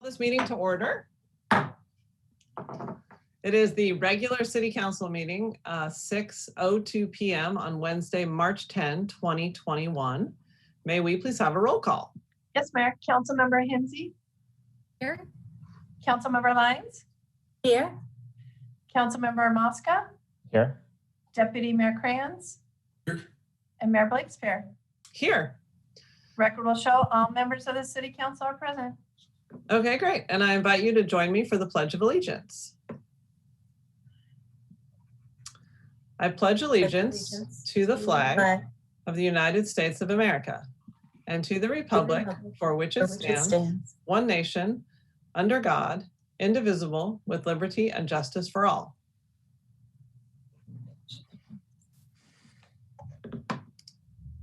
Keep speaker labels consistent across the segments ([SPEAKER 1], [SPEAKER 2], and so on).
[SPEAKER 1] This meeting to order. It is the regular city council meeting, 6:02 p.m. on Wednesday, March 10, 2021. May we please have a roll call?
[SPEAKER 2] Yes, Mayor. Councilmember Hinzi.
[SPEAKER 3] Here.
[SPEAKER 2] Councilmember Lyons.
[SPEAKER 3] Here.
[SPEAKER 2] Councilmember Mosca.
[SPEAKER 4] Here.
[SPEAKER 2] Deputy Mayor Crayons.
[SPEAKER 4] Here.
[SPEAKER 2] And Mayor Blakespear.
[SPEAKER 1] Here.
[SPEAKER 2] Record will show all members of the city council are present.
[SPEAKER 1] Okay, great. And I invite you to join me for the Pledge of Allegiance. I pledge allegiance to the flag of the United States of America and to the republic for which it stands, one nation, under God, indivisible, with liberty and justice for all.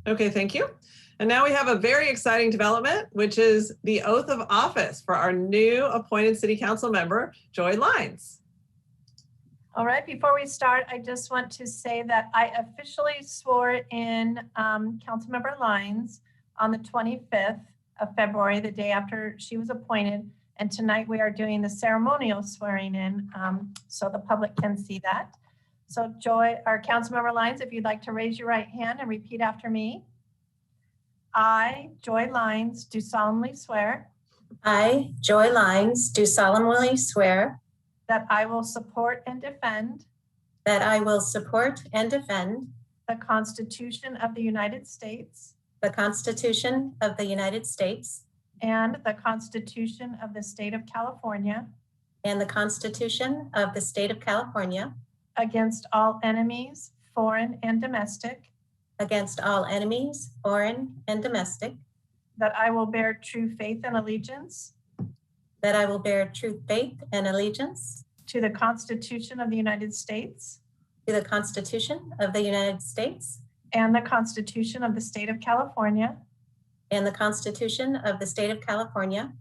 [SPEAKER 1] Okay, thank you. And now we have a very exciting development, which is the oath of office for our new appointed city council member, Joy Lyons.
[SPEAKER 2] All right, before we start, I just want to say that I officially swore in Councilmember Lyons on the 25th of February, the day after she was appointed. And tonight we are doing the ceremonial swearing in so the public can see that. So Joy, or Councilmember Lyons, if you'd like to raise your right hand and repeat after me. I, Joy Lyons, do solemnly swear.
[SPEAKER 3] I, Joy Lyons, do solemnly swear
[SPEAKER 2] that I will support and defend
[SPEAKER 3] that I will support and defend
[SPEAKER 2] the Constitution of the United States
[SPEAKER 3] the Constitution of the United States
[SPEAKER 2] and the Constitution of the State of California
[SPEAKER 3] and the Constitution of the State of California
[SPEAKER 2] against all enemies, foreign and domestic,
[SPEAKER 3] against all enemies, foreign and domestic,
[SPEAKER 2] that I will bear true faith and allegiance
[SPEAKER 3] that I will bear true faith and allegiance
[SPEAKER 2] to the Constitution of the United States
[SPEAKER 3] to the Constitution of the United States
[SPEAKER 2] and the Constitution of the State of California,
[SPEAKER 3] and the Constitution of the State of California,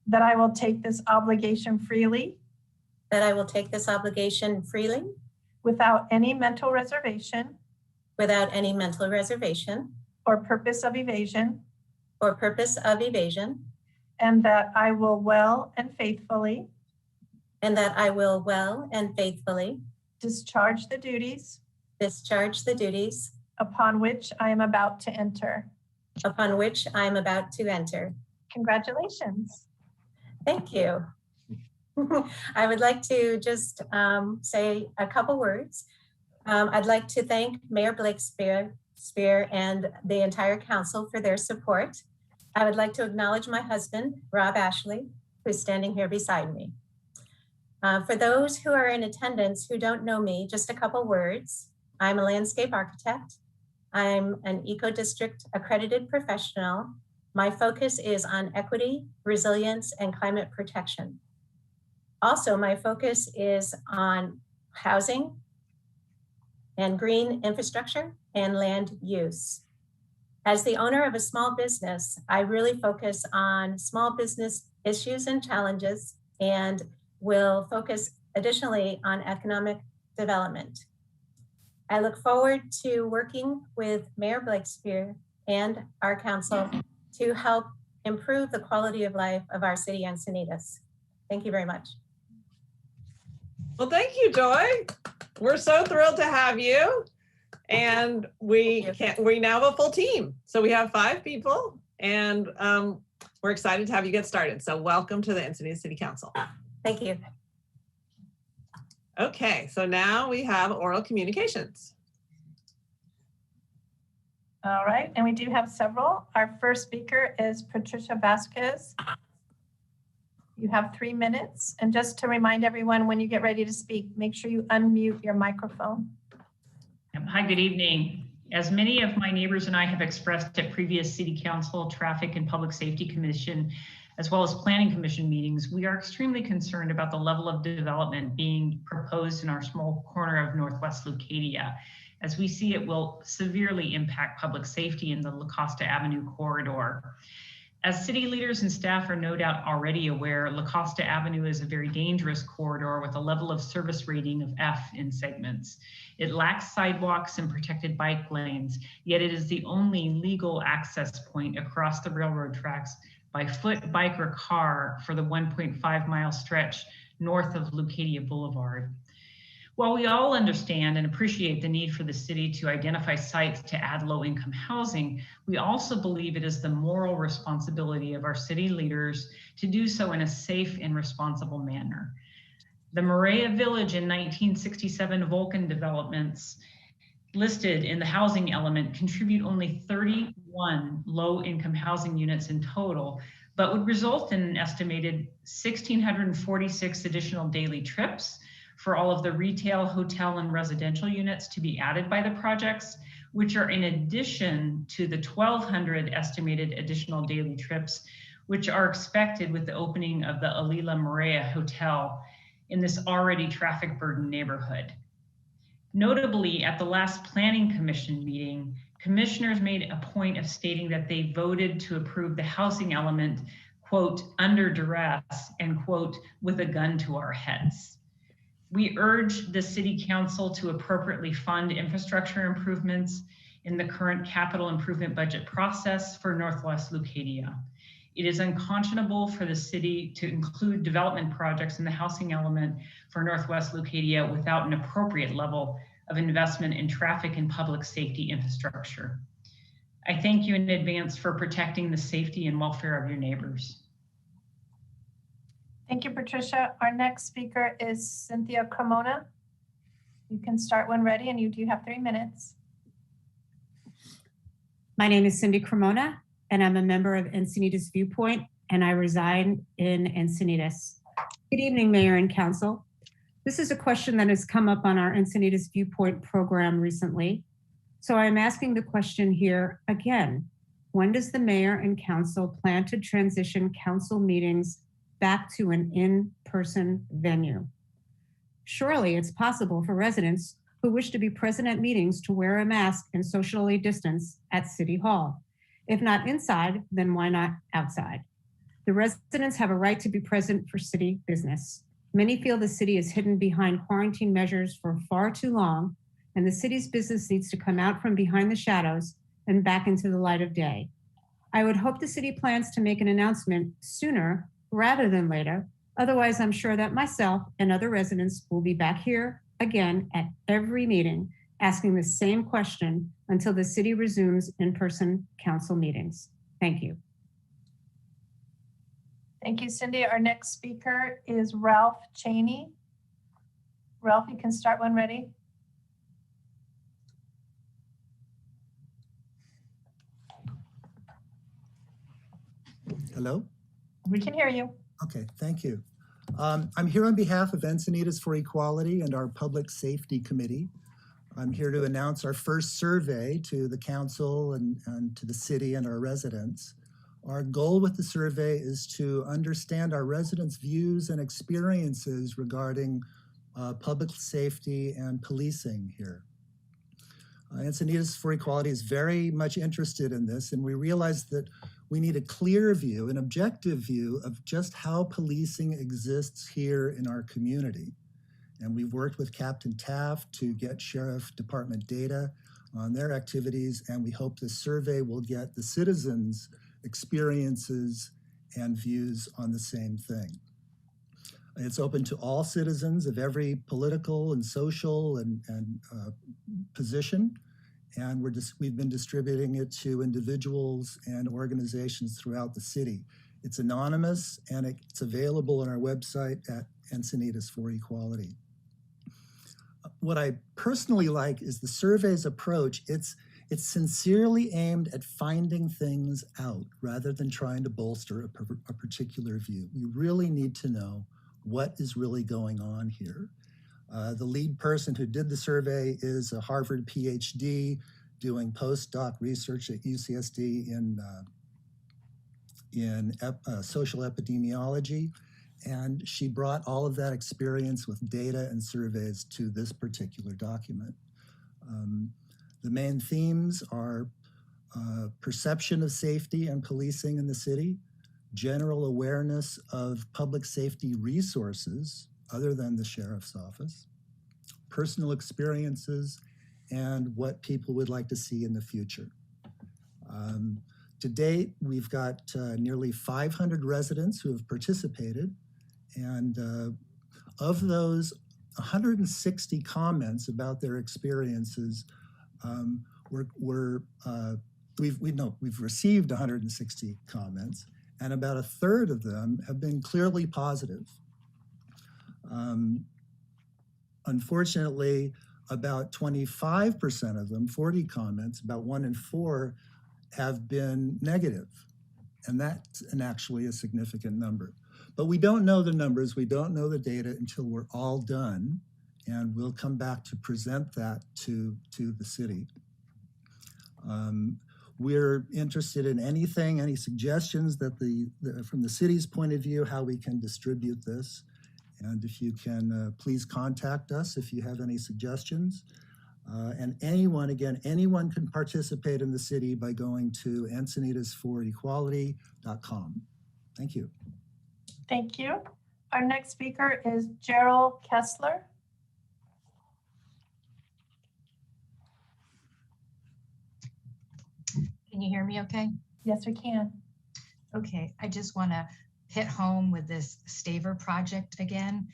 [SPEAKER 2] that I will take this obligation freely
[SPEAKER 3] that I will take this obligation freely
[SPEAKER 2] without any mental reservation
[SPEAKER 3] without any mental reservation
[SPEAKER 2] or purpose of evasion,
[SPEAKER 3] or purpose of evasion,
[SPEAKER 2] and that I will well and faithfully
[SPEAKER 3] and that I will well and faithfully
[SPEAKER 2] discharge the duties
[SPEAKER 3] discharge the duties
[SPEAKER 2] upon which I am about to enter.
[SPEAKER 3] upon which I am about to enter.
[SPEAKER 2] Congratulations.
[SPEAKER 3] Thank you. I would like to just say a couple words. I'd like to thank Mayor Blakespear and the entire council for their support. I would like to acknowledge my husband, Rob Ashley, who's standing here beside me. For those who are in attendance who don't know me, just a couple words. I'm a landscape architect. I'm an eco-district accredited professional. My focus is on equity, resilience, and climate protection. Also, my focus is on housing and green infrastructure and land use. As the owner of a small business, I really focus on small business issues and challenges and will focus additionally on economic development. I look forward to working with Mayor Blakespear and our council to help improve the quality of life of our city, Encinitas. Thank you very much.
[SPEAKER 1] Well, thank you, Joy. We're so thrilled to have you. And we now have a full team. So we have 5 people and we're excited to have you get started. So welcome to the Encinitas City Council.
[SPEAKER 3] Thank you.
[SPEAKER 1] Okay, so now we have oral communications.
[SPEAKER 2] All right, and we do have several. Our first speaker is Patricia Vasquez. You have 3 minutes. And just to remind everyone, when you get ready to speak, make sure you unmute your microphone.
[SPEAKER 5] Hi, good evening. As many of my neighbors and I have expressed at previous City Council, Traffic and Public Safety Commission, as well as Planning Commission meetings, we are extremely concerned about the level of development being proposed in our small corner of Northwest Leucadia. As we see, it will severely impact public safety in the La Costa Avenue corridor. As city leaders and staff are no doubt already aware, La Costa Avenue is a very dangerous corridor with a level of service rating of F in segments. It lacks sidewalks and protected bike lanes, yet it is the only legal access point across the railroad tracks by foot, bike, or car for the 1.5-mile stretch north of Leucadia Boulevard. While we all understand and appreciate the need for the city to identify sites to add low-income housing, we also believe it is the moral responsibility of our city leaders to do so in a safe and responsible manner. The Maria Village in 1967 Vulcan developments listed in the housing element contribute only 31 low-income housing units in total, but would result in an estimated 1,646 additional daily trips for all of the retail, hotel, and residential units to be added by the projects, which are in addition to the 1,200 estimated additional daily trips, which are expected with the opening of the Alila Maria Hotel in this already traffic-burdened neighborhood. Notably, at the last Planning Commission meeting, commissioners made a point of stating that they voted to approve the housing element, quote, under duress, and quote, with a gun to our heads. We urge the City Council to appropriately fund infrastructure improvements in the current capital improvement budget process for Northwest Leucadia. It is unconscionable for the city to include development projects in the housing element for Northwest Leucadia without an appropriate level of investment in traffic and public safety infrastructure. I thank you in advance for protecting the safety and welfare of your neighbors.
[SPEAKER 2] Thank you, Patricia. Our next speaker is Cynthia Cremona. You can start when ready, and you do have 3 minutes.
[SPEAKER 4] My name is Cindy Cremona, and I'm a member of Encinitas Viewpoint, and I reside in Encinitas. Good evening, Mayor and Council. This is a question that has come up on our Encinitas Viewpoint program recently. So I'm asking the question here again. When does the Mayor and Council plan to transition council meetings back to an in-person venue? Surely it's possible for residents who wish to be present at meetings to wear a mask and socially distance at City Hall. If not inside, then why not outside? The residents have a right to be present for city business. Many feel the city is hidden behind quarantine measures for far too long, and the city's business needs to come out from behind the shadows and back into the light of day. I would hope the city plans to make an announcement sooner rather than later. Otherwise, I'm sure that myself and other residents will be back here again at every meeting asking the same question until the city resumes in-person council meetings. Thank you.
[SPEAKER 2] Thank you, Cindy. Our next speaker is Ralph Cheney. Ralph, you can start when ready.
[SPEAKER 6] Hello?
[SPEAKER 2] We can hear you.
[SPEAKER 6] Okay, thank you. I'm here on behalf of Encinitas for Equality and our Public Safety Committee. I'm here to announce our first survey to the council and to the city and our residents. Our goal with the survey is to understand our residents' views and experiences regarding public safety and policing here. Encinitas for Equality is very much interested in this, and we realize that we need a clear view, an objective view of just how policing exists here in our community. And we've worked with Captain Taft to get Sheriff Department data on their activities, and we hope this survey will get the citizens' experiences and views on the same thing. It's open to all citizens of every political and social and position. And we've been distributing it to individuals and organizations throughout the city. It's anonymous and it's available on our website at Encinitas for Equality. What I personally like is the survey's approach. It's sincerely aimed at finding things out rather than trying to bolster a particular view. We really need to know what is really going on here. The lead person who did the survey is a Harvard PhD doing postdoc research at UCSD in social epidemiology. And she brought all of that experience with data and surveys to this particular document. The main themes are perception of safety and policing in the city, general awareness of public safety resources other than the sheriff's office, personal experiences, and what people would like to see in the future. To date, we've got nearly 500 residents who have participated, and of those, 160 comments about their experiences we've received 160 comments, and about a third of them have been clearly positive. Unfortunately, about 25% of them, 40 comments, about 1 in 4, have been negative. And that's actually a significant number. But we don't know the numbers, we don't know the data until we're all done. And we'll come back to present that to the city. We're interested in anything, any suggestions that from the city's point of view, how we can distribute this. And if you can, please contact us if you have any suggestions. And anyone can participate in the city by going to encinitasforequality.com. Thank you.
[SPEAKER 2] Thank you. Our next speaker is Gerald Kessler.
[SPEAKER 7] Can you hear me okay?
[SPEAKER 2] Yes, we can.
[SPEAKER 7] Okay, I just want to hit home with this Staver project again.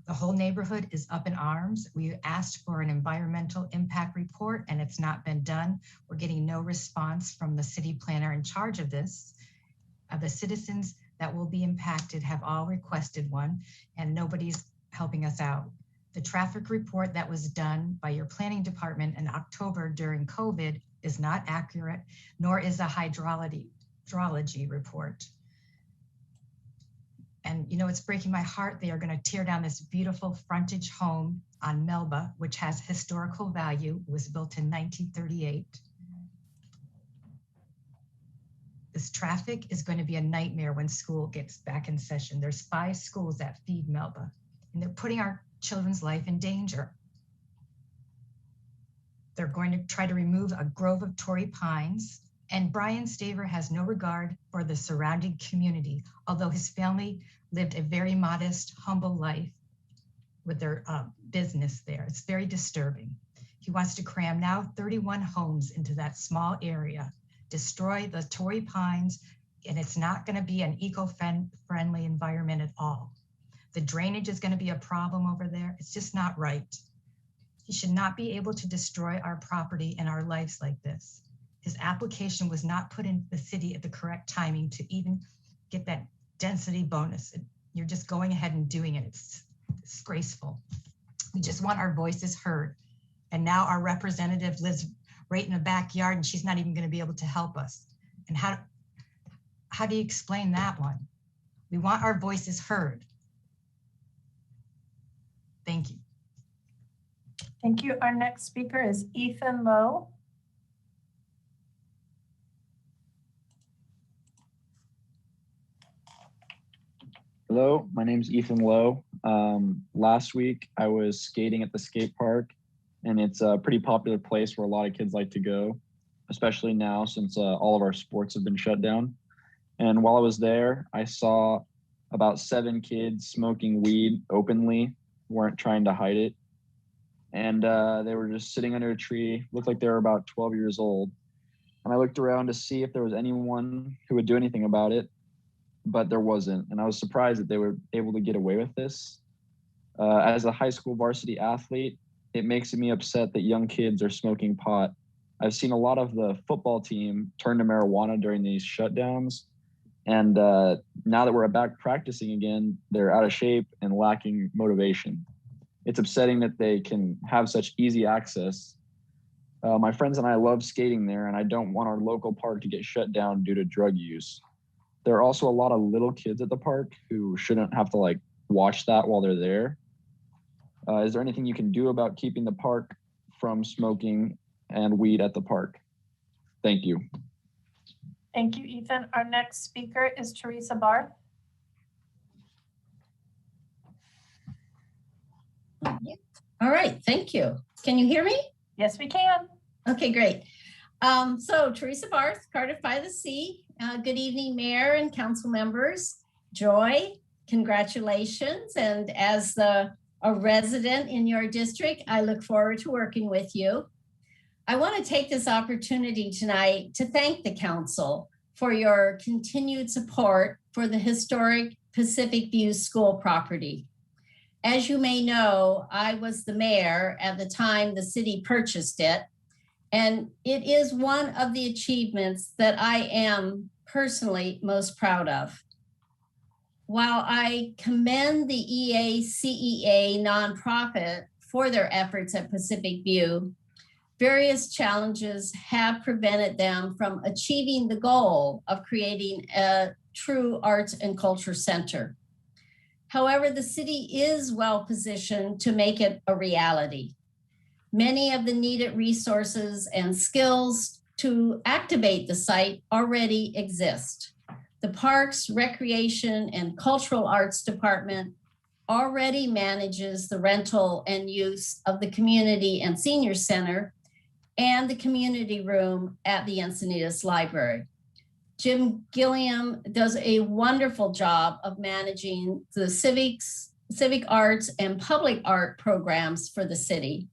[SPEAKER 7] The whole neighborhood is up in arms. We asked for an environmental impact report and it's not been done. We're getting no response from the city planner in charge of this. The citizens that will be impacted have all requested one and nobody's helping us out. The traffic report that was done by your planning department in October during COVID is not accurate, nor is a hydrology report. And you know, it's breaking my heart. They are going to tear down this beautiful frontage home on Melba, which has historical value. It was built in 1938. This traffic is going to be a nightmare when school gets back in session. There's 5 schools that feed Melba, and they're putting our children's life in danger. They're going to try to remove a grove of Torrey pines, and Brian Staver has no regard for the surrounding community, although his family lived a very modest, humble life with their business there. It's very disturbing. He wants to cram now 31 homes into that small area, destroy the Torrey pines, and it's not going to be an eco-friendly environment at all. The drainage is going to be a problem over there. It's just not right. He should not be able to destroy our property and our lives like this. His application was not put in the city at the correct timing to even get that density bonus. You're just going ahead and doing it. It's disgraceful. We just want our voices heard. And now our representative lives right in the backyard and she's not even going to be able to help us. And how do you explain that one? We want our voices heard. Thank you.
[SPEAKER 2] Thank you. Our next speaker is Ethan Lowe.
[SPEAKER 8] Hello, my name is Ethan Lowe. Last week I was skating at the skate park, and it's a pretty popular place where a lot of kids like to go, especially now since all of our sports have been shut down. And while I was there, I saw about 7 kids smoking weed openly, weren't trying to hide it. And they were just sitting under a tree, looked like they were about 12 years old. And I looked around to see if there was anyone who would do anything about it, but there wasn't. And I was surprised that they were able to get away with this. As a high school varsity athlete, it makes me upset that young kids are smoking pot. I've seen a lot of the football team turn to marijuana during these shutdowns. And now that we're back practicing again, they're out of shape and lacking motivation. It's upsetting that they can have such easy access. My friends and I love skating there, and I don't want our local park to get shut down due to drug use. There are also a lot of little kids at the park who shouldn't have to watch that while they're there. Is there anything you can do about keeping the park from smoking and weed at the park? Thank you.
[SPEAKER 2] Thank you, Ethan. Our next speaker is Teresa Barth.
[SPEAKER 9] All right, thank you. Can you hear me?
[SPEAKER 2] Yes, we can.
[SPEAKER 9] Okay, great. So Teresa Barth, Cardiff by the Sea. Good evening, Mayor and council members. Joy, congratulations. And as a resident in your district, I look forward to working with you. I want to take this opportunity tonight to thank the council for your continued support for the historic Pacific View School property. As you may know, I was the mayor at the time the city purchased it, and it is one of the achievements that I am personally most proud of. While I commend the EACEA nonprofit for their efforts at Pacific View, various challenges have prevented them from achieving the goal of creating a true arts and culture center. However, the city is well positioned to make it a reality. Many of the needed resources and skills to activate the site already exist. The Parks, Recreation, and Cultural Arts Department already manages the rental and use of the Community and Senior Center and the community room at the Encinitas Library. Jim Gilliam does a wonderful job of managing the civic arts and public art programs for the city.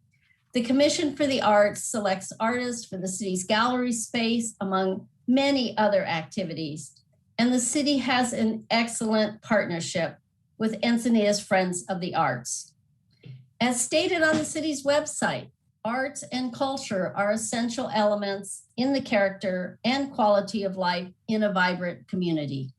[SPEAKER 9] The Commission for the Arts selects artists for the city's gallery space, among many other activities. And the city has an excellent partnership with Encinitas Friends of the Arts. As stated on the city's website, arts and culture are essential elements in the character and quality of life in a vibrant community.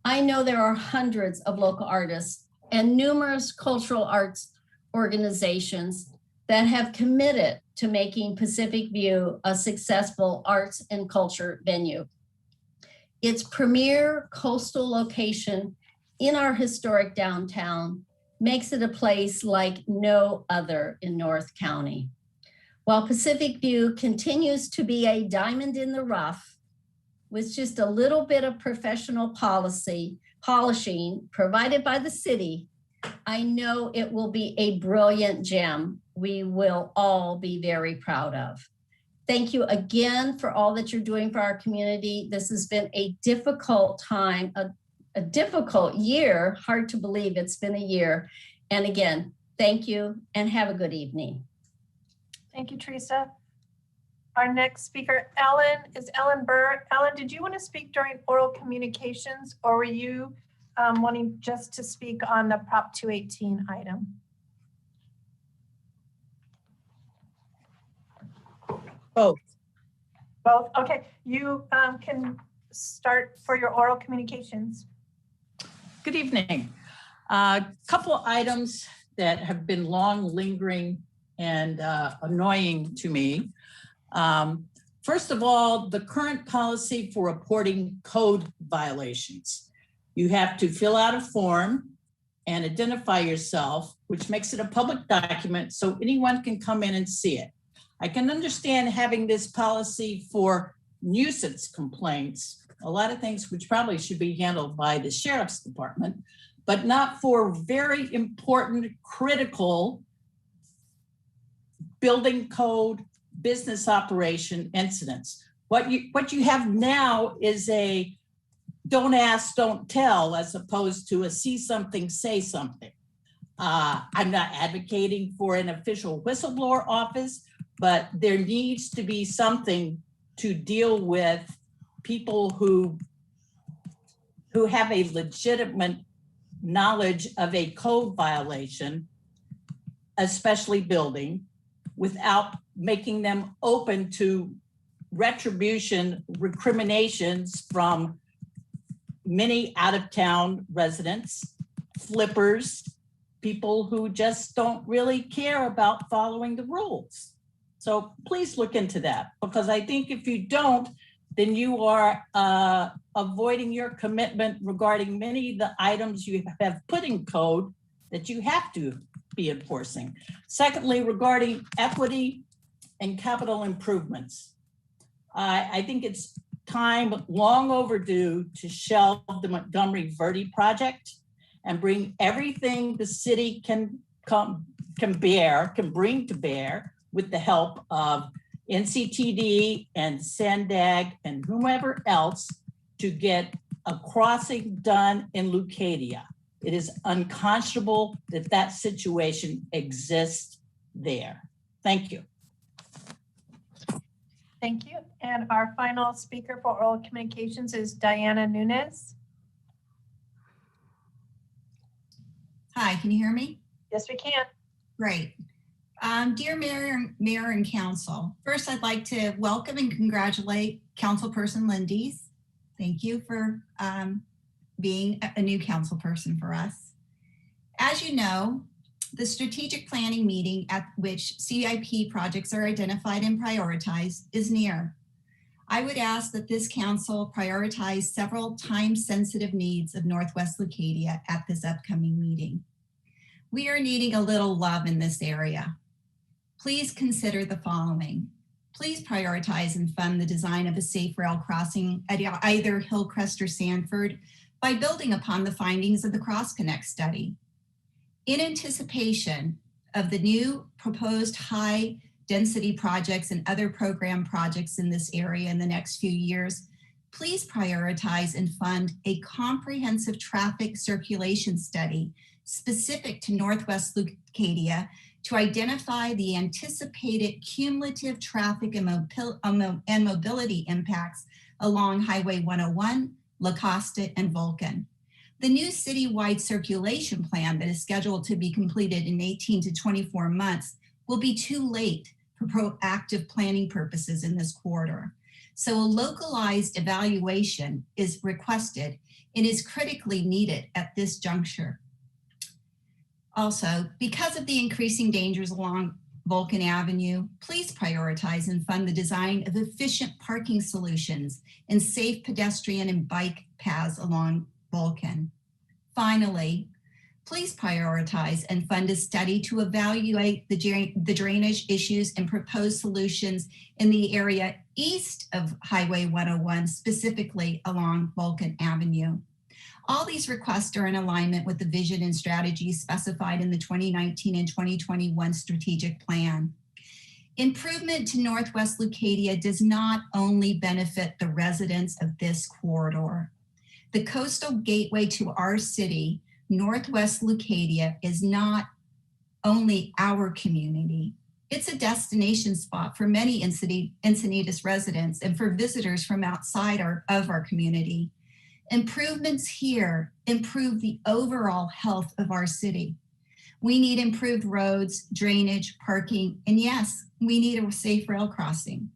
[SPEAKER 9] I know there are hundreds of local artists and numerous cultural arts organizations that have committed to making Pacific View a successful arts and culture venue. Its premier coastal location in our historic downtown makes it a place like no other in North County. While Pacific View continues to be a diamond in the rough, with just a little bit of professional polishing provided by the city, I know it will be a brilliant gem we will all be very proud of. Thank you again for all that you're doing for our community. This has been a difficult time, a difficult year. Hard to believe it's been a year. And again, thank you and have a good evening.
[SPEAKER 2] Thank you, Teresa. Our next speaker, Ellen, is Ellen Burr. Ellen, did you want to speak during oral communications, or were you wanting just to speak on the Prop 218 item?
[SPEAKER 10] Both.
[SPEAKER 2] Both, okay. You can start for your oral communications.
[SPEAKER 10] Good evening. A couple items that have been long lingering and annoying to me. First of all, the current policy for reporting code violations. You have to fill out a form and identify yourself, which makes it a public document so anyone can come in and see it. I can understand having this policy for nuisance complaints, a lot of things which probably should be handled by the sheriff's department, but not for very important, critical building code, business operation incidents. What you have now is a don't ask, don't tell, as opposed to a see something, say something. I'm not advocating for an official whistleblower office, but there needs to be something to deal with people who have a legitimate knowledge of a code violation, especially building, without making them open to retribution, recriminations from many out-of-town residents, flippers, people who just don't really care about following the rules. So please look into that, because I think if you don't, then you are avoiding your commitment regarding many of the items you have put in code that you have to be enforcing. Secondly, regarding equity and capital improvements, I think it's time long overdue to shelve the Montgomery Verde project and bring everything the city can bring to bear with the help of NCTD and SANDAG and whomever else to get a crossing done in Leucadia. It is unconscionable that that situation exists there. Thank you.
[SPEAKER 2] Thank you. And our final speaker for oral communications is Diana Nunes.
[SPEAKER 11] Hi, can you hear me?
[SPEAKER 2] Yes, we can.
[SPEAKER 11] Great. Dear Mayor and Council, first I'd like to welcome and congratulate Councilperson Lindy's. Thank you for being a new councilperson for us. As you know, the strategic planning meeting at which CIP projects are identified and prioritized is near. I would ask that this council prioritize several time-sensitive needs of Northwest Leucadia at this upcoming meeting. We are needing a little love in this area. Please consider the following. Please prioritize and fund the design of a safe rail crossing at either Hillcrest or Sanford by building upon the findings of the Cross Connect study. In anticipation of the new proposed high density projects and other program projects in this area in the next few years, please prioritize and fund a comprehensive traffic circulation study specific to Northwest Leucadia to identify the anticipated cumulative traffic and mobility impacts along Highway 101, La Costa, and Vulcan. The new citywide circulation plan that is scheduled to be completed in 18 to 24 months will be too late for proactive planning purposes in this corridor. So a localized evaluation is requested and is critically needed at this juncture. Also, because of the increasing dangers along Vulcan Avenue, please prioritize and fund the design of efficient parking solutions and safe pedestrian and bike paths along Vulcan. Finally, please prioritize and fund a study to evaluate the drainage issues and propose solutions in the area east of Highway 101, specifically along Vulcan Avenue. All these requests are in alignment with the vision and strategies specified in the 2019 and 2021 strategic plan. Improvement to Northwest Leucadia does not only benefit the residents of this corridor. The coastal gateway to our city, Northwest Leucadia, is not only our community. It's a destination spot for many Encinitas residents and for visitors from outside of our community. Improvements here improve the overall health of our city. We need improved roads, drainage, parking, and yes, we need a safe rail crossing.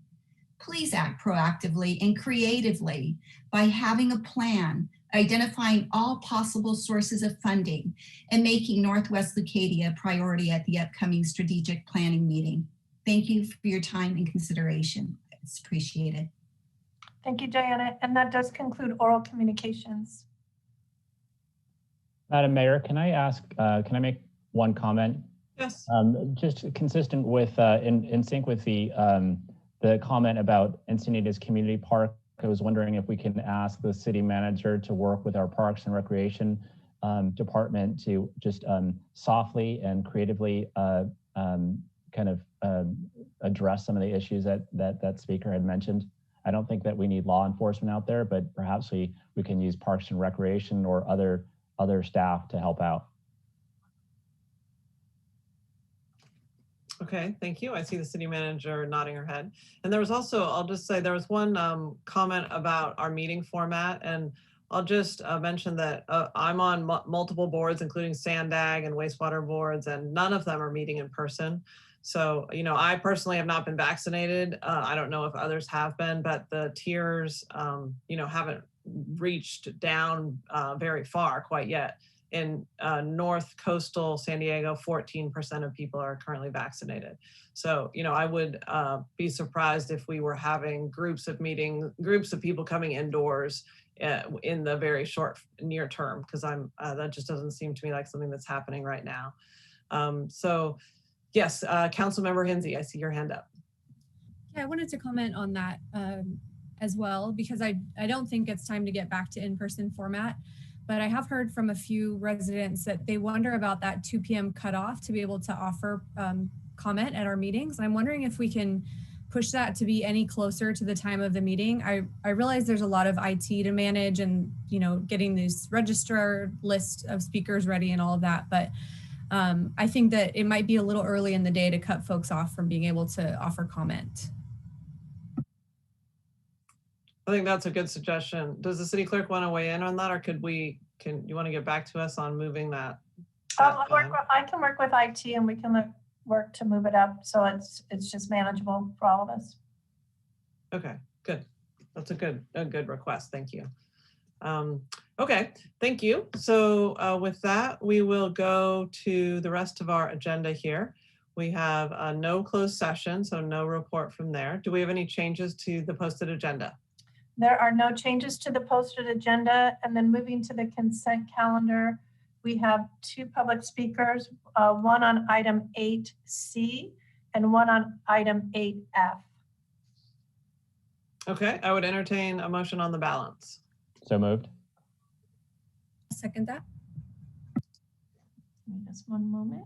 [SPEAKER 11] Please act proactively and creatively by having a plan, identifying all possible sources of funding, and making Northwest Leucadia a priority at the upcoming strategic planning meeting. Thank you for your time and consideration. It's appreciated.
[SPEAKER 2] Thank you, Diana. And that does conclude oral communications.
[SPEAKER 12] Madam Mayor, can I make one comment?
[SPEAKER 1] Yes.
[SPEAKER 12] Just consistent with, in sync with the comment about Encinitas Community Park, I was wondering if we can ask the city manager to work with our Parks and Recreation department to just softly and creatively address some of the issues that speaker had mentioned. I don't think that we need law enforcement out there, but perhaps we can use Parks and Recreation or other staff to help out.
[SPEAKER 1] Okay, thank you. I see the city manager nodding her head. And there was also, I'll just say there was one comment about our meeting format, and I'll just mention that I'm on multiple boards, including SANDAG and wastewater boards, and none of them are meeting in person. So, I personally have not been vaccinated. I don't know if others have been, but the tiers, haven't reached down very far quite yet. In North Coastal San Diego, 14% of people are currently vaccinated. So, I would be surprised if we were having groups of people coming indoors in the very short near term, because that just doesn't seem to me like something that's happening right now. So yes, Councilmember Hinzi, I see your hand up.
[SPEAKER 13] Yeah, I wanted to comment on that as well, because I don't think it's time to get back to in-person format. But I have heard from a few residents that they wonder about that 2 p.m. cutoff to be able to offer comment at our meetings. I'm wondering if we can push that to be any closer to the time of the meeting. I realize there's a lot of IT to manage and, getting this register list of speakers ready and all of that. But I think that it might be a little early in the day to cut folks off from being able to offer comment.
[SPEAKER 1] I think that's a good suggestion. Does the city clerk want to weigh in on that, or you want to get back to us on moving that?
[SPEAKER 2] I can work with IT and we can work to move it up so it's just manageable for all of us.
[SPEAKER 1] Okay, good. That's a good request. Thank you. Okay, thank you. So with that, we will go to the rest of our agenda here. We have no closed session, so no report from there. Do we have any changes to the posted agenda?
[SPEAKER 2] There are no changes to the posted agenda. And then moving to the consent calendar, we have 2 public speakers, one on item 8C and one on item 8F.
[SPEAKER 1] Okay, I would entertain a motion on the balance.
[SPEAKER 12] So moved.
[SPEAKER 13] Second that.
[SPEAKER 2] Give me just one moment.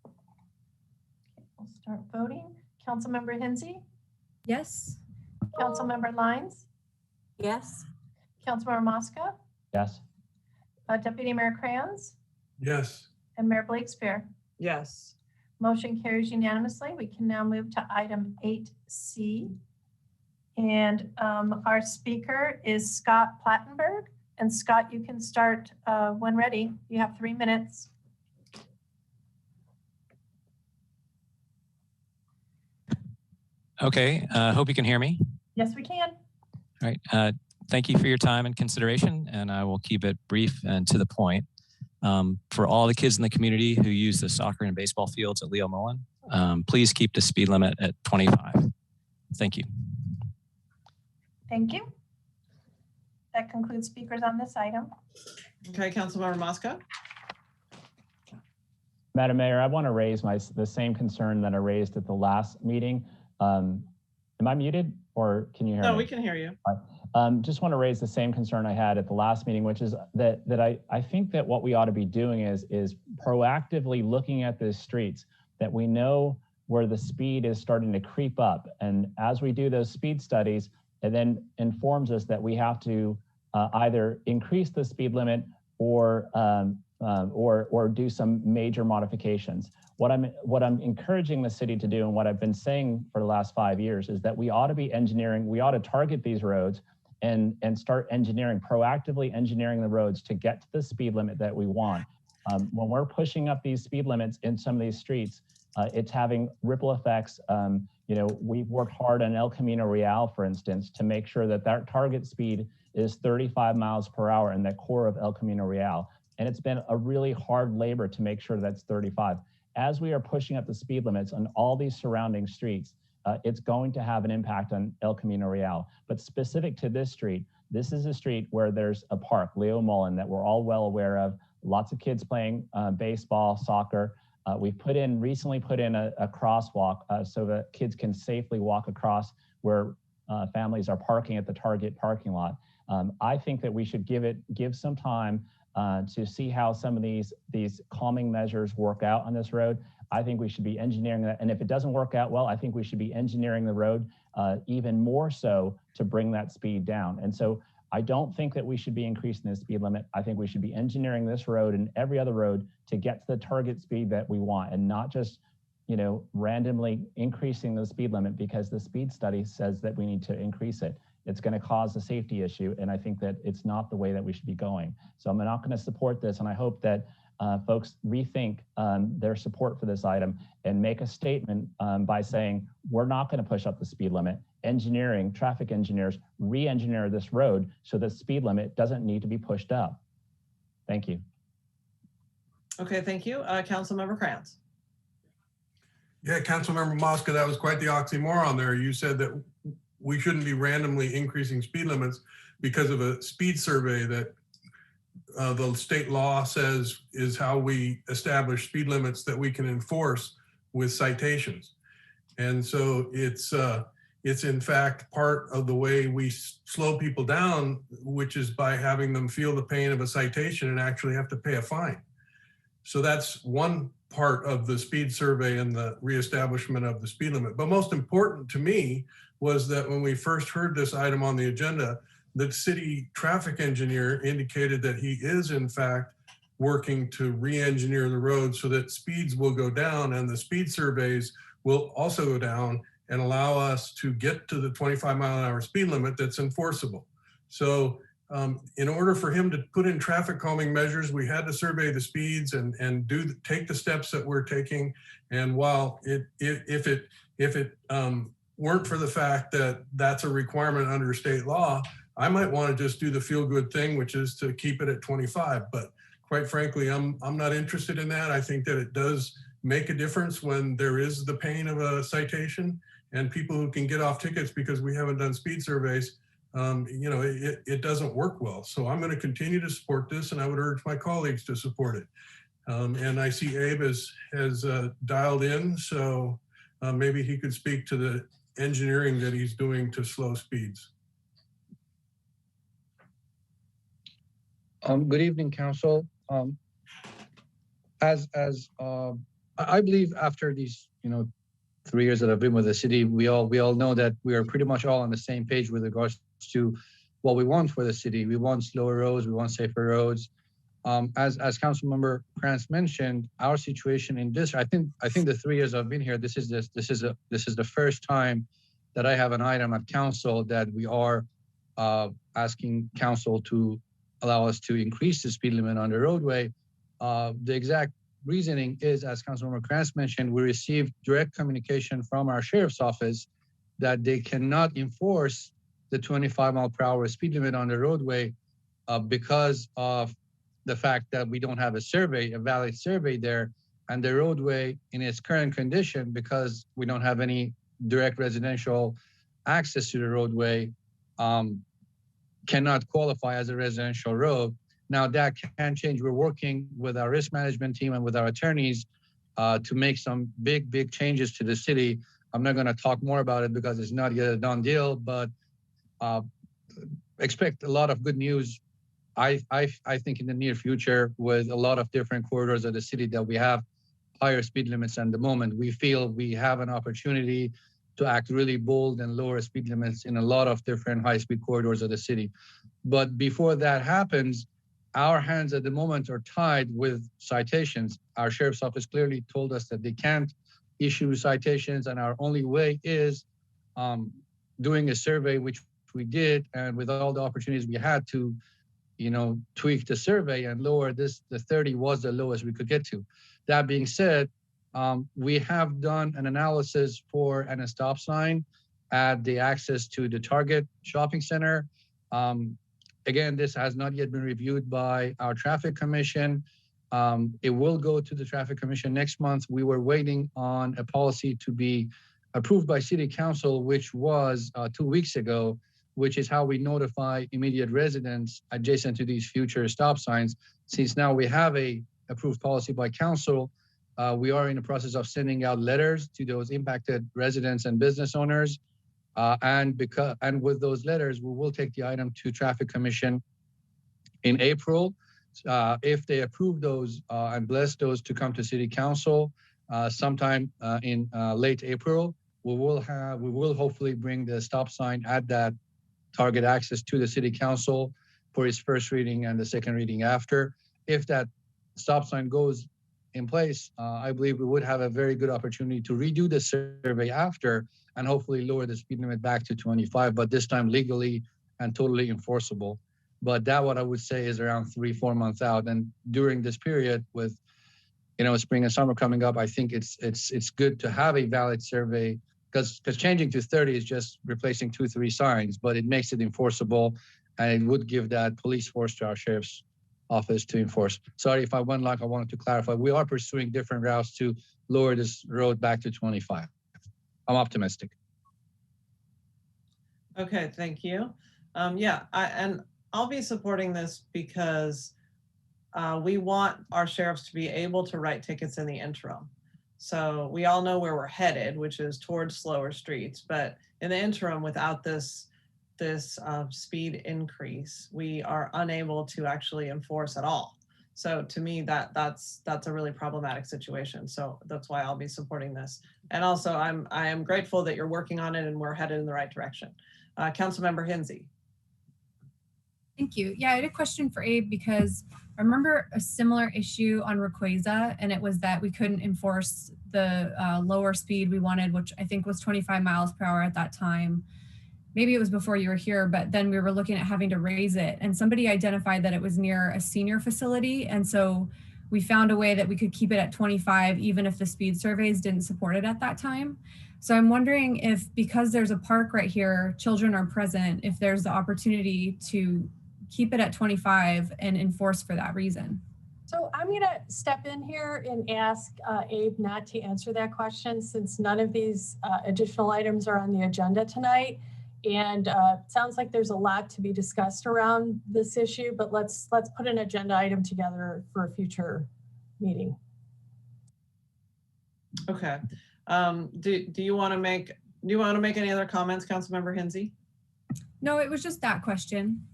[SPEAKER 2] Okay, we'll start voting. Councilmember Hinzi,
[SPEAKER 13] Yes.
[SPEAKER 2] Councilmember Lyons,
[SPEAKER 3] Yes.
[SPEAKER 2] Councilmember Mosca,
[SPEAKER 12] Yes.
[SPEAKER 2] Deputy Mayor Crayons,
[SPEAKER 14] Yes.
[SPEAKER 2] and Mayor Blakespear.
[SPEAKER 1] Yes.
[SPEAKER 2] Motion carries unanimously. We can now move to item 8C. And our speaker is Scott Plattenberg. And Scott, you can start when ready. You have 3 minutes.
[SPEAKER 15] Okay, hope you can hear me.
[SPEAKER 2] Yes, we can.
[SPEAKER 15] All right, thank you for your time and consideration, and I will keep it brief and to the point. For all the kids in the community who use the soccer and baseball fields at Leo Mullen, please keep the speed limit at 25. Thank you.
[SPEAKER 2] Thank you. That concludes speakers on this item.
[SPEAKER 1] Okay, Councilmember Mosca.
[SPEAKER 12] Madam Mayor, I want to raise the same concern that I raised at the last meeting. Am I muted or can you hear me?
[SPEAKER 1] No, we can hear you.
[SPEAKER 12] Just want to raise the same concern I had at the last meeting, which is that I think that what we ought to be doing is proactively looking at the streets that we know where the speed is starting to creep up. And as we do those speed studies, it then informs us that we have to either increase the speed limit or do some major modifications. What I'm encouraging the city to do, and what I've been saying for the last 5 years, is that we ought to be engineering, we ought to target these roads and start proactively engineering the roads to get to the speed limit that we want. When we're pushing up these speed limits in some of these streets, it's having ripple effects. We've worked hard on El Camino Real, for instance, to make sure that that target speed is 35 miles per hour in the core of El Camino Real. And it's been a really hard labor to make sure that's 35. As we are pushing up the speed limits on all these surrounding streets, it's going to have an impact on El Camino Real. But specific to this street, this is a street where there's a park, Leo Mullen, that we're all well aware of. Lots of kids playing baseball, soccer. We've recently put in a crosswalk so that kids can safely walk across where families are parking at the Target parking lot. I think that we should give some time to see how some of these calming measures work out on this road. I think we should be engineering that. And if it doesn't work out well, I think we should be engineering the road even more so to bring that speed down. And so I don't think that we should be increasing the speed limit. I think we should be engineering this road and every other road to get to the target speed that we want, and not just, randomly increasing the speed limit because the speed study says that we need to increase it. It's going to cause a safety issue, and I think that it's not the way that we should be going. So I'm not going to support this, and I hope that folks rethink their support for this item and make a statement by saying, we're not going to push up the speed limit. Traffic engineers, re-engineer this road so the speed limit doesn't need to be pushed up. Thank you.
[SPEAKER 1] Okay, thank you. Councilmember Crayons.
[SPEAKER 14] Yeah, Councilmember Mosca, that was quite the oxymoron there. You said that we shouldn't be randomly increasing speed limits because of a speed survey that the state law says is how we establish speed limits that we can enforce with citations. And so it's in fact part of the way we slow people down, which is by having them feel the pain of a citation and actually have to pay a fine. So that's one part of the speed survey and the reestablishment of the speed limit. But most important to me was that when we first heard this item on the agenda, the city traffic engineer indicated that he is in fact working to re-engineer the road so that speeds will go down and the speed surveys will also go down. and allow us to get to the 25-mile-an-hour speed limit that's enforceable. So in order for him to put in traffic calming measures, we had to survey the speeds and take the steps that we're taking. And while if it weren't for the fact that that's a requirement under state law, I might want to just do the feel good thing, which is to keep it at 25. But quite frankly, I'm not interested in that. I think that it does make a difference when there is the pain of a citation, and people who can get off tickets because we haven't done speed surveys. It doesn't work well. So I'm going to continue to support this, and I would urge my colleagues to support it. And I see Abe has dialed in, so maybe he could speak to the engineering that he's doing to slow speeds.
[SPEAKER 16] Good evening, Council. I believe after these 3 years that I've been with the city, we all know that we are pretty much all on the same page with regards to what we want for the city. We want slower roads, we want safer roads. As Councilmember Krantz mentioned, our situation in this, I think the 3 years I've been here, this is the first time that I have an item at council that we are asking council to allow us to increase the speed limit on the roadway. The exact reasoning is, as Councilmember Krantz mentioned, we received direct communication from our sheriff's office that they cannot enforce the 25-mile-per-hour speed limit on the roadway because of the fact that we don't have a valid survey there, and the roadway in its current condition, because we don't have any direct residential access to the roadway, cannot qualify as a residential road. Now that can change. We're working with our risk management team and with our attorneys to make some big changes to the city. I'm not going to talk more about it because it's not yet a done deal, but expect a lot of good news. I think in the near future, with a lot of different corridors of the city that we have higher speed limits at the moment. We feel we have an opportunity to act really bold and lower speed limits in a lot of different high-speed corridors of the city. But before that happens, our hands at the moment are tied with citations. Our sheriff's office clearly told us that they can't issue citations, and our only way is doing a survey, which we did, and with all the opportunities we had to, tweak the survey and lower this. The 30 was the lowest we could get to. That being said, we have done an analysis for a stop sign at the access to the Target shopping center. Again, this has not yet been reviewed by our traffic commission. It will go to the traffic commission next month. We were waiting on a policy to be approved by city council, which was 2 weeks ago, which is how we notify immediate residents adjacent to these future stop signs. Since now we have a approved policy by council, we are in the process of sending out letters to those impacted residents and business owners. And with those letters, we will take the item to traffic commission in April. If they approve those and bless those to come to city council sometime in late April, we will hopefully bring the stop sign at that Target access to the city council for its first reading and the second reading after. If that stop sign goes in place, I believe we would have a very good opportunity to redo the survey after and hopefully lower the speed limit back to 25, but this time legally and totally enforceable. But that, what I would say, is around 3-4 months out. And during this period with, spring and summer coming up, I think it's good to have a valid survey, because changing to 30 is just replacing 2-3 signs, but it makes it enforceable, and it would give that police force to our sheriff's office to enforce. Sorry if I went long, I wanted to clarify. We are pursuing different routes to lower this road back to 25. I'm optimistic.
[SPEAKER 1] Okay, thank you. I'll be supporting this because we want our sheriffs to be able to write tickets in the interim. So we all know where we're headed, which is towards slower streets. But in the interim, without this speed increase, we are unable to actually enforce at all. So to me, that's a really problematic situation. So that's why I'll be supporting this. And also, I am grateful that you're working on it and we're headed in the right direction. Councilmember Hinzi.
[SPEAKER 13] Thank you. Yeah, I had a question for Abe because I remember a similar issue on Requesa, and it was that we couldn't enforce the lower speed we wanted, which I think was 25 miles per hour at that time. Maybe it was before you were here, but then we were looking at having to raise it. And somebody identified that it was near a senior facility. And so we found a way that we could keep it at 25, even if the speed surveys didn't support it at that time. So I'm wondering if, because there's a park right here, children are present, if there's the opportunity to keep it at 25 and enforce for that reason.
[SPEAKER 2] So I'm going to step in here and ask Abe not to answer that question since none of these additional items are on the agenda tonight. And it sounds like there's a lot to be discussed around this issue, but let's put an agenda item together for a future meeting.
[SPEAKER 1] Okay. Do you want to make any other comments, Councilmember Hinzi?
[SPEAKER 13] No, it was just that question.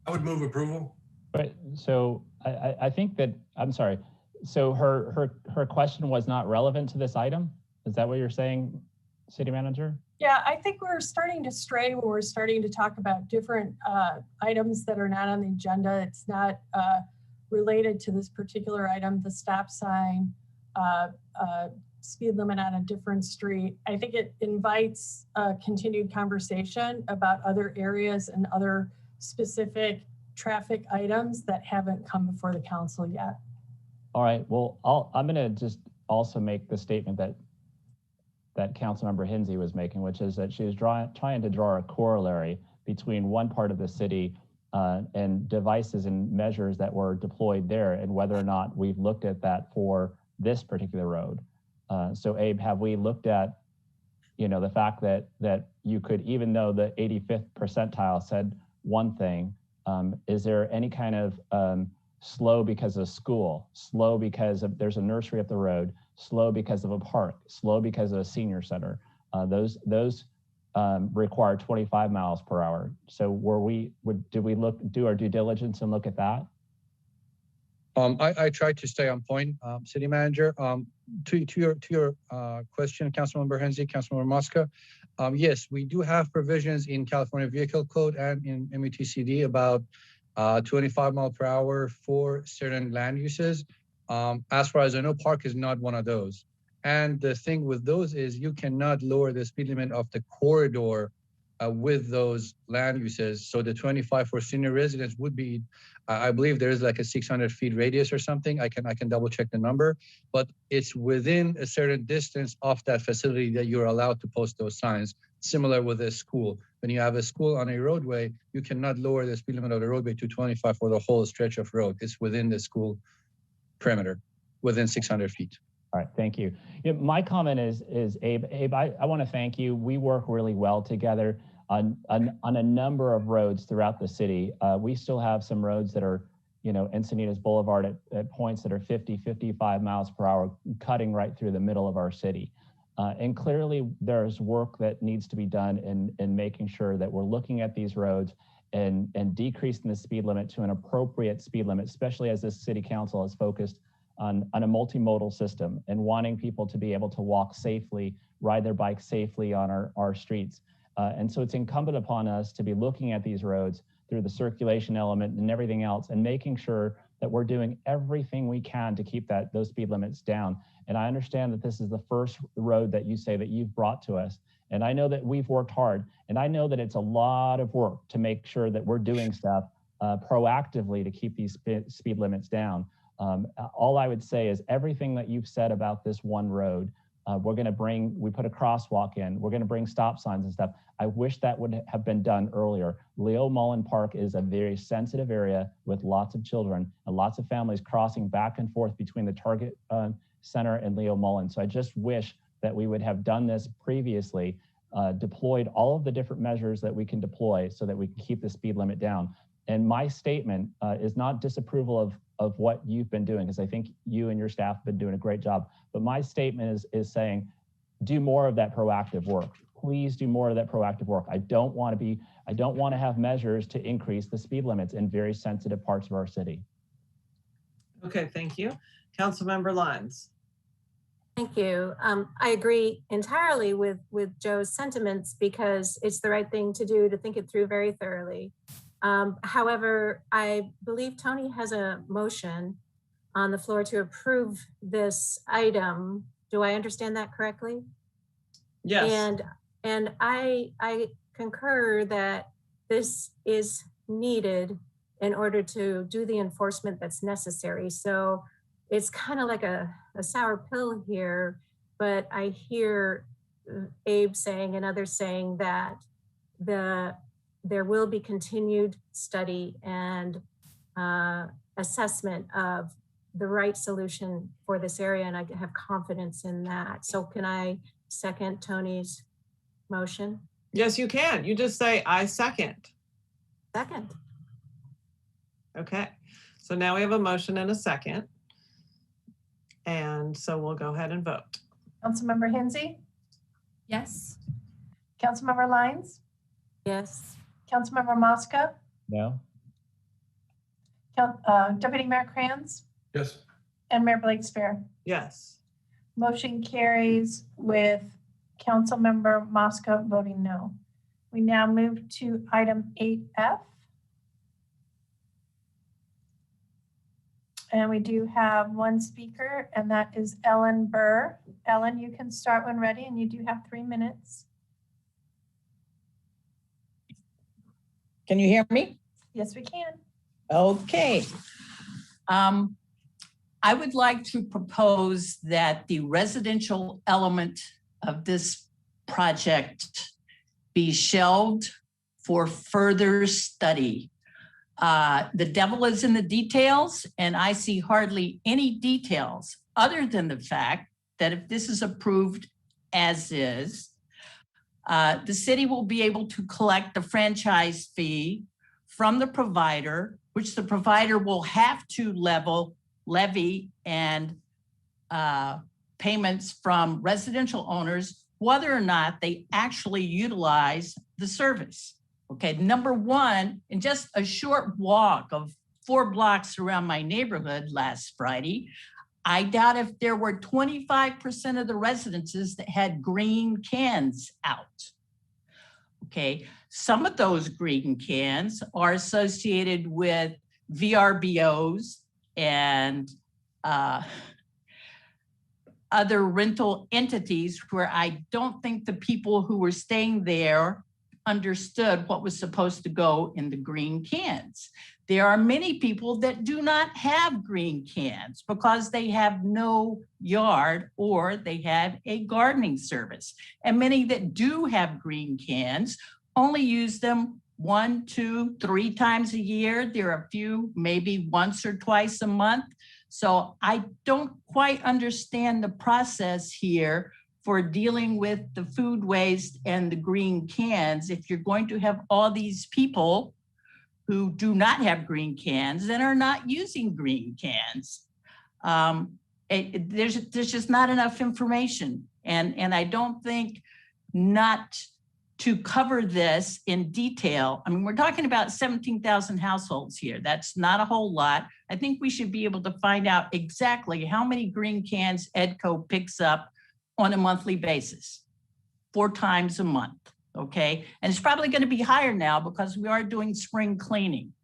[SPEAKER 14] I would move approval.
[SPEAKER 12] Right. So I think that, I'm sorry. So her question was not relevant to this item. Is that what you're saying, City Manager?
[SPEAKER 2] Yeah, I think we're starting to stray when we're starting to talk about different items that are not on the agenda. It's not related to this particular item, the stop sign, speed limit on a different street. I think it invites a continued conversation about other areas and other specific traffic items that haven't come before the council yet.
[SPEAKER 12] All right. Well, I'm going to just also make the statement that Councilmember Hinzi was making, which is that she was trying to draw a corollary between one part of the city and devices and measures that were deployed there, and whether or not we've looked at that for this particular road. So Abe, have we looked at, the fact that you could, even though the 85th percentile said one thing, is there any kind of slow because of school, slow because there's a nursery up the road, slow because of a park, slow because of a senior center? Those require 25 miles per hour. So did we do our due diligence and look at that?
[SPEAKER 16] I tried to stay on point, City Manager. To your question, Councilmember Hinzi, Councilmember Mosca, yes, we do have provisions in California Vehicle Code and in MUTCD about 25 mile per hour for certain land uses. As far as I know, park is not one of those. And the thing with those is you cannot lower the speed limit of the corridor with those land uses. So the 25 for senior residents would be, I believe there is like a 600 feet radius or something. I can double check the number, but it's within a certain distance of that facility that you're allowed to post those signs. Similar with a school. When you have a school on a roadway, you cannot lower the speed limit of the roadway to 25 for the whole stretch of road. It's within the school perimeter, within 600 feet.
[SPEAKER 12] All right, thank you. My comment is Abe. Abe, I want to thank you. We work really well together on a number of roads throughout the city. We still have some roads that are, Encinitas Boulevard at points that are 50, 55 miles per hour, cutting right through the middle of our city. And clearly there's work that needs to be done in making sure that we're looking at these roads and decreasing the speed limit to an appropriate speed limit, especially as this city council is focused on a multimodal system and wanting people to be able to walk safely, ride their bikes safely on our streets. And so it's incumbent upon us to be looking at these roads through the circulation element and everything else, and making sure that we're doing everything we can to keep those speed limits down. And I understand that this is the first road that you say that you've brought to us. And I know that we've worked hard, and I know that it's a lot of work to make sure that we're doing stuff proactively to keep these speed limits down. All I would say is everything that you've said about this one road, we put a crosswalk in, we're gonna bring stop signs and stuff. I wish that would have been done earlier. Leo Mullen Park is a very sensitive area with lots of children and lots of families crossing back and forth between the Target Center and Leo Mullen. So I just wish that we would have done this previously, deployed all of the different measures that we can deploy so that we can keep the speed limit down. And my statement is not disapproval of what you've been doing, because I think you and your staff have been doing a great job. But my statement is saying, do more of that proactive work. Please do more of that proactive work. I don't want to have measures to increase the speed limits in very sensitive parts of our city.
[SPEAKER 1] Okay, thank you. Councilmember Lyons.
[SPEAKER 3] Thank you. I agree entirely with Joe's sentiments because it's the right thing to do, to think it through very thoroughly. However, I believe Tony has a motion on the floor to approve this item. Do I understand that correctly?
[SPEAKER 1] Yes.
[SPEAKER 3] And I concur that this is needed in order to do the enforcement that's necessary. So it's kind of like a sour pill here, but I hear Abe saying and others saying that there will be continued study and assessment of the right solution for this area, and I have confidence in that. So can I second Tony's motion?
[SPEAKER 1] Yes, you can. You just say, I second.
[SPEAKER 3] Second.
[SPEAKER 1] Okay. So now we have a motion and a second. And so we'll go ahead and vote.
[SPEAKER 2] Councilmember Hinzi,
[SPEAKER 13] Yes.
[SPEAKER 2] Councilmember Lyons,
[SPEAKER 3] Yes.
[SPEAKER 2] Councilmember Mosca,
[SPEAKER 12] No?
[SPEAKER 2] Deputy Mayor Kranz,
[SPEAKER 14] Yes.
[SPEAKER 2] and Mayor Blakespear.
[SPEAKER 1] Yes.
[SPEAKER 2] Motion carries with Councilmember Mosca voting no. We now move to item 8F. And we do have one speaker, and that is Ellen Burr. Ellen, you can start when ready, and you do have 3 minutes.
[SPEAKER 10] Can you hear me?
[SPEAKER 2] Yes, we can.
[SPEAKER 10] Okay. I would like to propose that the residential element of this project be shelved for further study. The devil is in the details, and I see hardly any details other than the fact that if this is approved as is, the city will be able to collect the franchise fee from the provider, which the provider will have to levy and payments from residential owners, whether or not they actually utilize the service. Okay, number one, in just a short walk of 4 blocks around my neighborhood last Friday, I doubt if there were 25% of the residences that had green cans out. Okay, some of those green cans are associated with VRBOs and other rental entities where I don't think the people who were staying there understood what was supposed to go in the green cans. There are many people that do not have green cans because they have no yard or they have a gardening service. And many that do have green cans only use them 1, 2, 3 times a year. There are a few, maybe once or twice a month. So I don't quite understand the process here for dealing with the food waste and the green cans. If you're going to have all these people who do not have green cans and are not using green cans, there's just not enough information. And I don't think not to cover this in detail. I mean, we're talking about 17,000 households here. That's not a whole lot. I think we should be able to find out exactly how many green cans EDCO picks up on a monthly basis, 4 times a month, okay? And it's probably gonna be higher now because we are doing spring cleaning.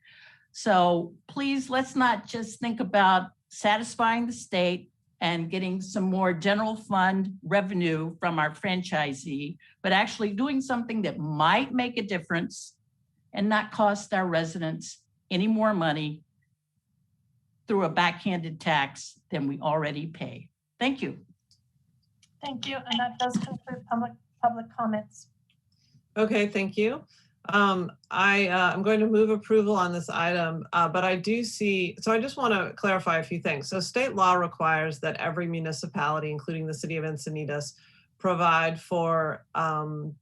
[SPEAKER 10] So please, let's not just think about satisfying the state and getting some more general fund revenue from our franchisee, but actually doing something that might make a difference and not cost our residents any more money through a backhanded tax than we already pay. Thank you.
[SPEAKER 2] Thank you, and that does conclude public comments.
[SPEAKER 1] Okay, thank you. I'm going to move approval on this item, but I do see, so I just want to clarify a few things. So state law requires that every municipality, including the city of Encinitas, provide for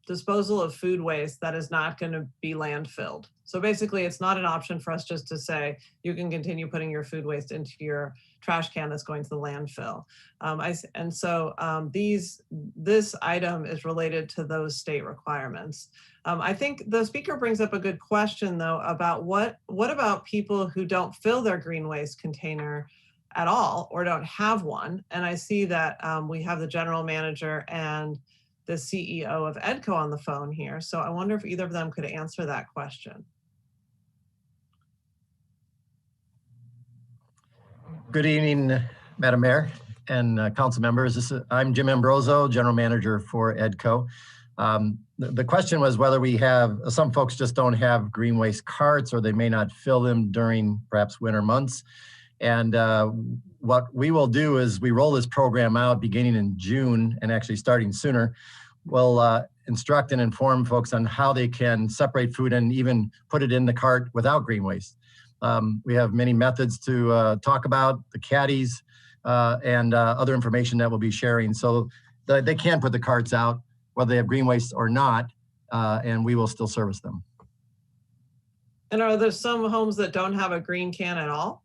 [SPEAKER 1] disposal of food waste that is not going to be landfilled. So basically, it's not an option for us just to say, you can continue putting your food waste into your trash can that's going to the landfill. This item is related to those state requirements. I think the speaker brings up a good question, though, about what about people who don't fill their green waste container at all or don't have one? And I see that we have the general manager and the CEO of EDCO on the phone here. So I wonder if either of them could answer that question.
[SPEAKER 17] Good evening, Madam Mayor and council members. I'm Jim Ambroso, General Manager for EDCO. The question was whether we have, some folks just don't have green waste carts or they may not fill them during perhaps winter months. And what we will do is we roll this program out beginning in June and actually starting sooner. We'll instruct and inform folks on how they can separate food and even put it in the cart without green waste. We have many methods to talk about, the caddies and other information that we'll be sharing. So they can put the carts out whether they have green waste or not, and we will still service them.
[SPEAKER 1] And are there some homes that don't have a green can at all?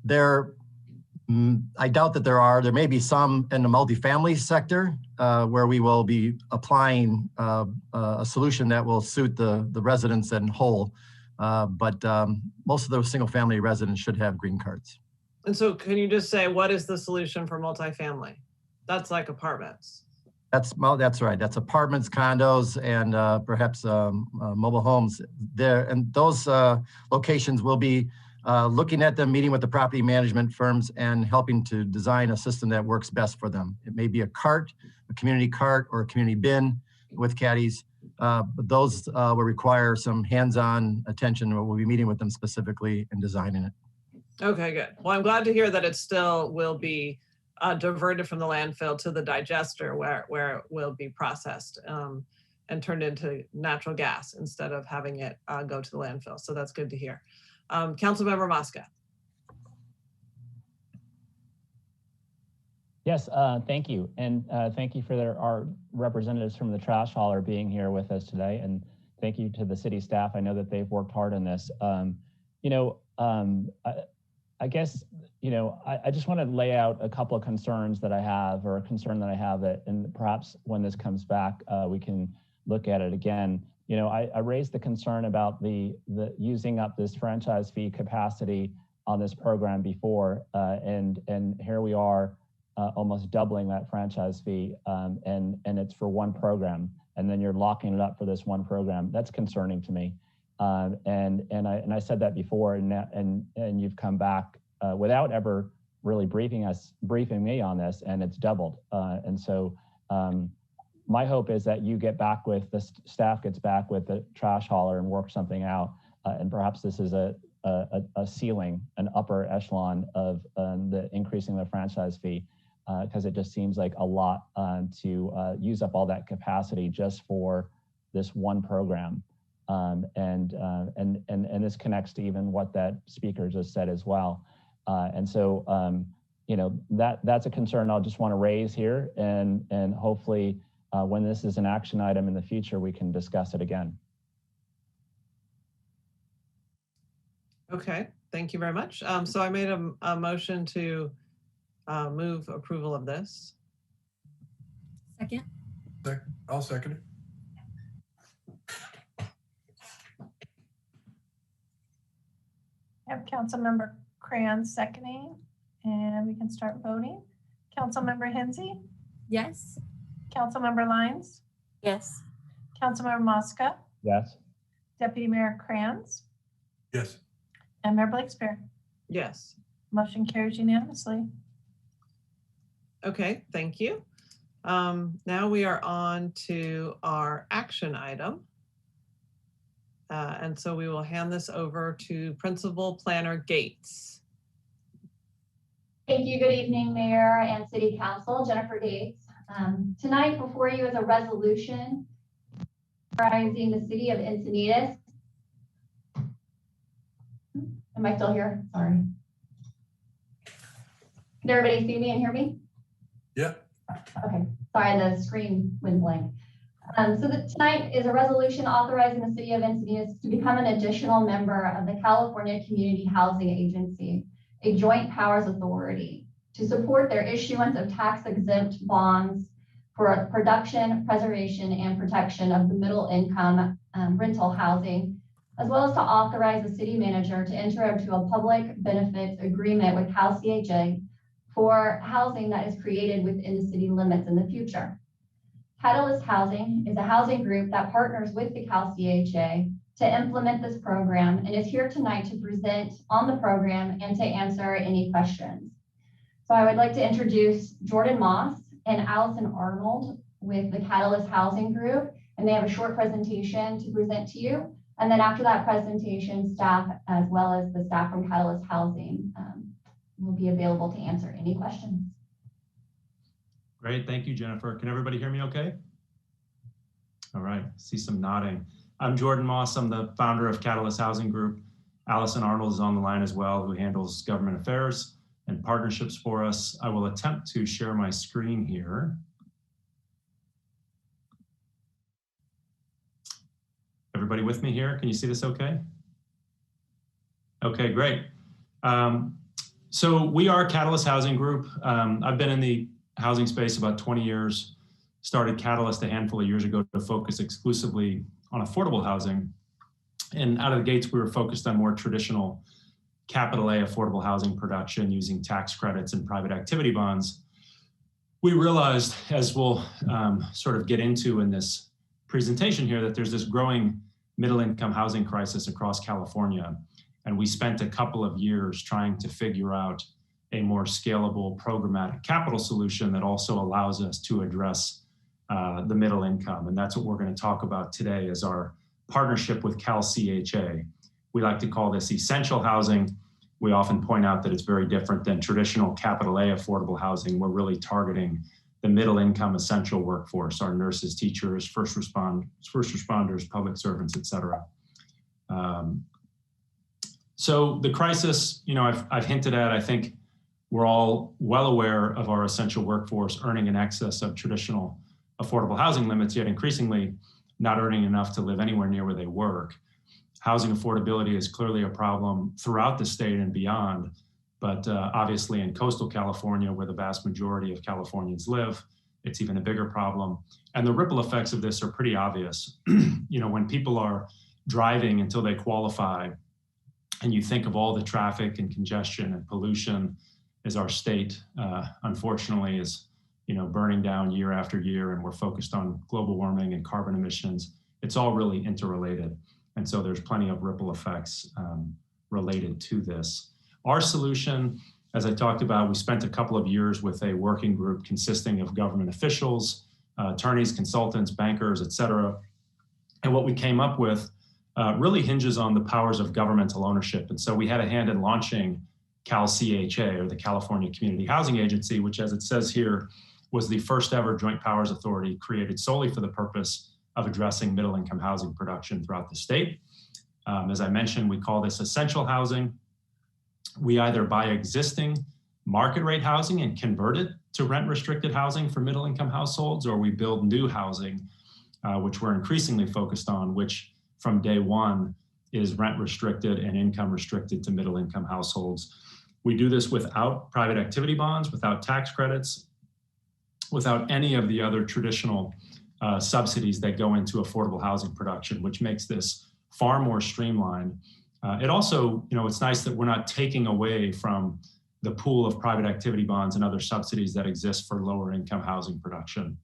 [SPEAKER 17] I doubt that there are. There may be some in the multifamily sector where we will be applying a solution that will suit the residents in whole. But most of those single family residents should have green cards.
[SPEAKER 1] And so can you just say, what is the solution for multifamily? That's like apartments.
[SPEAKER 17] That's right. That's apartments, condos, and perhaps mobile homes there. And those locations will be looking at them, meeting with the property management firms and helping to design a system that works best for them. It may be a cart, a community cart, or a community bin with caddies. But those will require some hands-on attention. We'll be meeting with them specifically and designing it.
[SPEAKER 1] Okay, good. Well, I'm glad to hear that it still will be diverted from the landfill to the digester where it will be processed and turned into natural gas instead of having it go to the landfill. So that's good to hear. Councilmember Mosca.
[SPEAKER 12] Yes, thank you. And thank you for our representatives from the trash hauler being here with us today. And thank you to the city staff. I know that they've worked hard on this. I guess, I just want to lay out a couple of concerns that I have, or a concern that I have that, and perhaps when this comes back, we can look at it again. I raised the concern about the using up this franchise fee capacity on this program before, and here we are almost doubling that franchise fee, and it's for one program, and then you're locking it up for this one program. That's concerning to me. And I said that before, and you've come back without ever really briefing me on this, and it's doubled. And so my hope is that you get back with the staff gets back with the trash hauler and work something out. And perhaps this is a ceiling, an upper echelon of the increasing the franchise fee, because it just seems like a lot to use up all that capacity just for this one program. And this connects to even what that speaker just said as well. And so, that's a concern I'll just want to raise here, and hopefully when this is an action item in the future, we can discuss it again.
[SPEAKER 1] Okay, thank you very much. So I made a motion to move approval of this.
[SPEAKER 13] Second.
[SPEAKER 14] I'll second it.
[SPEAKER 2] I have Councilmember Cran seconding, and we can start voting. Councilmember Hinzi?
[SPEAKER 13] Yes.
[SPEAKER 2] Councilmember Lyons?
[SPEAKER 3] Yes.
[SPEAKER 2] Councilmember Mosca?
[SPEAKER 12] Yes.
[SPEAKER 2] Deputy Mayor Kranz?
[SPEAKER 14] Yes.
[SPEAKER 2] And Mayor Blakespear?
[SPEAKER 1] Yes.
[SPEAKER 2] Motion carries unanimously.
[SPEAKER 1] Okay, thank you. Now we are on to our action item. And so we will hand this over to Principal Planner Gates.
[SPEAKER 18] Thank you. Good evening, Mayor and City Council. Jennifer Gates. Tonight before you is a resolution authorizing the City of Encinitas. Am I still here? Sorry. Can everybody see me and hear me?
[SPEAKER 14] Yeah.
[SPEAKER 18] Okay. Sorry, the screen went blank. Tonight is a resolution authorizing the City of Encinitas to become an additional member of the California Community Housing Agency, a joint powers authority, to support their issuance of tax-exempt bonds for production, preservation, and protection of the middle income rental housing, as well as to authorize the city manager to enter into a public benefits agreement with CalCHA for housing that is created within the city limits in the future. Catalyst Housing is a housing group that partners with the CalCHA to implement this program and is here tonight to present on the program and to answer any questions. So I would like to introduce Jordan Moss and Allison Arnold with the Catalyst Housing Group, and they have a short presentation to present to you. And then after that presentation, staff, as well as the staff from Catalyst Housing, will be available to answer any questions.
[SPEAKER 19] Great, thank you, Jennifer. Can everybody hear me okay? All right, see some nodding. I'm Jordan Moss, I'm the founder of Catalyst Housing Group. Allison Arnold is on the line as well, who handles government affairs and partnerships for us. I will attempt to share my screen here. Everybody with me here? Can you see this okay? Okay, great. So we are Catalyst Housing Group. I've been in the housing space about 20 years, started Catalyst a handful of years ago to focus exclusively on affordable housing. And out of the gates, we were focused on more traditional capital A affordable housing production using tax credits and private activity bonds. We realized, as we'll sort of get into in this presentation here, that there's this growing middle income housing crisis across California. And we spent a couple of years trying to figure out a more scalable programmatic capital solution that also allows us to address the middle income. And that's what we're going to talk about today is our partnership with CalCHA. We like to call this essential housing. We often point out that it's very different than traditional capital A affordable housing. We're really targeting the middle income essential workforce, our nurses, teachers, first responders, public servants, et cetera. So the crisis, I've hinted at, I think we're all well aware of our essential workforce earning in excess of traditional affordable housing limits, yet increasingly not earning enough to live anywhere near where they work. Housing affordability is clearly a problem throughout the state and beyond, but obviously in coastal California, where the vast majority of Californians live, it's even a bigger problem. And the ripple effects of this are pretty obvious. When people are driving until they qualify, and you think of all the traffic and congestion and pollution as our state, unfortunately, is burning down year after year, and we're focused on global warming and carbon emissions. It's all really interrelated. And so there's plenty of ripple effects related to this. Our solution, as I talked about, we spent a couple of years with a working group consisting of government officials, attorneys, consultants, bankers, et cetera. And what we came up with really hinges on the powers of governmental ownership. And so we had a hand in launching CalCHA, or the California Community Housing Agency, which, as it says here, was the first ever joint powers authority created solely for the purpose of addressing middle income housing production throughout the state. As I mentioned, we call this essential housing. We either buy existing market rate housing and convert it to rent restricted housing for middle income households, or we build new housing, which we're increasingly focused on, which from day one is rent restricted and income restricted to middle income households. We do this without private activity bonds, without tax credits, without any of the other traditional subsidies that go into affordable housing production, which makes this far more streamlined. It also, it's nice that we're not taking away from the pool of private activity bonds and other subsidies that exist for lower income housing production.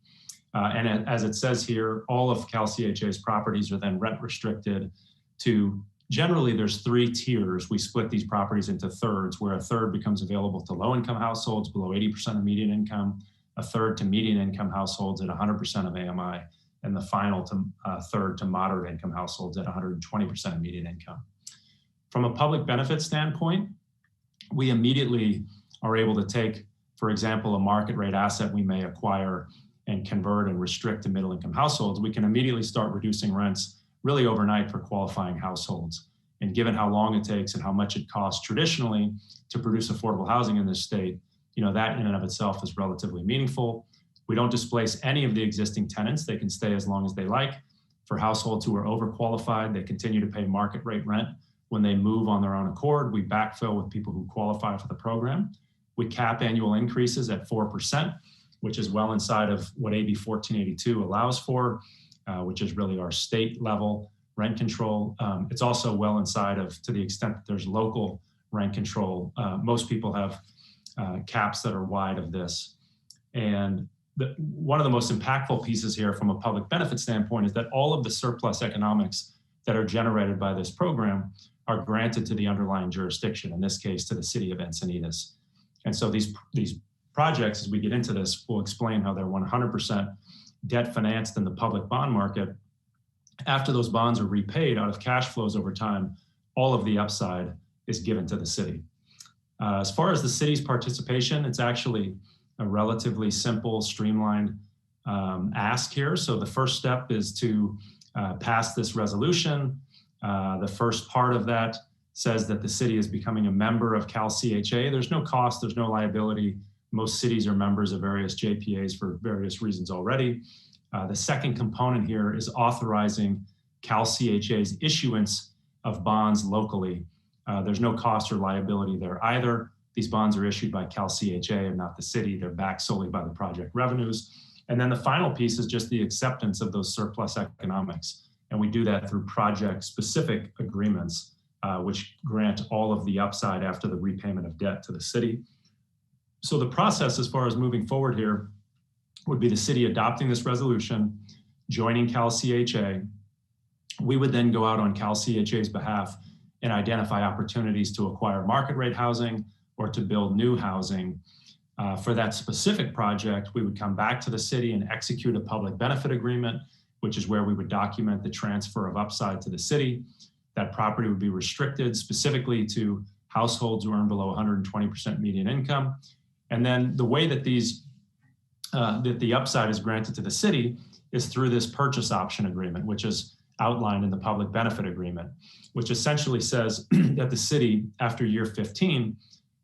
[SPEAKER 19] And as it says here, all of CalCHA's properties are then rent restricted to, generally there's 3 tiers. We split these properties into thirds, where a third becomes available to low income households below 80% of median income, a third to median income households at 100% of AMI, and the final third to moderate income households at 120% of median income. From a public benefit standpoint, we immediately are able to take, for example, a market rate asset we may acquire and convert and restrict to middle income households. We can immediately start reducing rents really overnight for qualifying households. And given how long it takes and how much it costs traditionally to produce affordable housing in this state, that in and of itself is relatively meaningful. We don't displace any of the existing tenants. They can stay as long as they like. For households who are overqualified, they continue to pay market rate rent. When they move on their own accord, we backfill with people who qualify for the program. We cap annual increases at 4%, which is well inside of what AB 1482 allows for, which is really our state level rent control. It's also well inside of, to the extent that there's local rent control, most people have caps that are wide of this. And one of the most impactful pieces here from a public benefit standpoint is that all of the surplus economics that are generated by this program are granted to the underlying jurisdiction, in this case, to the city of Encinitas. And so these projects, as we get into this, will explain how they're 100% debt financed in the public bond market. After those bonds are repaid out of cash flows over time, all of the upside is given to the city. As far as the city's participation, it's actually a relatively simple, streamlined ask here. So the first step is to pass this resolution. The first part of that says that the city is becoming a member of CalCHA. There's no cost, there's no liability. Most cities are members of various JPAs for various reasons already. The second component here is authorizing CalCHA's issuance of bonds locally. There's no cost or liability there either. These bonds are issued by CalCHA and not the city. They're backed solely by the project revenues. And then the final piece is just the acceptance of those surplus economics. And we do that through project-specific agreements, which grant all of the upside after the repayment of debt to the city. So the process as far as moving forward here would be the city adopting this resolution, joining CalCHA. We would then go out on CalCHA's behalf and identify opportunities to acquire market rate housing or to build new housing. For that specific project, we would come back to the city and execute a public benefit agreement, which is where we would document the transfer of upside to the city. That property would be restricted specifically to households who earn below 120% median income. And then the way that that the upside is granted to the city is through this purchase option agreement, which is outlined in the public benefit agreement, which essentially says that the city, after year 15,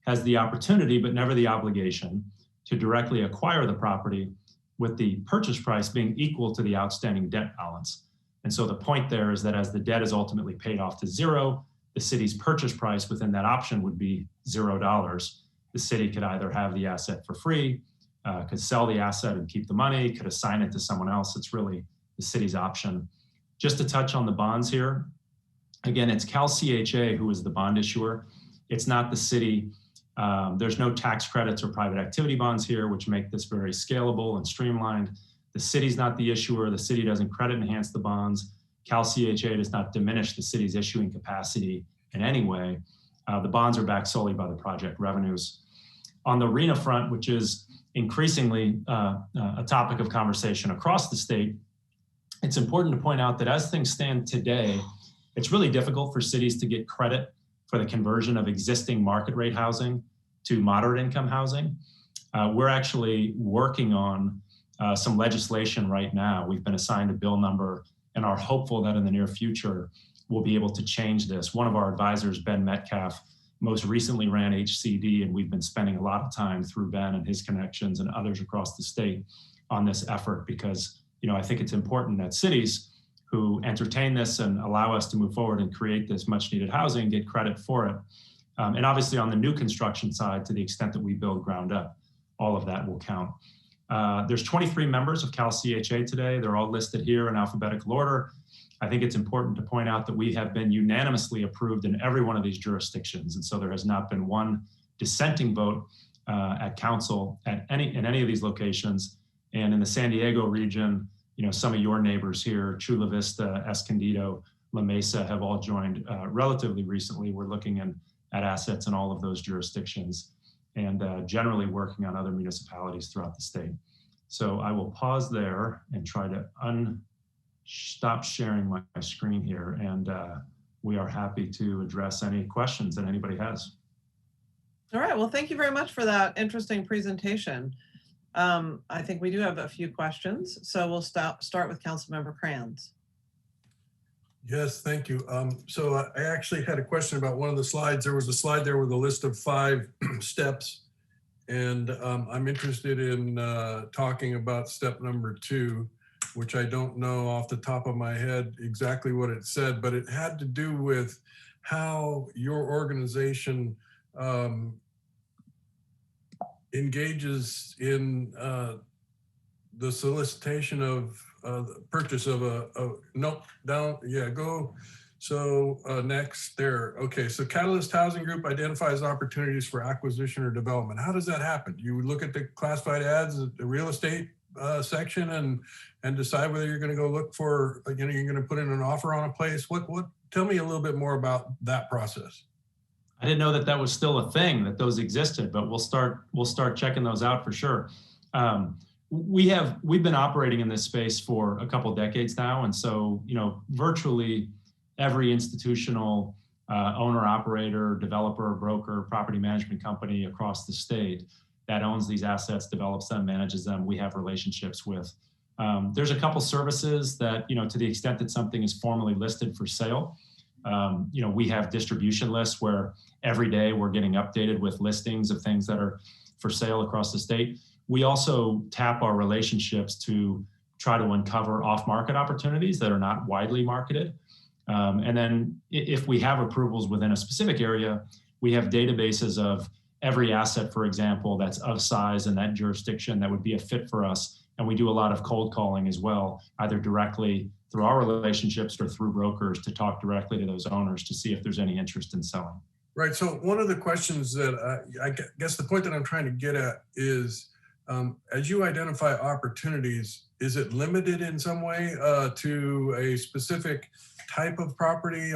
[SPEAKER 19] has the opportunity, but never the obligation, to directly acquire the property with the purchase price being equal to the outstanding debt balance. And so the point there is that as the debt is ultimately paid off to zero, the city's purchase price within that option would be $0. The city could either have the asset for free, could sell the asset and keep the money, could assign it to someone else. It's really the city's option. Just to touch on the bonds here, again, it's CalCHA who is the bond issuer. It's not the city. There's no tax credits or private activity bonds here, which make this very scalable and streamlined. The city's not the issuer. The city doesn't credit enhance the bonds. CalCHA does not diminish the city's issuing capacity in any way. The bonds are backed solely by the project revenues. On the RENA front, which is increasingly a topic of conversation across the state, it's important to point out that as things stand today, it's really difficult for cities to get credit for the conversion of existing market rate housing to moderate income housing. We're actually working on some legislation right now. We've been assigned a bill number and are hopeful that in the near future, we'll be able to change this. One of our advisors, Ben Metcalf, most recently ran HCD, and we've been spending a lot of time through Ben and his connections and others across the state on this effort because, I think it's important that cities who entertain this and allow us to move forward and create this much needed housing get credit for it. And obviously on the new construction side, to the extent that we build ground up, all of that will count. There's 23 members of CalCHA today. They're all listed here in alphabetical order. I think it's important to point out that we have been unanimously approved in every one of these jurisdictions. And so there has not been one dissenting vote at council in any of these locations. And in the San Diego region, some of your neighbors here, Chula Vista, Escondido, La Mesa have all joined relatively recently. We're looking at assets in all of those jurisdictions and generally working on other municipalities throughout the state. So I will pause there and try to stop sharing my screen here. And we are happy to address any questions that anybody has.
[SPEAKER 1] All right, well, thank you very much for that interesting presentation. I think we do have a few questions. So we'll start with Councilmember Kranz.
[SPEAKER 14] Yes, thank you. So I actually had a question about one of the slides. There was a slide there with a list of 5 steps. And I'm interested in talking about step number 2, which I don't know off the top of my head exactly what it said, but it had to do with how your organization engages in the solicitation of the purchase of next there. Okay, so Catalyst Housing Group identifies opportunities for acquisition or development. How does that happen? You look at the classified ads, the real estate section and decide whether you're going to go look for, you're going to put in an offer on a place? Tell me a little bit more about that process.
[SPEAKER 19] I didn't know that that was still a thing, that those existed, but we'll start checking those out for sure. We've been operating in this space for a couple decades now, and so virtually every institutional owner, operator, developer, broker, property management company across the state that owns these assets, develops them, manages them, we have relationships with. There's a couple services that, to the extent that something is formally listed for sale, we have distribution lists where every day we're getting updated with listings of things that are for sale across the state. We also tap our relationships to try to uncover off-market opportunities that are not widely marketed. And then if we have approvals within a specific area, we have databases of every asset, for example, that's of size in that jurisdiction that would be a fit for us. And we do a lot of cold calling as well, either directly through our relationships or through brokers to talk directly to those owners to see if there's any interest in selling.
[SPEAKER 14] Right. So one of the questions that I guess the point that I'm trying to get at is, as you identify opportunities, is it limited in some way to a specific type of property?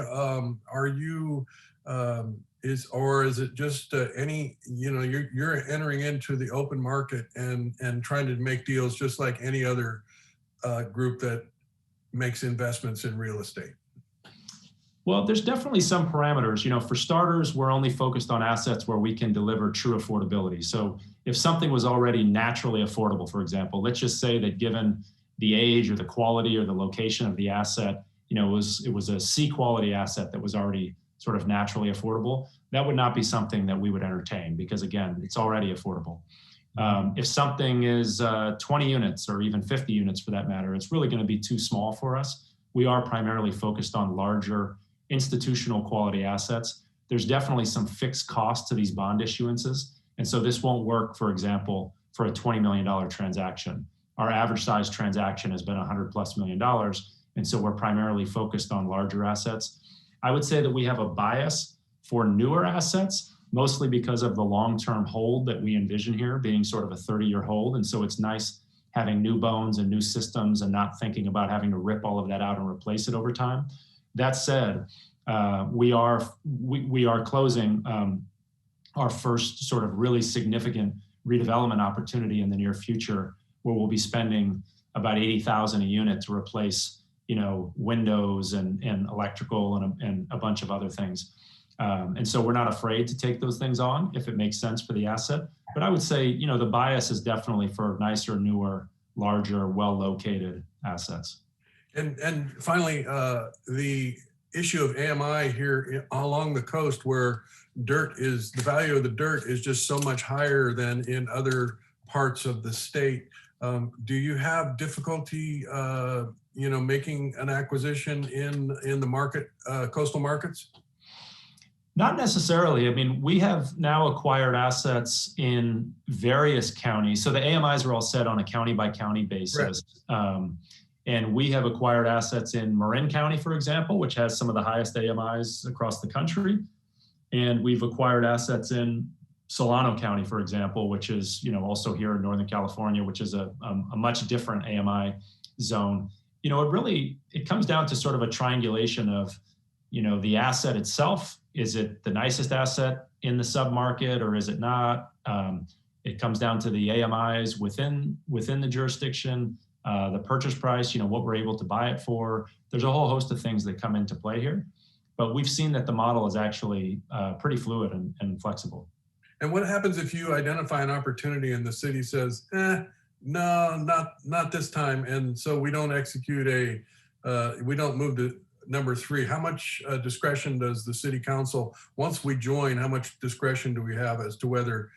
[SPEAKER 14] Is it just any, you're entering into the open market and trying to make deals just like any other group that makes investments in real estate?
[SPEAKER 19] Well, there's definitely some parameters. For starters, we're only focused on assets where we can deliver true affordability. So if something was already naturally affordable, for example, let's just say that given the age or the quality or the location of the asset, it was a C quality asset that was already sort of naturally affordable, that would not be something that we would entertain because, again, it's already affordable. If something is 20 units or even 50 units for that matter, it's really going to be too small for us. We are primarily focused on larger institutional quality assets. There's definitely some fixed costs to these bond issuances. And so this won't work, for example, for a $20 million transaction. Our average size transaction has been $100+ million. And so we're primarily focused on larger assets. I would say that we have a bias for newer assets, mostly because of the long-term hold that we envision here being sort of a 30-year hold. And so it's nice having new bones and new systems and not thinking about having to rip all of that out and replace it over time. That said, we are closing our first sort of really significant redevelopment opportunity in the near future, where we'll be spending about $80,000 a unit to replace, windows and electrical and a bunch of other things. And so we're not afraid to take those things on if it makes sense for the asset. But I would say, the bias is definitely for nicer, newer, larger, well-located assets.
[SPEAKER 14] And finally, the issue of AMI here along the coast, where the value of the dirt is just so much higher than in other parts of the state. Do you have difficulty, making an acquisition in the market, coastal markets?
[SPEAKER 19] Not necessarily. I mean, we have now acquired assets in various counties. So the AMIs are all set on a county by county basis. Right. And we have acquired assets in Marin County, for example, which has some of the highest AMIs across the country. And we've acquired assets in Solano County, for example, which is, also here in Northern California, which is a much different AMI zone. It comes down to sort of a triangulation of, the asset itself. Is it the nicest asset in the submarket or is it not? It comes down to the AMIs within the jurisdiction, the purchase price, what we're able to buy it for. There's a whole host of things that come into play here, but we've seen that the model is actually pretty fluid and flexible.
[SPEAKER 14] And what happens if you identify an opportunity and the city says, no, not this time, and so we don't execute we don't move to number 3? How much discretion does the city council, once we join, how much discretion do we have as to whether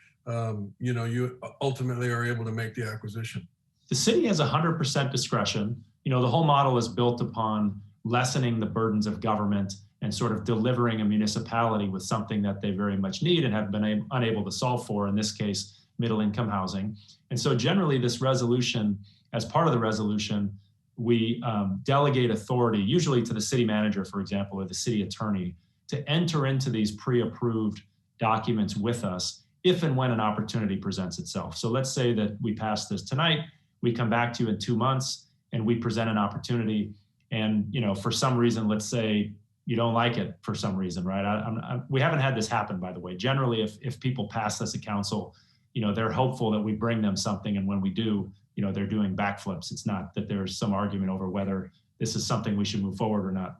[SPEAKER 14] you ultimately are able to make the acquisition?
[SPEAKER 19] The city has 100% discretion. The whole model is built upon lessening the burdens of government and sort of delivering a municipality with something that they very much need and have been unable to solve for, in this case, middle income housing. And so generally this resolution, as part of the resolution, we delegate authority, usually to the city manager, for example, or the city attorney, to enter into these pre-approved documents with us if and when an opportunity presents itself. So let's say that we pass this tonight. we come back to you in 2 months and we present an opportunity. And, for some reason, let's say you don't like it for some reason, right? We haven't had this happen, by the way. Generally, if people pass this at council, they're hopeful that we bring them something. And when we do, they're doing backflips. It's not that there's some argument over whether this is something we should move forward or not.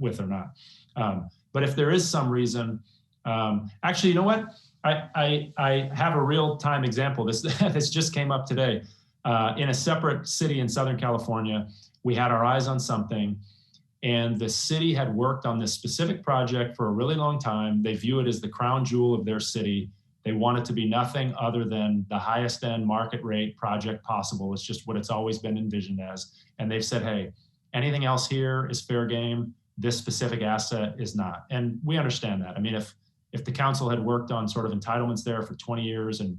[SPEAKER 19] But if there is some reason, actually, you know what? I have a real time example. This just came up today. In a separate city in Southern California, we had our eyes on something, and the city had worked on this specific project for a really long time. They view it as the crown jewel of their city. They want it to be nothing other than the highest end market rate project possible. It's just what it's always been envisioned as. And they've said, hey, anything else here is fair game. This specific asset is not. And we understand that. I mean, if the council had worked on sort of entitlements there for 20 years and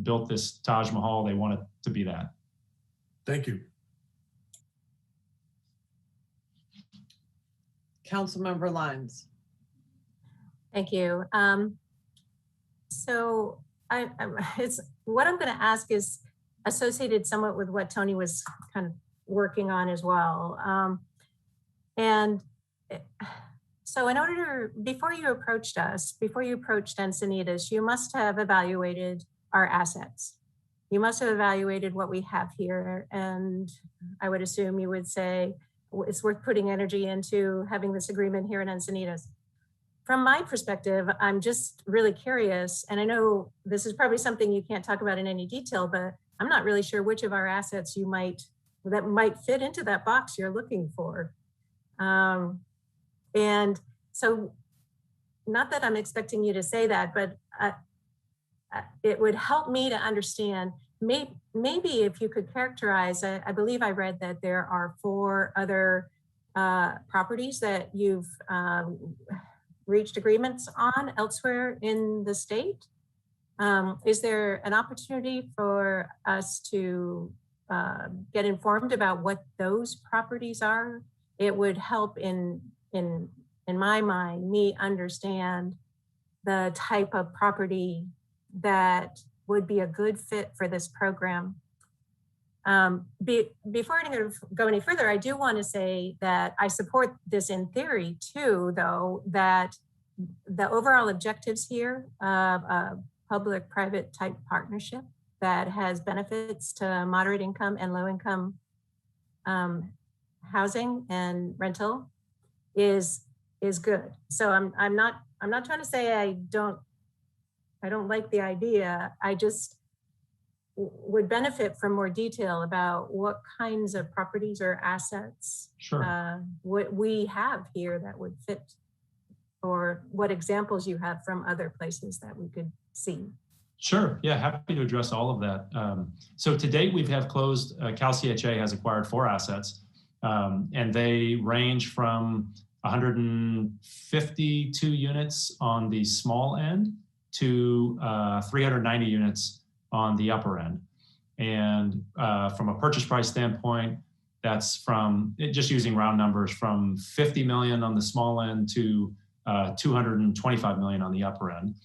[SPEAKER 19] built this Taj Mahal, they want it to be that.
[SPEAKER 14] Thank you.
[SPEAKER 1] Councilmember Lyons.
[SPEAKER 3] Thank you. So what I'm going to ask is associated somewhat with what Tony was kind of working on as well. So before you approached us, before you approached Encinitas, you must have evaluated our assets. You must have evaluated what we have here. And I would assume you would say, it's worth putting energy into having this agreement here in Encinitas. From my perspective, I'm just really curious, and I know this is probably something you can't talk about in any detail, but I'm not really sure which of our assets that might fit into that box you're looking for. And so, not that I'm expecting you to say that, but it would help me to understand, maybe if you could characterize, I believe I read that there are 4 other properties that you've reached agreements on elsewhere in the state. Is there an opportunity for us to get informed about what those properties are? It would help in my mind, me understand the type of property that would be a good fit for this program. Before I go any further, I do want to say that I support this in theory too, though, that the overall objectives here of a public-private type partnership that has benefits to moderate income and low income housing and rental is good. So I'm not trying to say I don't like the idea. I just would benefit from more detail about what kinds of properties or assets what we have here that would fit, or what examples you have from other places that we could see.
[SPEAKER 19] Sure, yeah, happy to address all of that. So to date, we have closed, CalCHA has acquired 4 assets, and they range from 152 units on the small end to 390 units on the upper end. And from a purchase price standpoint, that's from, just using round numbers, from 50 million on the small end to 225 million on the upper end.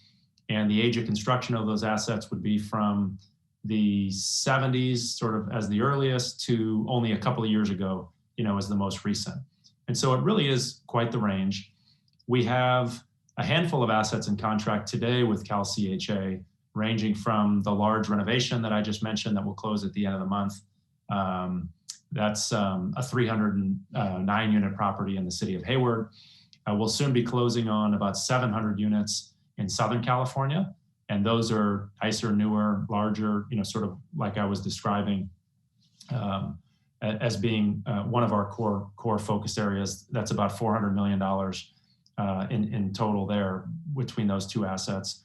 [SPEAKER 19] And the age of construction of those assets would be from the 70s, sort of as the earliest, to only a couple of years ago, as the most recent. And so it really is quite the range. We have a handful of assets in contract today with CalCHA, ranging from the large renovation that I just mentioned that will close at the end of the month. That's a 309 unit property in the city of Hayward. We'll soon be closing on about 700 units in Southern California. And those are nicer, newer, larger, sort of like I was describing as being one of our core focus areas. That's about $400 million in total there between those 2 assets.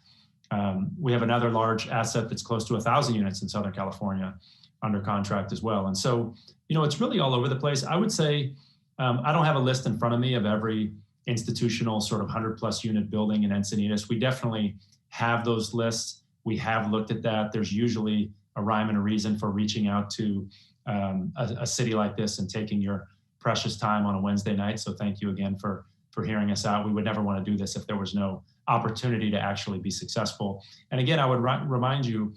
[SPEAKER 19] We have another large asset that's close to 1,000 units in Southern California under contract as well. And so, it's really all over the place. I would say, I don't have a list in front of me of every institutional sort of 100+ unit building in Encinitas. We definitely have those lists. We have looked at that. There's usually a rhyme and a reason for reaching out to a city like this and taking your precious time on a Wednesday night. So thank you again for hearing us out. We would never want to do this if there was no opportunity to actually be successful. And again, I would remind you,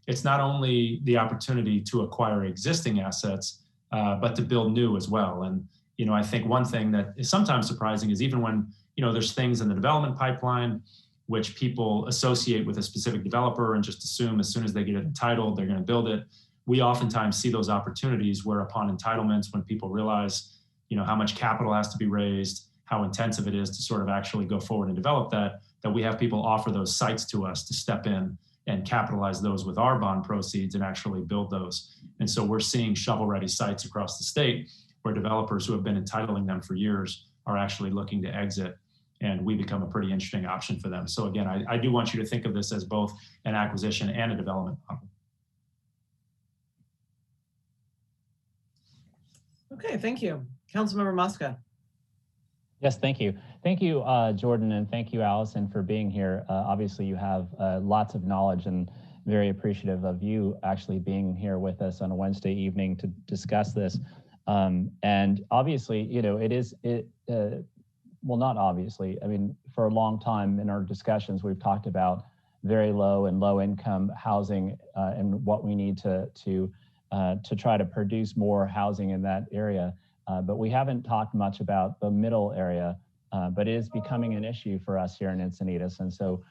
[SPEAKER 19] it's not only the opportunity to acquire existing assets, but to build new as well. And, I think one thing that is sometimes surprising is even when, there's things in the development pipeline which people associate with a specific developer and just assume as soon as they get it entitled, they're going to build it. We oftentimes see those opportunities where upon entitlements, when people realize, how much capital has to be raised, how intensive it is to sort of actually go forward and develop that we have people offer those sites to us to step in and capitalize those with our bond proceeds and actually build those. And so we're seeing shovel-ready sites across the state where developers who have been entitling them for years are actually looking to exit, and we become a pretty interesting option for them. So again, I do want you to think of this as both an acquisition and a development model.
[SPEAKER 1] Okay, thank you. Councilmember Mosca.
[SPEAKER 12] Yes, thank you. Thank you, Jordan, and thank you, Allison, for being here. Obviously, you have lots of knowledge, and very appreciative of you actually being here with us on a Wednesday evening to discuss this. And obviously, well, not obviously, I mean, for a long time in our discussions, we've talked about very low and low income housing and what we need to try to produce more housing in that area. But we haven't talked much about the middle area, but it is becoming an issue for us here in Encinitas. And so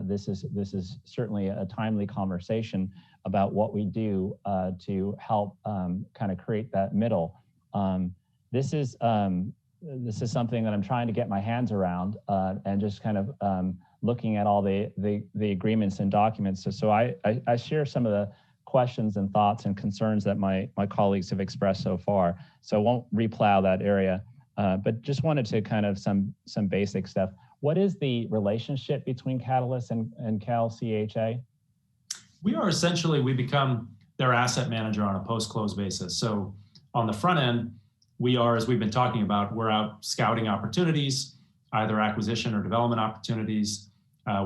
[SPEAKER 12] this is certainly a timely conversation about what we do to help kind of create that middle. This is something that I'm trying to get my hands around and just kind of looking at all the agreements and documents. So I share some of the questions and thoughts and concerns that my colleagues have expressed so far. So I won't replow that area, but just wanted to kind of some basic stuff. What is the relationship between Catalyst and CalCHA?
[SPEAKER 19] We become their asset manager on a post-close basis. So on the front end, we are, as we've been talking about, we're out scouting opportunities, either acquisition or development opportunities.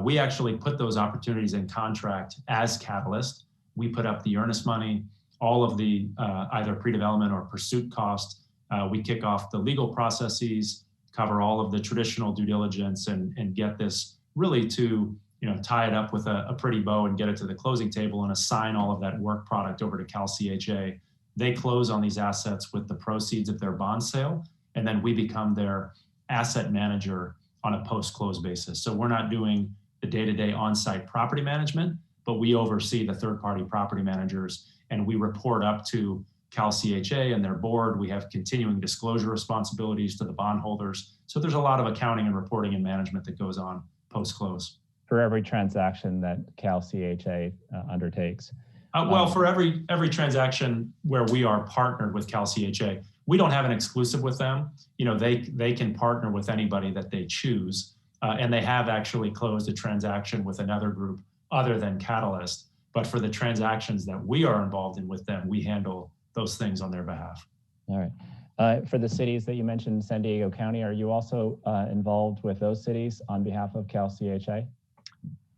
[SPEAKER 19] We actually put those opportunities in contract as Catalyst. We put up the earnest money, all of the either pre-development or pursuit cost. We kick off the legal processes, cover all of the traditional due diligence, and get this really to tie it up with a pretty bow and get it to the closing table and assign all of that work product over to CalCHA. They close on these assets with the proceeds of their bond sale, and then we become their asset manager on a post-close basis. So we're not doing the day-to-day on-site property management, but we oversee the third-party property managers, and we report up to CalCHA and their board. We have continuing disclosure responsibilities to the bondholders. So there's a lot of accounting and reporting and management that goes on post-close.
[SPEAKER 12] For every transaction that CalCHA undertakes?
[SPEAKER 19] Well, for every transaction where we are partnered with CalCHA, we don't have an exclusive with them. They can partner with anybody that they choose, and they have actually closed a transaction with another group other than Catalyst. But for the transactions that we are involved in with them, we handle those things on their behalf.
[SPEAKER 12] All right. For the cities that you mentioned, San Diego County, are you also involved with those cities on behalf of CalCHA?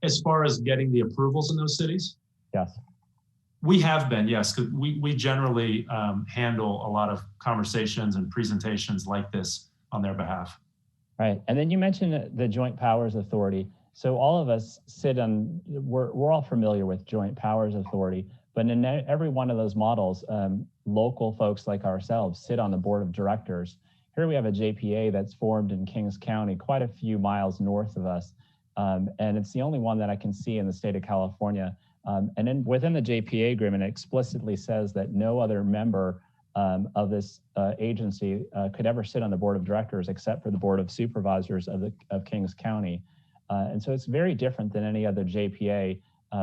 [SPEAKER 19] As far as getting the approvals in those cities?
[SPEAKER 12] Yes.
[SPEAKER 19] We have been, yes. We generally handle a lot of conversations and presentations like this on their behalf.
[SPEAKER 12] Right. And then you mentioned the Joint Powers Authority. So all of us we're all familiar with Joint Powers Authority, but in every one of those models, local folks like ourselves sit on the board of directors. Here we have a JPA that's formed in Kings County, quite a few miles north of us. And it's the only one that I can see in the state of California. And then within the JPA agreement, it explicitly says that no other member of this agency could ever sit on the board of directors except for the board of supervisors of Kings County. And so it's very different than any other JPA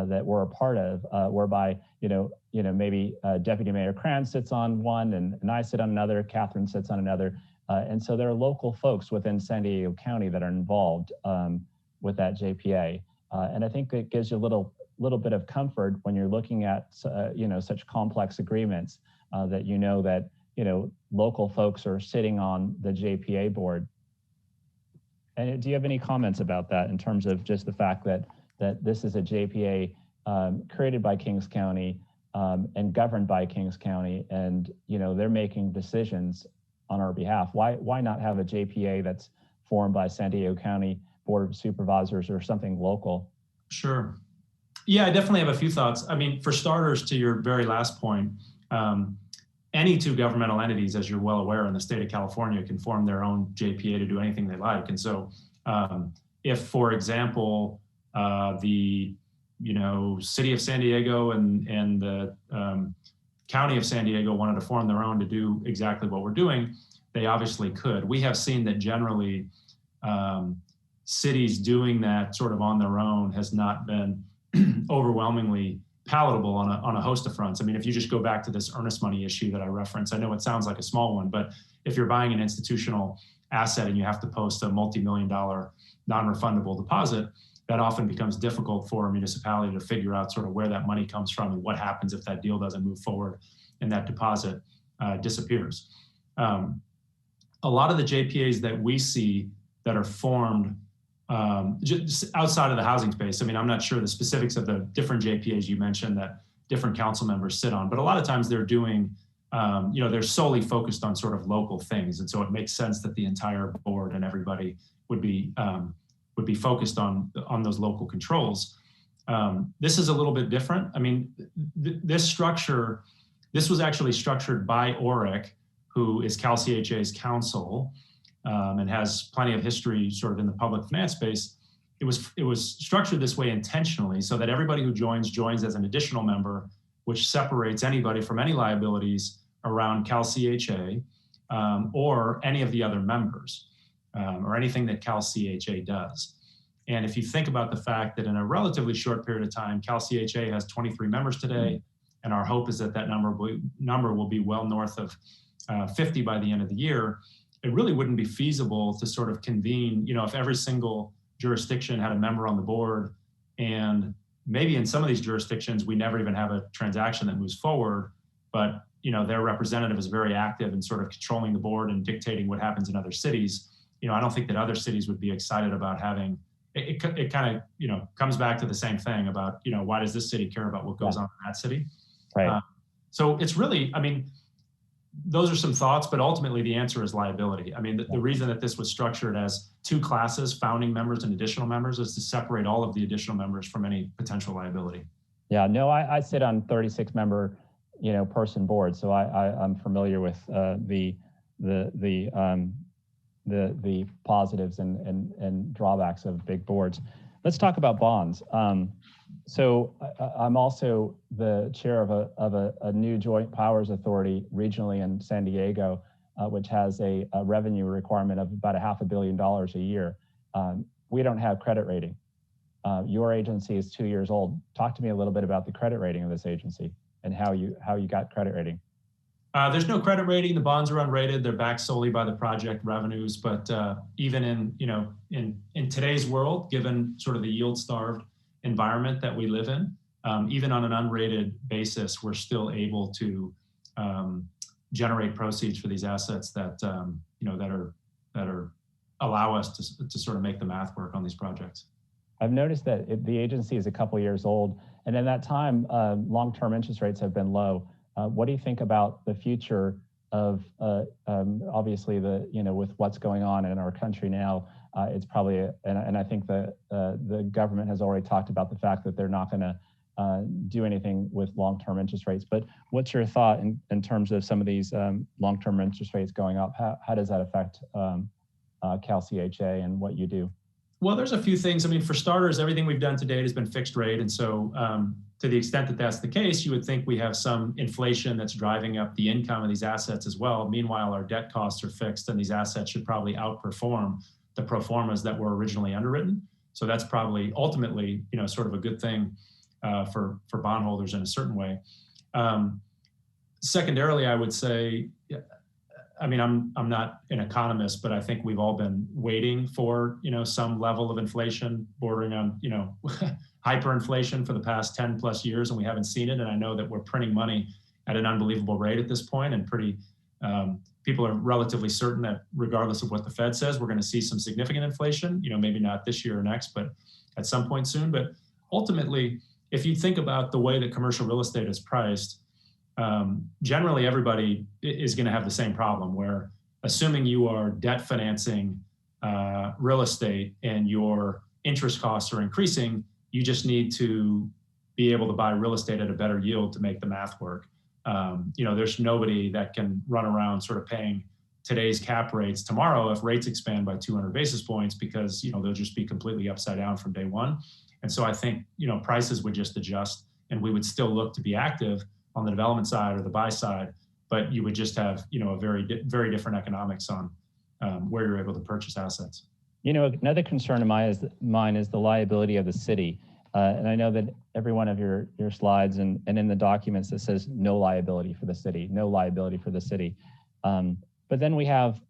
[SPEAKER 12] that we're a part of, whereby maybe Deputy Mayor Kranz sits on one, and I sit on another, Catherine sits on another, and so there are local folks within San Diego County that are involved with that JPA, and I think it gives you a little bit of comfort when you're looking at such complex agreements that local folks are sitting on the JPA board. And do you have any comments about that in terms of just the fact that this is a JPA created by Kings County and governed by Kings County, and they're making decisions on our behalf? Why not have a JPA that's formed by San Diego County Board of Supervisors or something local?
[SPEAKER 19] Sure. Yeah, I definitely have a few thoughts. I mean, for starters, to your very last point, any two governmental entities, as you're well aware, in the state of California can form their own JPA to do anything they like. And so if, for example, the city of San Diego and the county of San Diego wanted to form their own to do exactly what we're doing, they obviously could. We have seen that generally cities doing that sort of on their own has not been overwhelmingly palatable on a host of fronts. I mean, if you just go back to this earnest money issue that I referenced, I know it sounds like a small one, but if you're buying an institutional asset and you have to post a multi-million-dollar non-refundable deposit, that often becomes difficult for a municipality to figure out sort of where that money comes from and what happens if that deal doesn't move forward and that deposit disappears. A lot of the JPAs that we see that are formed just outside of the housing space, I mean, I'm not sure the specifics of the different JPAs you mentioned that different council members sit on, but a lot of times they're doing, they're solely focused on sort of local things. And so it makes sense that the entire board and everybody would be focused on those local controls. This is a little bit different. I mean, this was actually structured by ORIC, who is CalCHA's counsel, and has plenty of history sort of in the public finance space. It was structured this way intentionally so that everybody who joins as an additional member, which separates anybody from any liabilities around CalCHA or any of the other members or anything that CalCHA does. And if you think about the fact that in a relatively short period of time, CalCHA has 23 members today, and our hope is that that number will be well north of 50 by the end of the year, it really wouldn't be feasible to sort of convene, if every single jurisdiction had a member on the board, and maybe in some of these jurisdictions, we never even have a transaction that moves forward, but their representative is very active in sort of controlling the board and dictating what happens in other cities. I don't think that other cities would be excited about having, it kind of, comes back to the same thing about, why does this city care about what goes on in that city?
[SPEAKER 12] Right.
[SPEAKER 19] So it's really, I mean, those are some thoughts, but ultimately the answer is liability. I mean, the reason that this was structured as two classes, founding members and additional members, is to separate all of the additional members from any potential liability.
[SPEAKER 12] Yeah, no, I sit on 36 member, person board, so I'm familiar with the positives and drawbacks of big boards. Let's talk about bonds. So I'm also the chair of a new joint powers authority regionally in San Diego, which has a revenue requirement of about $500 million a year. We don't have credit rating. Your agency is 2 years old. Talk to me a little bit about the credit rating of this agency and how you got credit rating.
[SPEAKER 19] There's no credit rating. The bonds are unrated. They're backed solely by the project revenues. But even in today's world, given sort of the yield-starved environment that we live in, even on an unrated basis, we're still able to generate proceeds for these assets that that are allow us to sort of make the math work on these projects.
[SPEAKER 12] I've noticed that the agency is a couple years old, and in that time, long-term interest rates have been low. What do you think about the future of obviously with what's going on in our country now? It's probably, and I think the government has already talked about the fact that they're not going to do anything with long-term interest rates. But what's your thought in terms of some of these long-term interest rates going up? How does that affect CalCHA and what you do?
[SPEAKER 19] Well, there's a few things. I mean, for starters, everything we've done to date has been fixed rate. And so to the extent that that's the case, you would think we have some inflation that's driving up the income of these assets as well. Meanwhile, our debt costs are fixed and these assets should probably outperform the pro formas that were originally underwritten. So that's probably ultimately, sort of a good thing for bondholders in a certain way. Secondarily, I would say, I mean, I'm not an economist, but I think we've all been waiting for, some level of inflation bordering on, hyperinflation for the past 10 plus years, and we haven't seen it. And I know that we're printing money at an unbelievable rate at this point, and people are relatively certain that regardless of what the Fed says, we're going to see some significant inflation, maybe not this year or next, but at some point soon. But ultimately, if you think about the way that commercial real estate is priced, generally everybody is going to have the same problem where, assuming you are debt financing real estate and your interest costs are increasing, you just need to be able to buy real estate at a better yield to make the math work. There's nobody that can run around sort of paying today's cap rates tomorrow if rates expand by 200 basis points, because they'll just be completely upside down from day one. And so I think prices would just adjust, and we would still look to be active on the development side or the buy side, but you would just have a very different economics on where you're able to purchase assets.
[SPEAKER 12] Another concern of mine is the liability of the city. And I know that every one of your slides and in the documents that says no liability for the city, no liability for the city. But then we have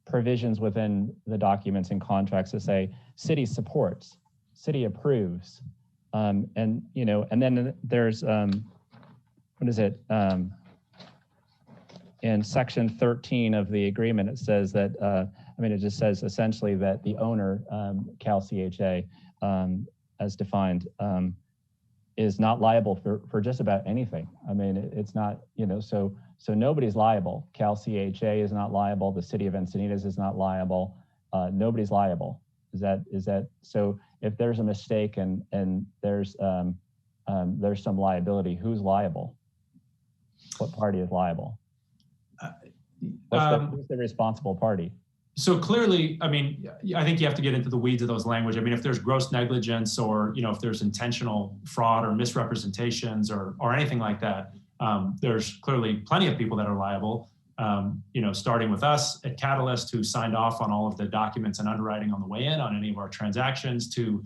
[SPEAKER 12] provisions within the documents and contracts that say city supports, city approves. And then there's, what is it? In section 13 of the agreement, it says that, it just says essentially that the owner, Cal CHA, as defined, is not liable for just about anything. It's not, so nobody's liable. Cal CHA is not liable. The city of Encinitas is not liable. Nobody's liable. Is that so? If there's a mistake and there's some liability, who's liable? What party is liable? Who's the responsible party?
[SPEAKER 19] So clearly, I think you have to get into the weeds of those language. If there's gross negligence or, if there's intentional fraud or misrepresentations or anything like that, there's clearly plenty of people that are liable, starting with us at Catalyst, who signed off on all of the documents and underwriting on the way in on any of our transactions, to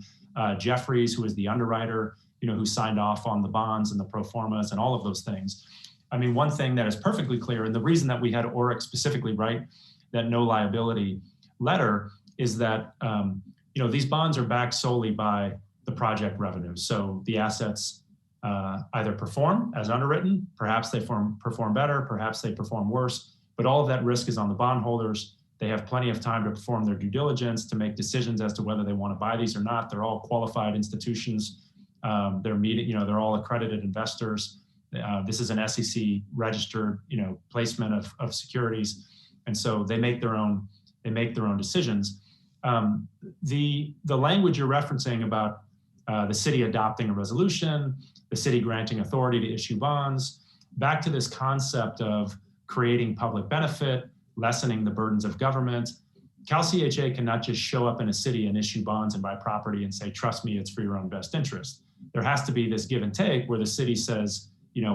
[SPEAKER 19] Jeffries, who is the underwriter, who signed off on the bonds and the pro formas and all of those things. One thing that is perfectly clear, and the reason that we had ORIC specifically write that no liability letter, is that these bonds are backed solely by the project revenue. So the assets either perform as underwritten, perhaps they perform better, perhaps they perform worse, but all of that risk is on the bondholders. They have plenty of time to perform their due diligence, to make decisions as to whether they want to buy these or not. They're all qualified institutions. They're all accredited investors. This is an SEC registered, placement of securities. And so they make their own decisions. The language you're referencing about the city adopting a resolution, the city granting authority to issue bonds, back to this concept of creating public benefit, lessening the burdens of government. Cal CHA cannot just show up in a city and issue bonds and buy property and say, trust me, it's for your own best interest. There has to be this give and take where the city says,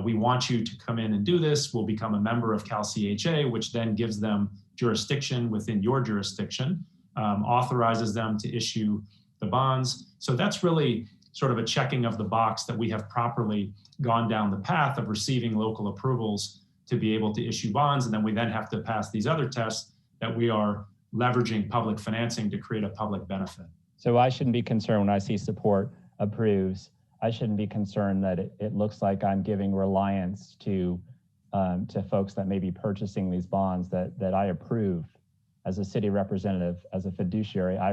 [SPEAKER 19] we want you to come in and do this. We'll become a member of Cal CHA, which then gives them jurisdiction within your jurisdiction, authorizes them to issue the bonds. So that's really sort of a checking of the box that we have properly gone down the path of receiving local approvals to be able to issue bonds. And then we then have to pass these other tests that we are leveraging public financing to create a public benefit.
[SPEAKER 12] So I shouldn't be concerned when I see support approves. I shouldn't be concerned that it looks like I'm giving reliance to folks that may be purchasing these bonds that I approve as a city representative, as a fiduciary. I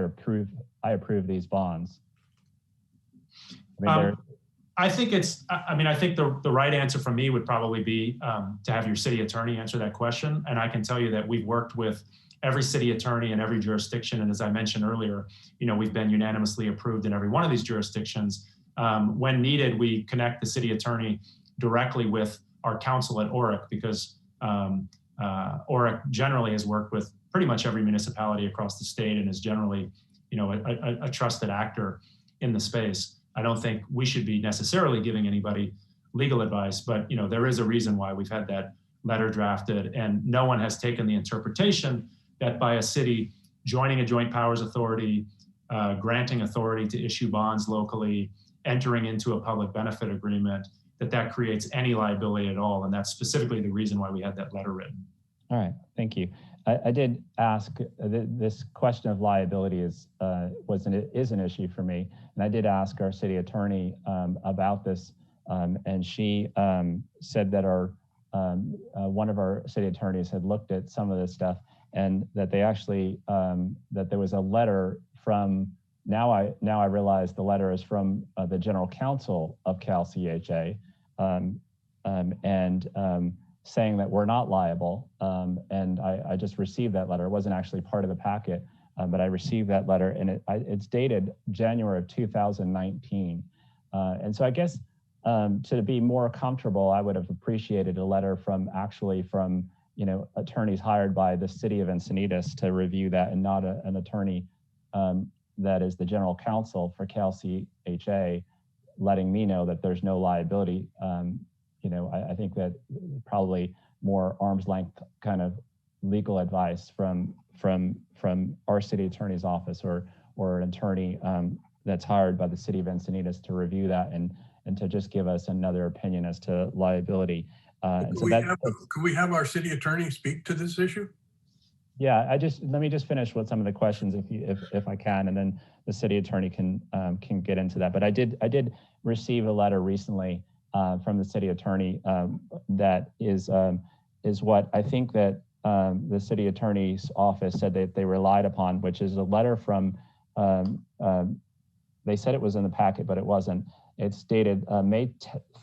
[SPEAKER 12] approve these bonds.
[SPEAKER 19] I think the right answer from me would probably be to have your city attorney answer that question. And I can tell you that we've worked with every city attorney in every jurisdiction. And as I mentioned earlier, we've been unanimously approved in every one of these jurisdictions. When needed, we connect the city attorney directly with our council at ORIC, because ORIC generally has worked with pretty much every municipality across the state and is generally, a trusted actor in the space. I don't think we should be necessarily giving anybody legal advice, but there is a reason why we've had that letter drafted, and no one has taken the interpretation that by a city joining a joint powers authority, granting authority to issue bonds locally, entering into a public benefit agreement, that creates any liability at all. And that's specifically the reason why we had that letter written.
[SPEAKER 12] All right, thank you. I did ask, this question of liability is an issue for me. And I did ask our city attorney about this, and she said that one of our city attorneys had looked at some of this stuff, and that they actually, that there was a letter from, now I realize the letter is from the general counsel of Cal CHA, saying that we're not liable. And I just received that letter. It wasn't actually part of the packet, but I received that letter, and it's dated January of 2019. And so I guess to be more comfortable, I would have appreciated a letter from attorneys hired by the city of Encinitas to review that, and not an attorney that is the general counsel for CalCHA, letting me know that there's no liability. I think that probably more arm's length kind of legal advice from our city attorney's office or an attorney that's hired by the city of Encinitas to review that and to just give us another opinion as to liability.
[SPEAKER 14] Could we have our city attorney speak to this issue?
[SPEAKER 12] Yeah, let me just finish with some of the questions if I can, and then the city attorney can get into that. But I did receive a letter recently from the city attorney that is what I think that the city attorney's office said that they relied upon, which is a letter from, they said it was in the packet, but it wasn't. It's dated May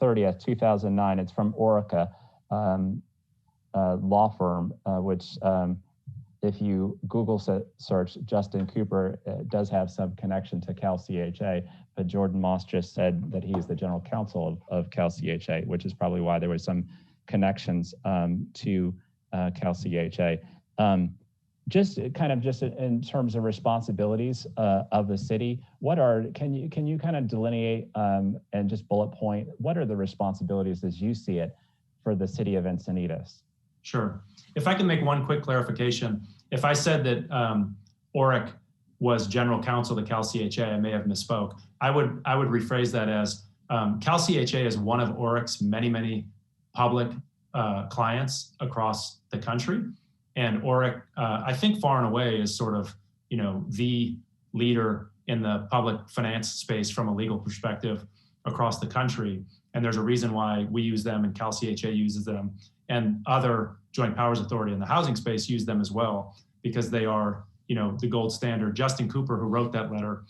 [SPEAKER 12] 30th, 2009. It's from Orica law firm, which if you Google search Justin Cooper, does have some connection to CalCHA, but Jordan Moss just said that he's the general counsel of CalCHA, which is probably why there was some connections to CalCHA. Just in terms of responsibilities of the city, can you kind of delineate and just bullet point, what are the responsibilities as you see it for the city of Encinitas?
[SPEAKER 19] Sure. If I can make one quick clarification, if I said that ORIC was general counsel to CalCHA, I may have misspoke. I would rephrase that as CalCHA is one of ORIC's many public clients across the country. And ORIC, I think far and away is sort of, the leader in the public finance space from a legal perspective across the country. And there's a reason why we use them and CalCHA uses them, and other joint powers authority in the housing space use them as well, because they are, the gold standard. Justin Cooper, who wrote that letter,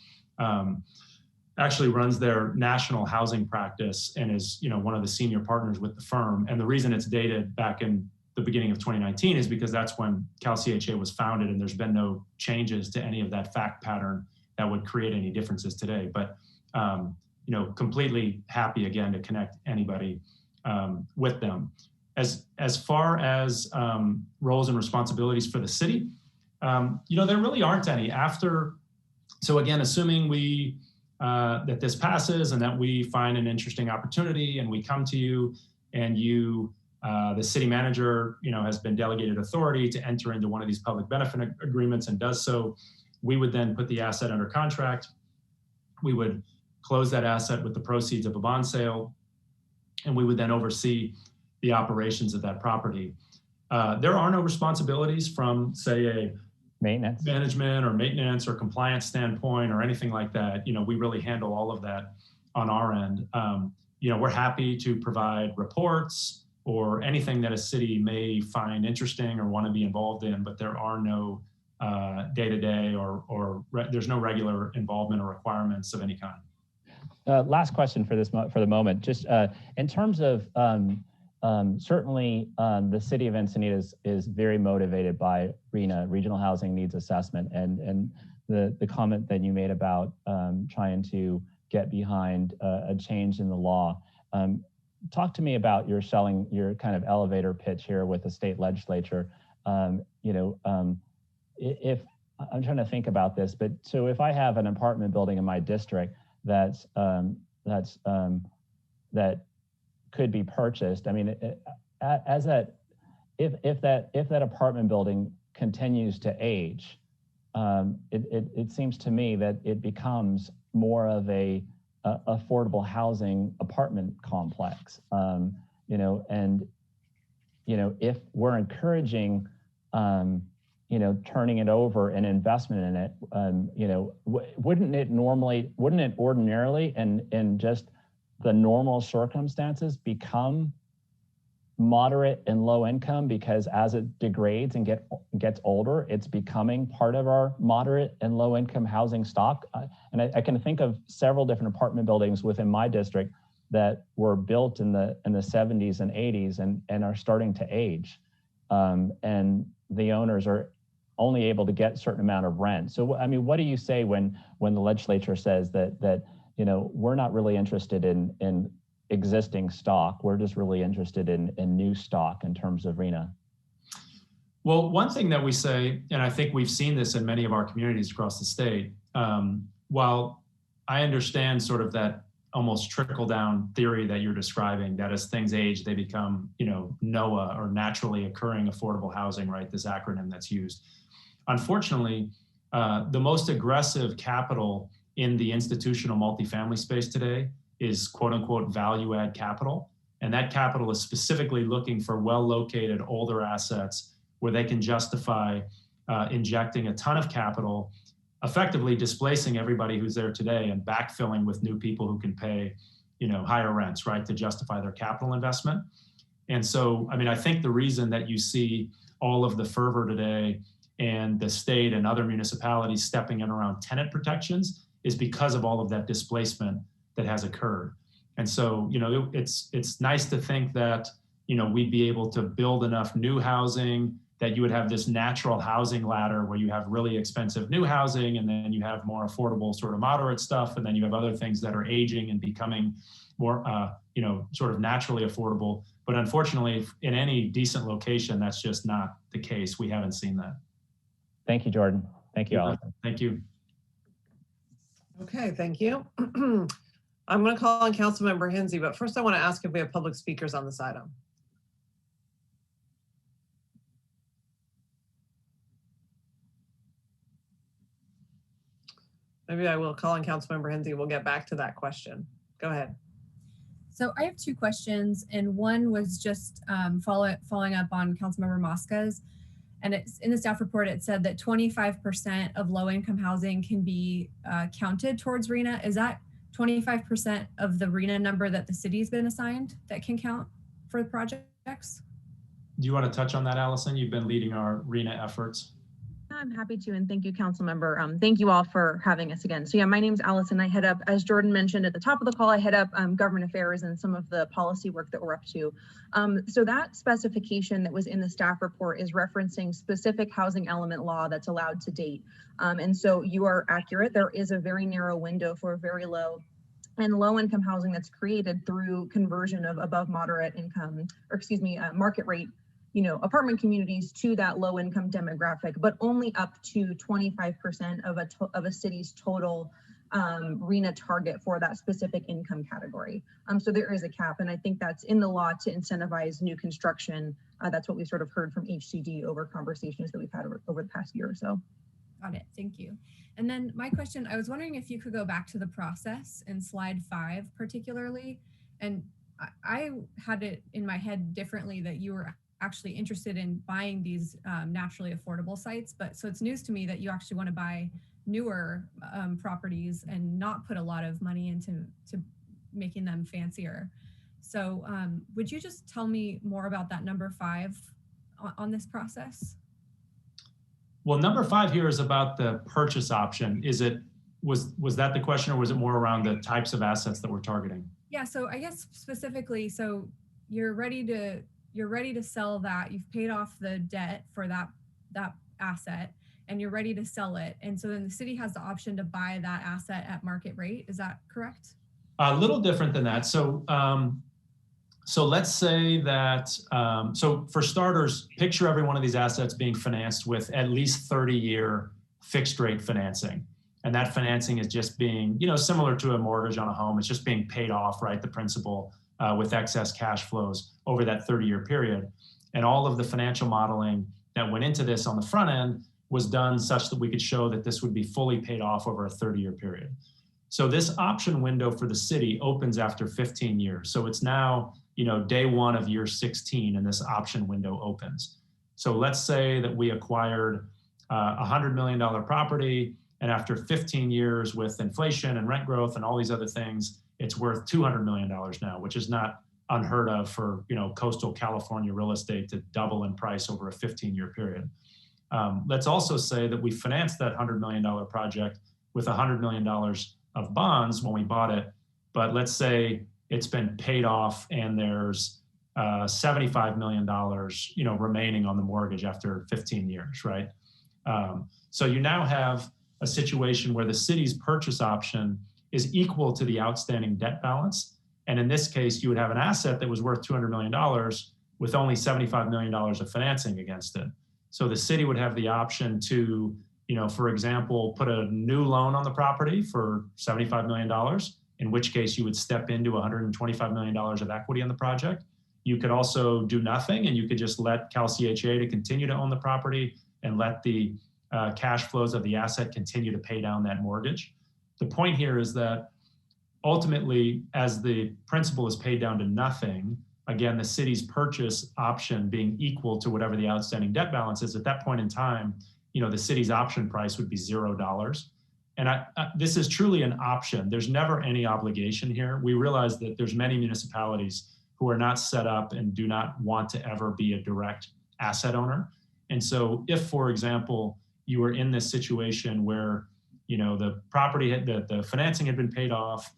[SPEAKER 19] actually runs their national housing practice and is, one of the senior partners with the firm. And the reason it's dated back in the beginning of 2019 is because that's when CalCHA was founded, and there's been no changes to any of that fact pattern that would create any differences today. But completely happy again to connect anybody with them. As far as roles and responsibilities for the city, there really aren't any. So again, assuming that this passes and that we find an interesting opportunity and we come to you and the city manager, has been delegated authority to enter into one of these public benefit agreements and does so, we would then put the asset under contract. We would close that asset with the proceeds of a bond sale, and we would then oversee the operations of that property. There are no responsibilities from, say, a
[SPEAKER 12] maintenance
[SPEAKER 19] management or maintenance or compliance standpoint or anything like that. We really handle all of that on our end. We're happy to provide reports or anything that a city may find interesting or want to be involved in, but there are no day-to-day or there's no regular involvement or requirements of any kind.
[SPEAKER 12] Last question for the moment, just in terms of certainly the city of Encinitas is very motivated by RHNA, Regional Housing Needs Assessment, and the comment that you made about trying to get behind a change in the law. Talk to me about your kind of elevator pitch here with the state legislature. If I'm trying to think about this, but so if I have an apartment building in my district that could be purchased, I mean, if that apartment building continues to age, it seems to me that it becomes more of a affordable housing apartment complex, if we're encouraging, turning it over and investment in it, wouldn't it ordinarily and just the normal circumstances become moderate and low income, because as it degrades and gets older, it's becoming part of our moderate and low income housing stock. And I can think of several different apartment buildings within my district that were built in the 70s and 80s and are starting to age. And the owners are only able to get a certain amount of rent. So, I mean, what do you say when the legislature says that we're not really interested in existing stock. We're just really interested in new stock in terms of RHNA.
[SPEAKER 19] Well, one thing that we say, and I think we've seen this in many of our communities across the state, while I understand sort of that almost trickle down theory that you're describing, that as things age, they become, NOAA, or naturally occurring affordable housing, right? This acronym that's used. Unfortunately, the most aggressive capital in the institutional multifamily space today is quote unquote value add capital. And that capital is specifically looking for well-located older assets where they can justify injecting a ton of capital, effectively displacing everybody who's there today and backfilling with new people who can pay, higher rents, right, to justify their capital investment. And so, I think the reason that you see all of the fervor today and the state and other municipalities stepping in around tenant protections is because of all of that displacement that has occurred. And so, it's nice to think that, we'd be able to build enough new housing that you would have this natural housing ladder where you have really expensive new housing, and then you have more affordable sort of moderate stuff, and then you have other things that are aging and becoming more, sort of naturally affordable. But unfortunately, in any decent location, that's just not the case. We haven't seen that.
[SPEAKER 12] Thank you, Jordan. Thank you, Allison.
[SPEAKER 19] Thank you.
[SPEAKER 1] Okay, thank you. I'm going to call on Councilmember Hinzi, but first I want to ask if we have public speakers on this item. Maybe I will call on Councilmember Hinzi. We'll get back to that question. Go ahead.
[SPEAKER 13] So I have two questions, and one was just following up on Councilmember Mosca's. And it's in the staff report, it said that 25% of low-income housing can be counted towards RHNA. Is that 25% of the RHNA number that the city's been assigned that can count for the projects?
[SPEAKER 19] Do you want to touch on that, Allison? You've been leading our RHNA efforts.
[SPEAKER 20] I'm happy to, and thank you, council member. Thank you all for having us again. So yeah, my name's Allison. I head up, as Jordan mentioned at the top of the call, I head up government affairs and some of the policy work that we're up to. So that specification that was in the staff report is referencing specific housing element law that's allowed to date. And so you are accurate. There is a very narrow window for very low and low income housing that's created through conversion of above moderate income, or excuse me, market rate, apartment communities to that low income demographic, but only up to 25% of a city's total RHNA target for that specific income category. So there is a cap, and I think that's in the law to incentivize new construction. That's what we sort of heard from HCD over conversations that we've had over the past year or so.
[SPEAKER 13] Got it, thank you. And then my question, I was wondering if you could go back to the process in slide 5 particularly, and I had it in my head differently that you were actually interested in buying these naturally affordable sites, but so it's news to me that you actually want to buy newer properties and not put a lot of money into making them fancier. So would you just tell me more about that number 5 on this process?
[SPEAKER 19] Well, number 5 here is about the purchase option. Was that the question, or was it more around the types of assets that we're targeting?
[SPEAKER 13] Yeah, so I guess specifically, so you're ready to sell that. You've paid off the debt for that asset, and you're ready to sell it. And so then the city has the option to buy that asset at market rate. Is that correct?
[SPEAKER 19] A little different than that. So let's say that, so for starters, picture every one of these assets being financed with at least 30-year fixed rate financing. And that financing is just being, similar to a mortgage on a home. It's just being paid off, right? The principal with excess cash flows over that 30-year period. And all of the financial modeling that went into this on the front end was done such that we could show that this would be fully paid off over a 30-year period. So this option window for the city opens after 15 years. So it's now, day 1 of year 16, and this option window opens. So let's say that we acquired a $100 million property, and after 15 years with inflation and rent growth and all these other things, it's worth $200 million now, which is not unheard of for coastal California real estate to double in price over a 15-year period. Let's also say that we financed that $100 million project with $100 million of bonds when we bought it, but let's say it's been paid off and there's $75 million remaining on the mortgage after 15 years, right? So you now have a situation where the city's purchase option is equal to the outstanding debt balance. And in this case, you would have an asset that was worth $200 million with only $75 million of financing against it. So the city would have the option to, for example, put a new loan on the property for $75 million, in which case you would step into $125 million of equity in the project. You could also do nothing, and you could just let CalCHA to continue to own the property and let the cash flows of the asset continue to pay down that mortgage. The point here is that ultimately, as the principal is paid down to nothing, again, the city's purchase option being equal to whatever the outstanding debt balance is, at that point in time, the city's option price would be $0. And this is truly an option. There's never any obligation here. We realize that there's many municipalities who are not set up and do not want to ever be a direct asset owner. And so if, for example, you were in this situation where, the property, the financing had been paid off,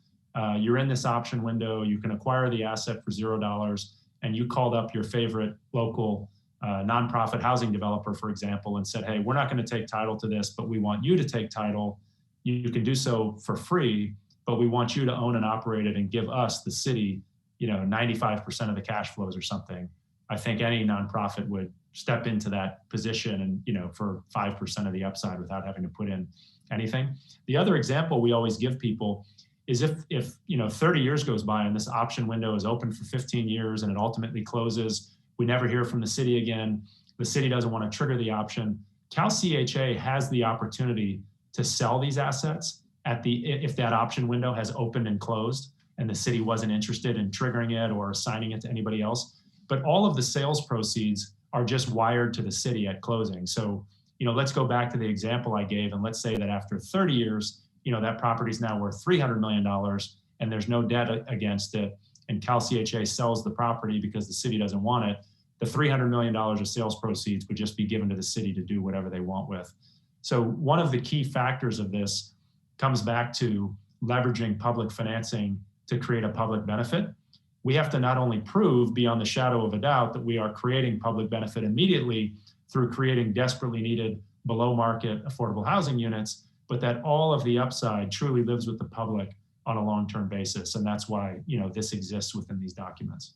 [SPEAKER 19] you're in this option window, you can acquire the asset for $0, and you called up your favorite local nonprofit housing developer, for example, and said, hey, we're not going to take title to this, but we want you to take title. You can do so for free, but we want you to own and operate it and give us, the city, 95% of the cash flows or something. I think any nonprofit would step into that position and, for 5% of the upside without having to put in anything. The other example we always give people is if 30 years goes by and this option window is open for 15 years and it ultimately closes, we never hear from the city again, the city doesn't want to trigger the option, CalCHA has the opportunity to sell these assets if that option window has opened and closed and the city wasn't interested in triggering it or assigning it to anybody else. But all of the sales proceeds are just wired to the city at closing. So, let's go back to the example I gave, and let's say that after 30 years, that property is now worth $300 million and there's no debt against it, and CalCHA sells the property because the city doesn't want it, the $300 million of sales proceeds would just be given to the city to do whatever they want with. So one of the key factors of this comes back to leveraging public financing to create a public benefit. We have to not only prove beyond the shadow of a doubt that we are creating public benefit immediately through creating desperately needed below market affordable housing units, but that all of the upside truly lives with the public on a long-term basis. And that's why, this exists within these documents.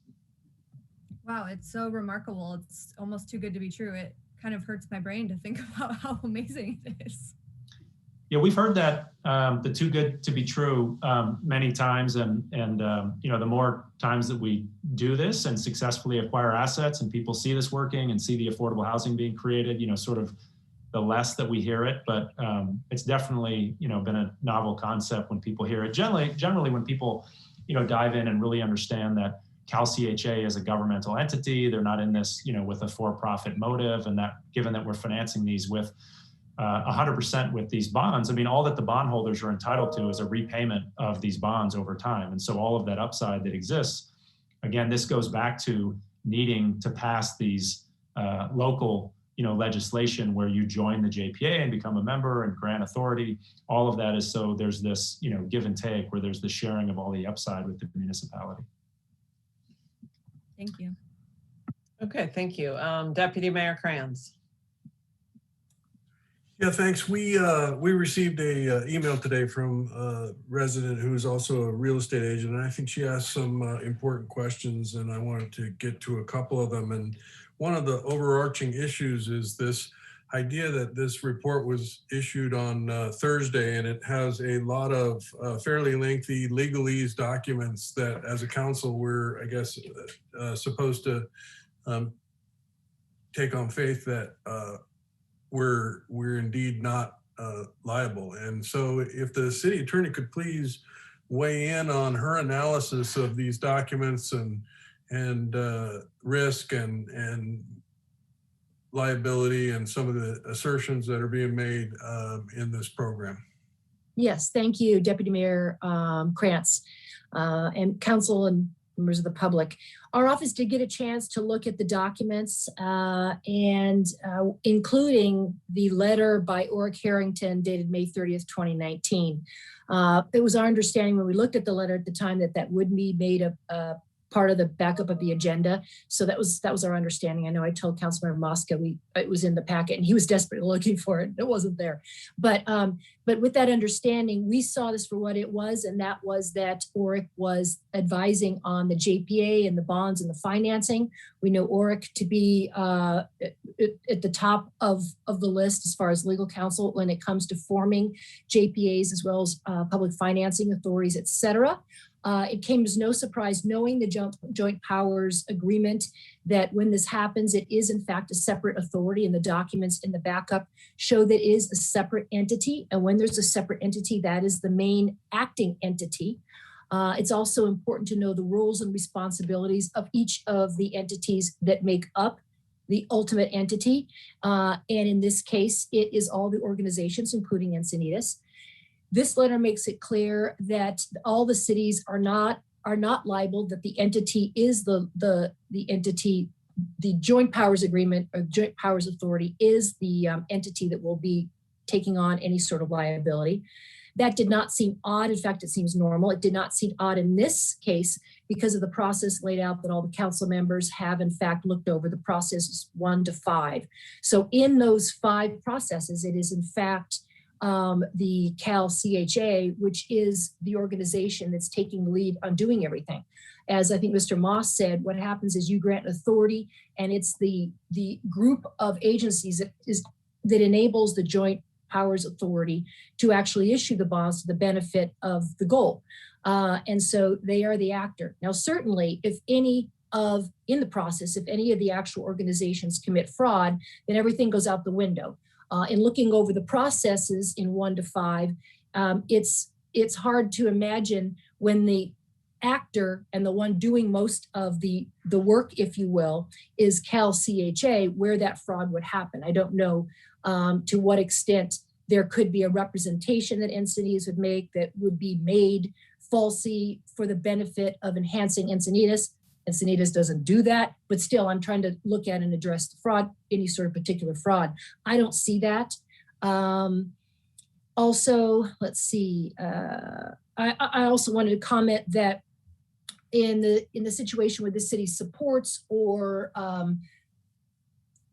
[SPEAKER 13] Wow, it's so remarkable. It's almost too good to be true. It kind of hurts my brain to think about how amazing it is.
[SPEAKER 19] Yeah, we've heard that the too good to be true many times, and the more times that we do this and successfully acquire assets, and people see this working and see the affordable housing being created, sort of the less that we hear it. But it's definitely been a novel concept when people hear it. Generally, when people dive in and really understand that CalCHA is a governmental entity, they're not in this with a for-profit motive, and that given that we're financing these with 100% with these bonds, I mean, all that the bondholders are entitled to is a repayment of these bonds over time. And so all of that upside that exists, again, this goes back to needing to pass these local legislation where you join the JPA and become a member and grant authority. All of that is so there's this give and take where there's the sharing of all the upside with the municipality.
[SPEAKER 13] Thank you.
[SPEAKER 1] Okay, thank you. Deputy Mayor Kranz.
[SPEAKER 14] Yeah, thanks. We received a email today from a resident who is also a real estate agent, and I think she asked some important questions, and I wanted to get to a couple of them. And one of the overarching issues is this idea that this report was issued on Thursday, and it has a lot of fairly lengthy legalese documents that, as a council, we're, I guess, supposed to take on faith that we're indeed not liable. And so if the city attorney could please weigh in on her analysis of these documents and risk and liability and some of the assertions that are being made in this program.
[SPEAKER 21] Yes, thank you, Deputy Mayor Krantz, and council and members of the public. Our office did get a chance to look at the documents and including the letter by Orrick Harrington dated May 30th, 2019. It was our understanding when we looked at the letter at the time that that would be made part of the backup of the agenda. So that was our understanding. I know I told Councilmember Mosca it was in the packet and he was desperately looking for it. It wasn't there. But with that understanding, we saw this for what it was, and that was that ORIC was advising on the JPA and the bonds and the financing. We know ORIC to be at the top of the list as far as legal counsel when it comes to forming JPAs as well as public financing authorities, et cetera. It came as no surprise, knowing the joint powers agreement, that when this happens, it is in fact a separate authority, and the documents in the backup show that it is a separate entity. And when there's a separate entity, that is the main acting entity. It's also important to know the roles and responsibilities of each of the entities that make up the ultimate entity. And in this case, it is all the organizations, including Encinitas. This letter makes it clear that all the cities are not liable, that the entity is the entity, the joint powers agreement or joint powers authority is the entity that will be taking on any sort of liability. That did not seem odd. In fact, it seems normal. It did not seem odd in this case because of the process laid out that all the council members have in fact looked over. The processes 1 to 5. So in those 5 processes, it is in fact the CalCHA, which is the organization that's taking the lead on doing everything. As I think Mr. Moss said, what happens is you grant authority, and it's the group of agencies that enables the joint powers authority to actually issue the bonds to the benefit of the goal. And so they are the actor. Now, certainly, if any of the actual organizations commit fraud, then everything goes out the window. In looking over the processes in 1 to 5, it's hard to imagine when the actor and the one doing most of the work, if you will, is CalCHA, where that fraud would happen. I don't know to what extent there could be a representation that Encinitas would make that would be made falsely for the benefit of enhancing Encinitas. Encinitas doesn't do that, but still I'm trying to look at and address the fraud, any sort of particular fraud. I don't see that. Also, let's see, I also wanted to comment that in the situation where the city supports or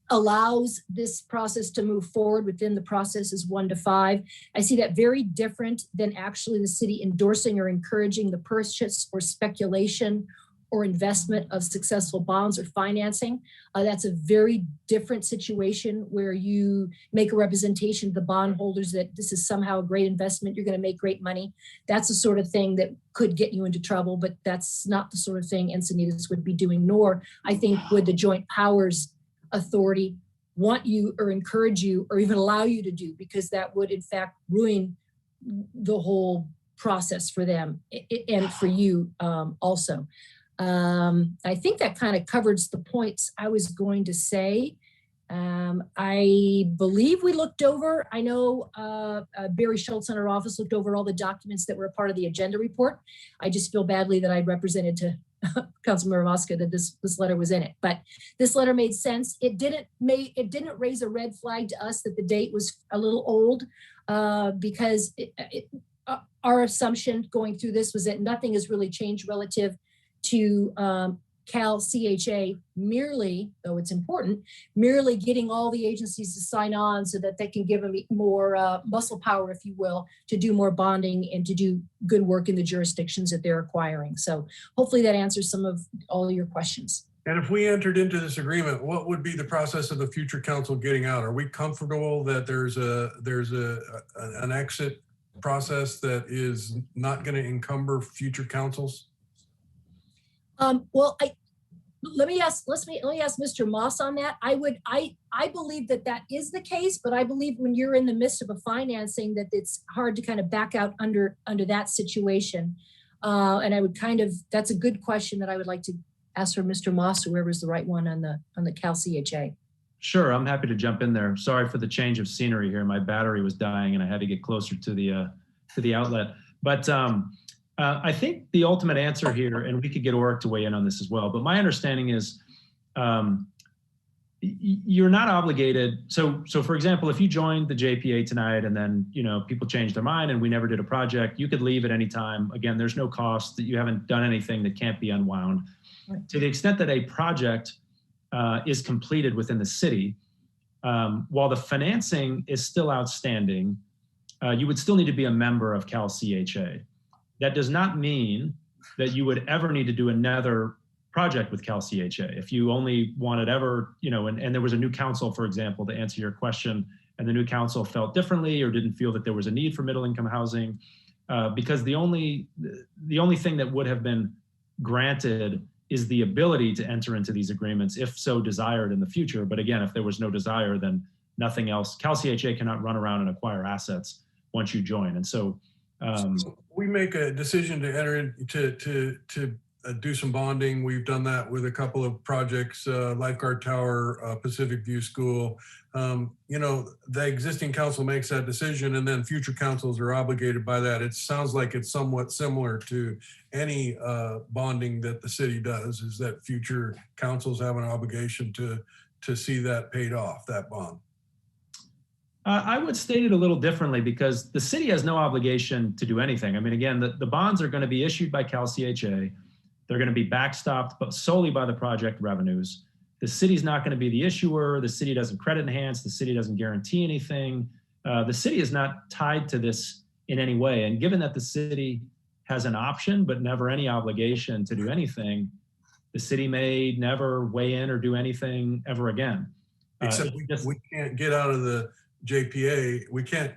[SPEAKER 21] allows this process to move forward within the processes 1 to 5, I see that very different than actually the city endorsing or encouraging the purchase or speculation or investment of successful bonds or financing. That's a very different situation where you make a representation to the bondholders that this is somehow a great investment, you're going to make great money. That's the sort of thing that could get you into trouble, but that's not the sort of thing Encinitas would be doing, nor I think would the Joint Powers Authority want you or encourage you or even allow you to do, because that would in fact ruin the whole process for them and for you also. I think that kind of covers the points I was going to say. I believe we looked over, I know Barry Schultz in our office looked over all the documents that were a part of the agenda report. I just feel badly that I represented to Councilmember Mosca that this letter was in it, but this letter made sense. It didn't raise a red flag to us that the date was a little old because our assumption going through this was that nothing has really changed relative to CalCHA merely, though it's important, merely getting all the agencies to sign on so that they can give them more muscle power, if you will, to do more bonding and to do good work in the jurisdictions that they're acquiring. So hopefully that answers some of all your questions.
[SPEAKER 14] And if we entered into this agreement, what would be the process of the future council getting out? Are we comfortable that there's an exit process that is not going to encumber future councils?
[SPEAKER 21] Well, let me ask Mr. Moss on that. I believe that is the case, but I believe when you're in the midst of a financing that it's hard to kind of back out under that situation. And I would that's a good question that I would like to ask for Mr. Moss, whoever's the right one on the CalCHA.
[SPEAKER 19] Sure, I'm happy to jump in there. Sorry for the change of scenery here. My battery was dying and I had to get closer to the outlet. But I think the ultimate answer here, and we could get ORIC to weigh in on this as well, but my understanding is you're not obligated. So for example, if you joined the JPA tonight and then, people changed their mind and we never did a project, you could leave at any time. Again, there's no cost, that you haven't done anything that can't be unwound. Right. To the extent that a project is completed within the city, while the financing is still outstanding, you would still need to be a member of CalCHA. That does not mean that you would ever need to do another project with CalCHA. If you only wanted ever, and there was a new council, for example, to answer your question, and the new council felt differently or didn't feel that there was a need for middle income housing, because the only thing that would have been granted is the ability to enter into these agreements if so desired in the future. But again, if there was no desire, then nothing else. CalCHA cannot run around and acquire assets once you join. And so
[SPEAKER 14] we make a decision to enter into to do some bonding. We've done that with a couple of projects, Lifeguard Tower, Pacific View School. The existing council makes that decision and then future councils are obligated by that. It sounds like it's somewhat similar to any bonding that the city does, is that future councils have an obligation to see that paid off, that bond.
[SPEAKER 19] I would state it a little differently because the city has no obligation to do anything. I mean, again, the bonds are going to be issued by CalCHA. They're going to be backstopped but solely by the project revenues. The city's not going to be the issuer. The city doesn't credit enhance. The city doesn't guarantee anything. The city is not tied to this in any way. And given that the city has an option but never any obligation to do anything, the city may never weigh in or do anything ever again.
[SPEAKER 14] Except we can't get out of the JPA. We can't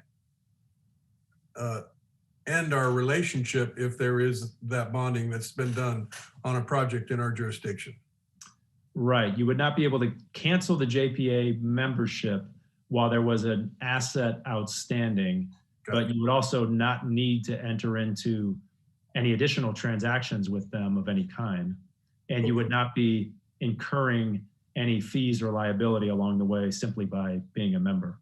[SPEAKER 14] end our relationship if there is that bonding that's been done on a project in our jurisdiction.
[SPEAKER 19] Right. You would not be able to cancel the JPA membership while there was an asset outstanding, but you would also not need to enter into any additional transactions with them of any kind. And you would not be incurring any fees or liability along the way simply by being a member.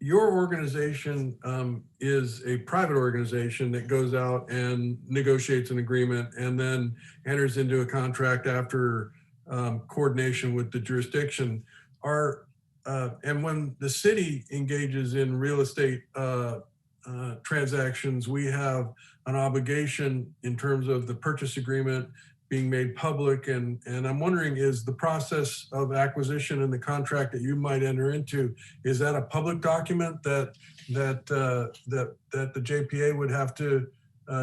[SPEAKER 14] Your organization is a private organization that goes out and negotiates an agreement and then enters into a contract after coordination with the jurisdiction. And when the city engages in real estate transactions, we have an obligation in terms of the purchase agreement being made public. And I'm wondering, is the process of acquisition and the contract that you might enter into, is that a public document that the JPA would have to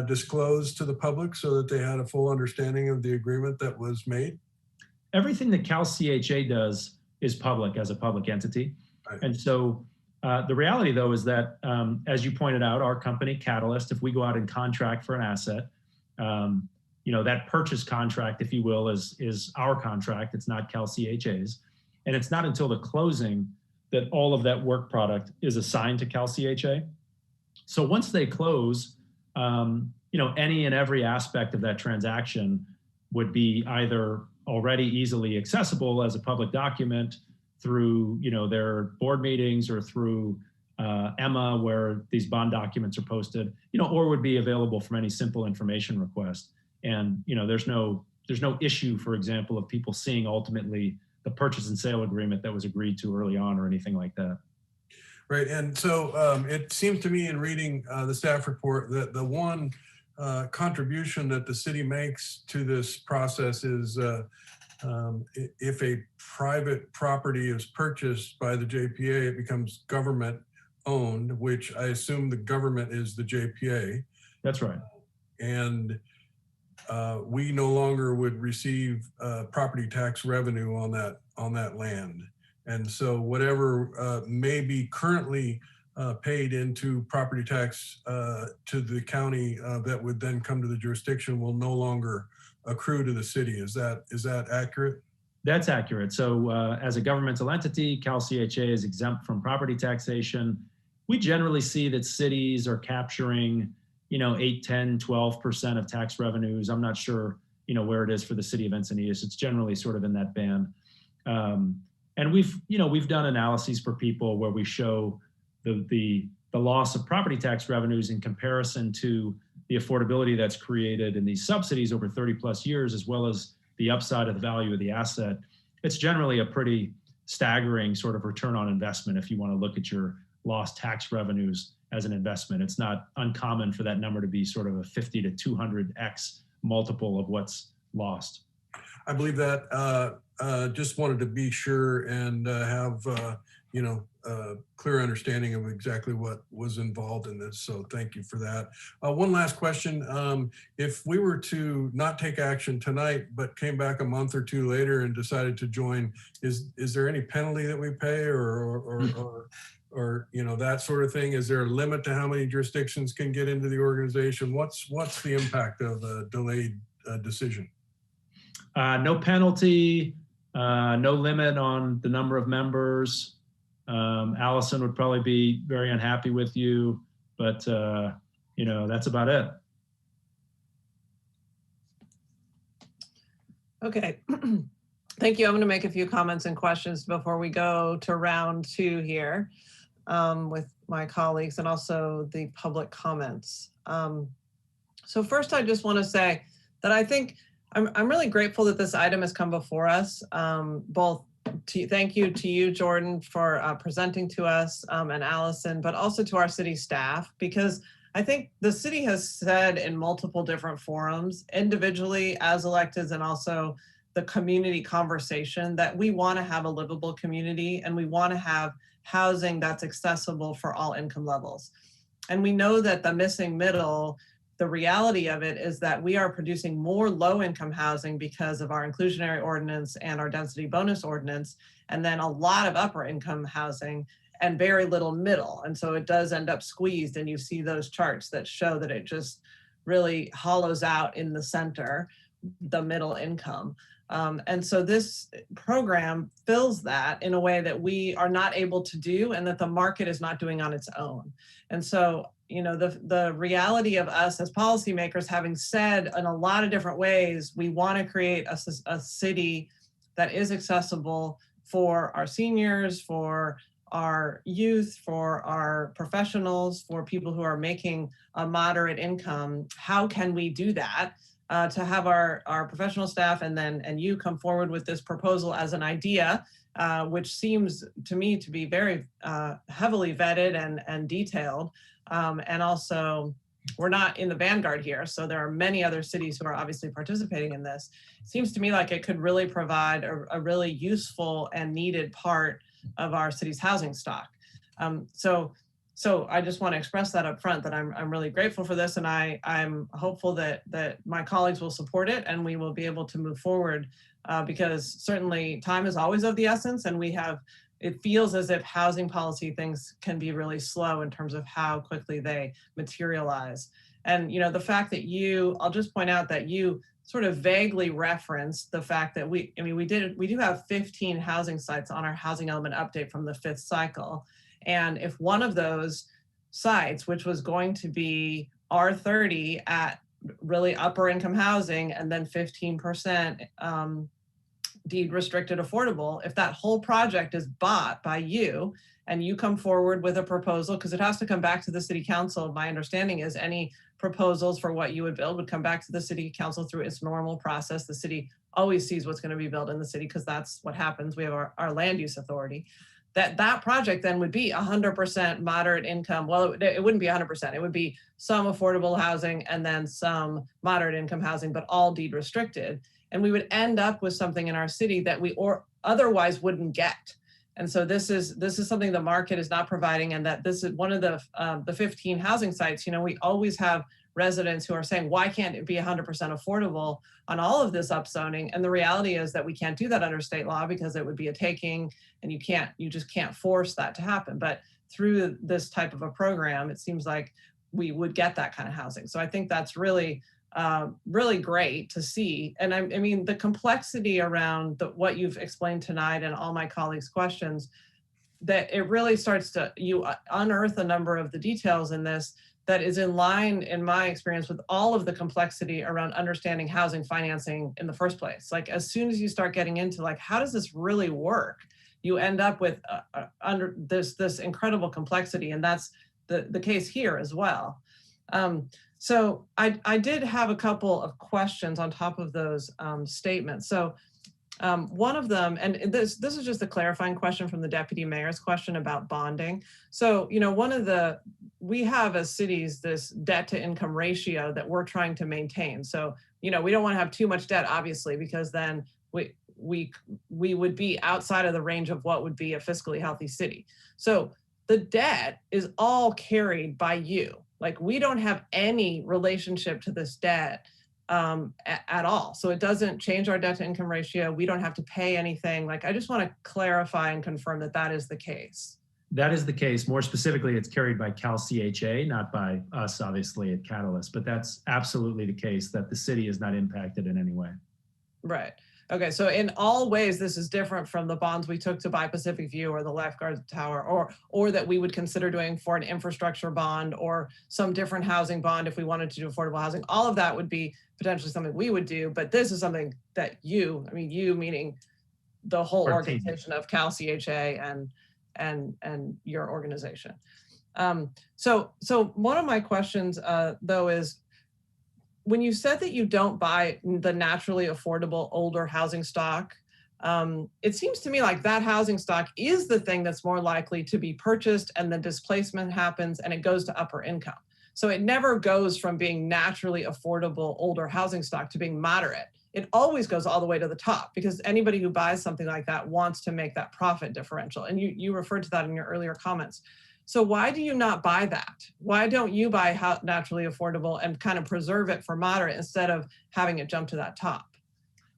[SPEAKER 14] disclose to the public so that they had a full understanding of the agreement that was made?
[SPEAKER 19] Everything that CalCHA does is public as a public entity. Right. And so the reality though is that, as you pointed out, our company Catalyst, if we go out and contract for an asset, that purchase contract, if you will, is our contract. It's not CalCHA's. And it's not until the closing that all of that work product is assigned to CalCHA. So once they close, any and every aspect of that transaction would be either already easily accessible as a public document through, their board meetings or through Emma, where these bond documents are posted, or would be available from any simple information request. And there's no issue, for example, of people seeing ultimately the purchase and sale agreement that was agreed to early on or anything like that.
[SPEAKER 14] Right. And so it seems to me in reading the staff report that the one contribution that the city makes to this process is if a private property is purchased by the JPA, it becomes government owned, which I assume the government is the JPA.
[SPEAKER 19] That's right.
[SPEAKER 14] And we no longer would receive property tax revenue on that land. And so whatever may be currently paid into property tax to the county that would then come to the jurisdiction will no longer accrue to the city. Is that accurate?
[SPEAKER 19] That's accurate. So as a governmental entity, CalCHA is exempt from property taxation. We generally see that cities are capturing 8, 10, 12% of tax revenues. I'm not sure, where it is for the city of Encinitas. It's generally sort of in that band. And we've done analyses for people where we show the loss of property tax revenues in comparison to the affordability that's created in these subsidies over 30 plus years, as well as the upside of the value of the asset, it's generally a pretty staggering sort of return on investment if you want to look at your lost tax revenues as an investment. It's not uncommon for that number to be sort of a 50 to 200x multiple of what's lost.
[SPEAKER 14] I believe that. Just wanted to be sure and have clear understanding of exactly what was involved in this. So thank you for that. One last question. If we were to not take action tonight, but came back a month or two later and decided to join, is there any penalty that we pay or that sort of thing? Is there a limit to how many jurisdictions can get into the organization? What's the impact of a delayed decision?
[SPEAKER 19] No penalty, no limit on the number of members. Allison would probably be very unhappy with you, but that's about it.
[SPEAKER 1] Okay, thank you. I'm going to make a few comments and questions before we go to round two here with my colleagues and also the public comments. So first, I just want to say that I think I'm really grateful that this item has come before us. Thank you to you, Jordan, for presenting to us and Allison, but also to our city staff, because I think the city has said in multiple different forums, individually as electeds and also the community conversation, that we want to have a livable community and we want to have housing that's accessible for all income levels. And we know that the missing middle, the reality of it is that we are producing more low-income housing because of our inclusionary ordinance and our density bonus ordinance, and then a lot of upper-income housing and very little middle. And so it does end up squeezed, and you see those charts that show that it just really hollows out in the center, the middle income. And so this program fills that in a way that we are not able to do and that the market is not doing on its own. And so the reality of us as policymakers, having said in a lot of different ways, we want to create a city that is accessible for our seniors, for our youth, for our professionals, for people who are making a moderate income. How can we do that? To have our professional staff and you come forward with this proposal as an idea, which seems to me to be very heavily vetted and detailed. And also, we're not in the vanguard here, so there are many other cities who are obviously participating in this. It seems to me like it could really provide a really useful and needed part of our city's housing stock. So I just want to express that up front, that I'm really grateful for this, and I'm hopeful that my colleagues will support it and we will be able to move forward because certainly time is always of the essence, and it feels as if housing policy things can be really slow in terms of how quickly they materialize. And the fact that I'll just point out that you sort of vaguely referenced the fact that we do have 15 housing sites on our housing element update from the 5th cycle. And if one of those sites, which was going to be R30 at really upper income housing and then 15% deed restricted affordable, if that whole project is bought by you and you come forward with a proposal, because it has to come back to the city council. My understanding is any proposals for what you would build would come back to the city council through its normal process. The city always sees what's going to be built in the city because that's what happens. We have our land use authority. That project then would be 100% moderate income. Well, it wouldn't be 100%. It would be some affordable housing and then some moderate income housing, but all deed restricted. And we would end up with something in our city that we otherwise wouldn't get. And so this is something the market is not providing, and that this is one of the 15 housing sites. We always have residents who are saying, why can't it be 100% affordable on all of this upzoning? And the reality is that we can't do that under state law because it would be a taking, and you just can't force that to happen. But through this type of a program, it seems like we would get that kind of housing. So I think that's really great to see. And I mean, the complexity around what you've explained tonight and all my colleagues' questions, that it really starts to, you unearth a number of the details in this that is in line, in my experience, with all of the complexity around understanding housing financing in the first place. Like, as soon as you start getting into how does this really work? You end up with this incredible complexity, and that's the case here as well. So I did have a couple of questions on top of those statements. So one of them, and this is just a clarifying question from the deputy mayor's question about bonding. So, you know, we have as cities this debt to income ratio that we're trying to maintain. So, you know, we don't want to have too much debt, obviously, because then we would be outside of the range of what would be a fiscally healthy city. So the debt is all carried by you. Like, we don't have any relationship to this debt at all. So it doesn't change our debt to income ratio. We don't have to pay anything. Like, I just want to clarify and confirm that that is the case.
[SPEAKER 19] That is the case. More specifically, it's carried by CalCHA, not by us, obviously, at Catalyst, but that's absolutely the case, that the city is not impacted in any way.
[SPEAKER 1] Right. Okay, so in all ways, this is different from the bonds we took to buy Pacific View or the Lifeguard Tower, or that we would consider doing for an infrastructure bond or some different housing bond if we wanted to do affordable housing. All of that would be potentially something we would do, but this is something that you meaning the whole organization of CalCHA and your organization. So one of my questions though is, when you said that you don't buy the naturally affordable older housing stock, it seems to me like that housing stock is the thing that's more likely to be purchased, and then displacement happens and it goes to upper income. So it never goes from being naturally affordable older housing stock to being moderate. It always goes all the way to the top, because anybody who buys something like that wants to make that profit differential. And you referred to that in your earlier comments. So why do you not buy that? Why don't you buy naturally affordable and kind of preserve it for moderate instead of having it jump to that top?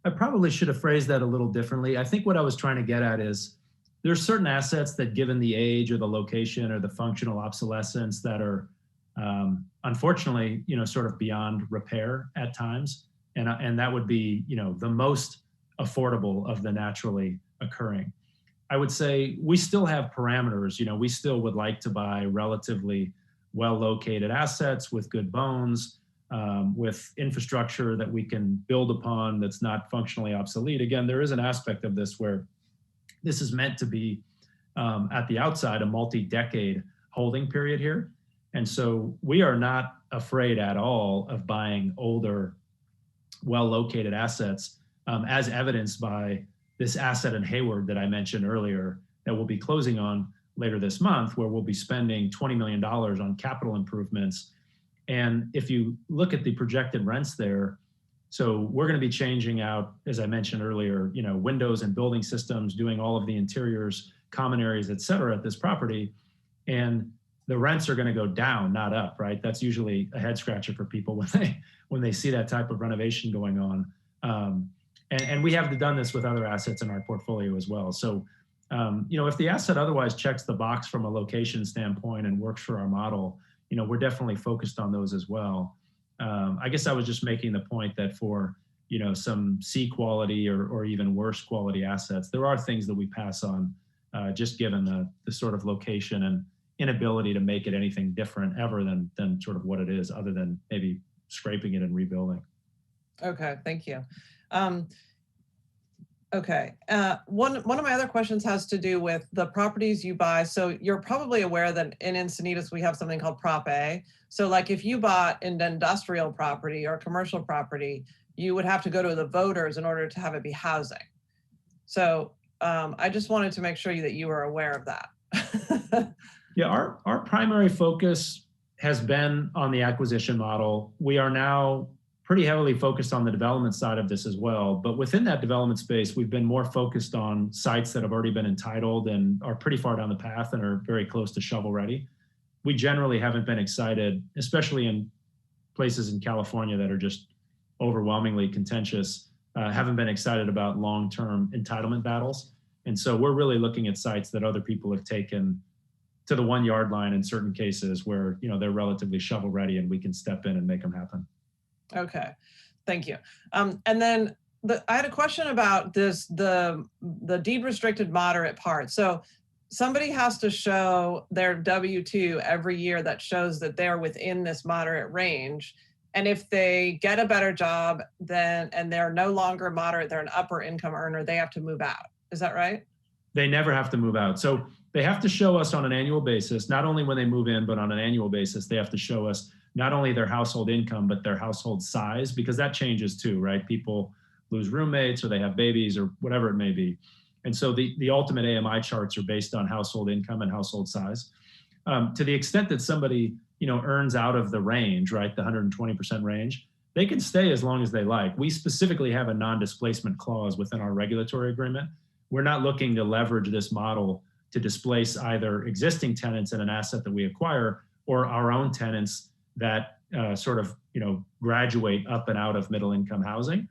[SPEAKER 19] I probably should have phrased that a little differently. I think what I was trying to get at is, there's certain assets that, given the age or the location or the functional obsolescence, that are unfortunately, sort of beyond repair at times. And that would be, the most affordable of the naturally occurring. I would say we still have parameters. We still would like to buy relatively well-located assets with good bones, with infrastructure that we can build upon that's not functionally obsolete. Again, there is an aspect of this where this is meant to be, at the outside, a multi-decade holding period here. And so we are not afraid at all of buying older, well-located assets, as evidenced by this asset in Hayward that I mentioned earlier, that we'll be closing on later this month, where we'll be spending $20 million on capital improvements. And if you look at the projected rents there, so we're going to be changing out, as I mentioned earlier, windows and building systems, doing all of the interiors, common areas, et cetera, at this property. And the rents are going to go down, not up, right? That's usually a head scratcher for people when they see that type of renovation going on. And we have done this with other assets in our portfolio as well. So, if the asset otherwise checks the box from a location standpoint and works for our model, we're definitely focused on those as well. I guess I was just making the point that for, some C quality or even worse quality assets, there are things that we pass on, just given the sort of location and inability to make it anything different ever than sort of what it is, other than maybe scraping it and rebuilding.
[SPEAKER 1] Okay, thank you. Okay, one of my other questions has to do with the properties you buy. So you're probably aware that in Encinitas, we have something called Prop A. So like, if you bought an industrial property or commercial property, you would have to go to the voters in order to have it be housing. So I just wanted to make sure that you were aware of that.
[SPEAKER 19] Yeah, our primary focus has been on the acquisition model. We are now pretty heavily focused on the development side of this as well. But within that development space, we've been more focused on sites that have already been entitled and are pretty far down the path and are very close to shovel ready. We generally haven't been excited, especially in places in California that are just overwhelmingly contentious, haven't been excited about long-term entitlement battles. And so we're really looking at sites that other people have taken to the 1 yard line in certain cases where, they're relatively shovel ready and we can step in and make them happen.
[SPEAKER 1] Okay, thank you. And then I had a question about the deed restricted moderate part. So somebody has to show their W-2 every year that shows that they're within this moderate range. And if they get a better job and they're no longer moderate, they're an upper income earner, they have to move out. Is that right?
[SPEAKER 19] They never have to move out. So they have to show us on an annual basis, not only when they move in, but on an annual basis, they have to show us not only their household income, but their household size, because that changes too, right? People lose roommates or they have babies or whatever it may be. And so the ultimate AMI charts are based on household income and household size. To the extent that somebody, earns out of the range, right, the 120% range, they can stay as long as they like. We specifically have a non-displacement clause within our regulatory agreement. We're not looking to leverage this model to displace either existing tenants in an asset that we acquire or our own tenants that graduate up and out of middle income housing,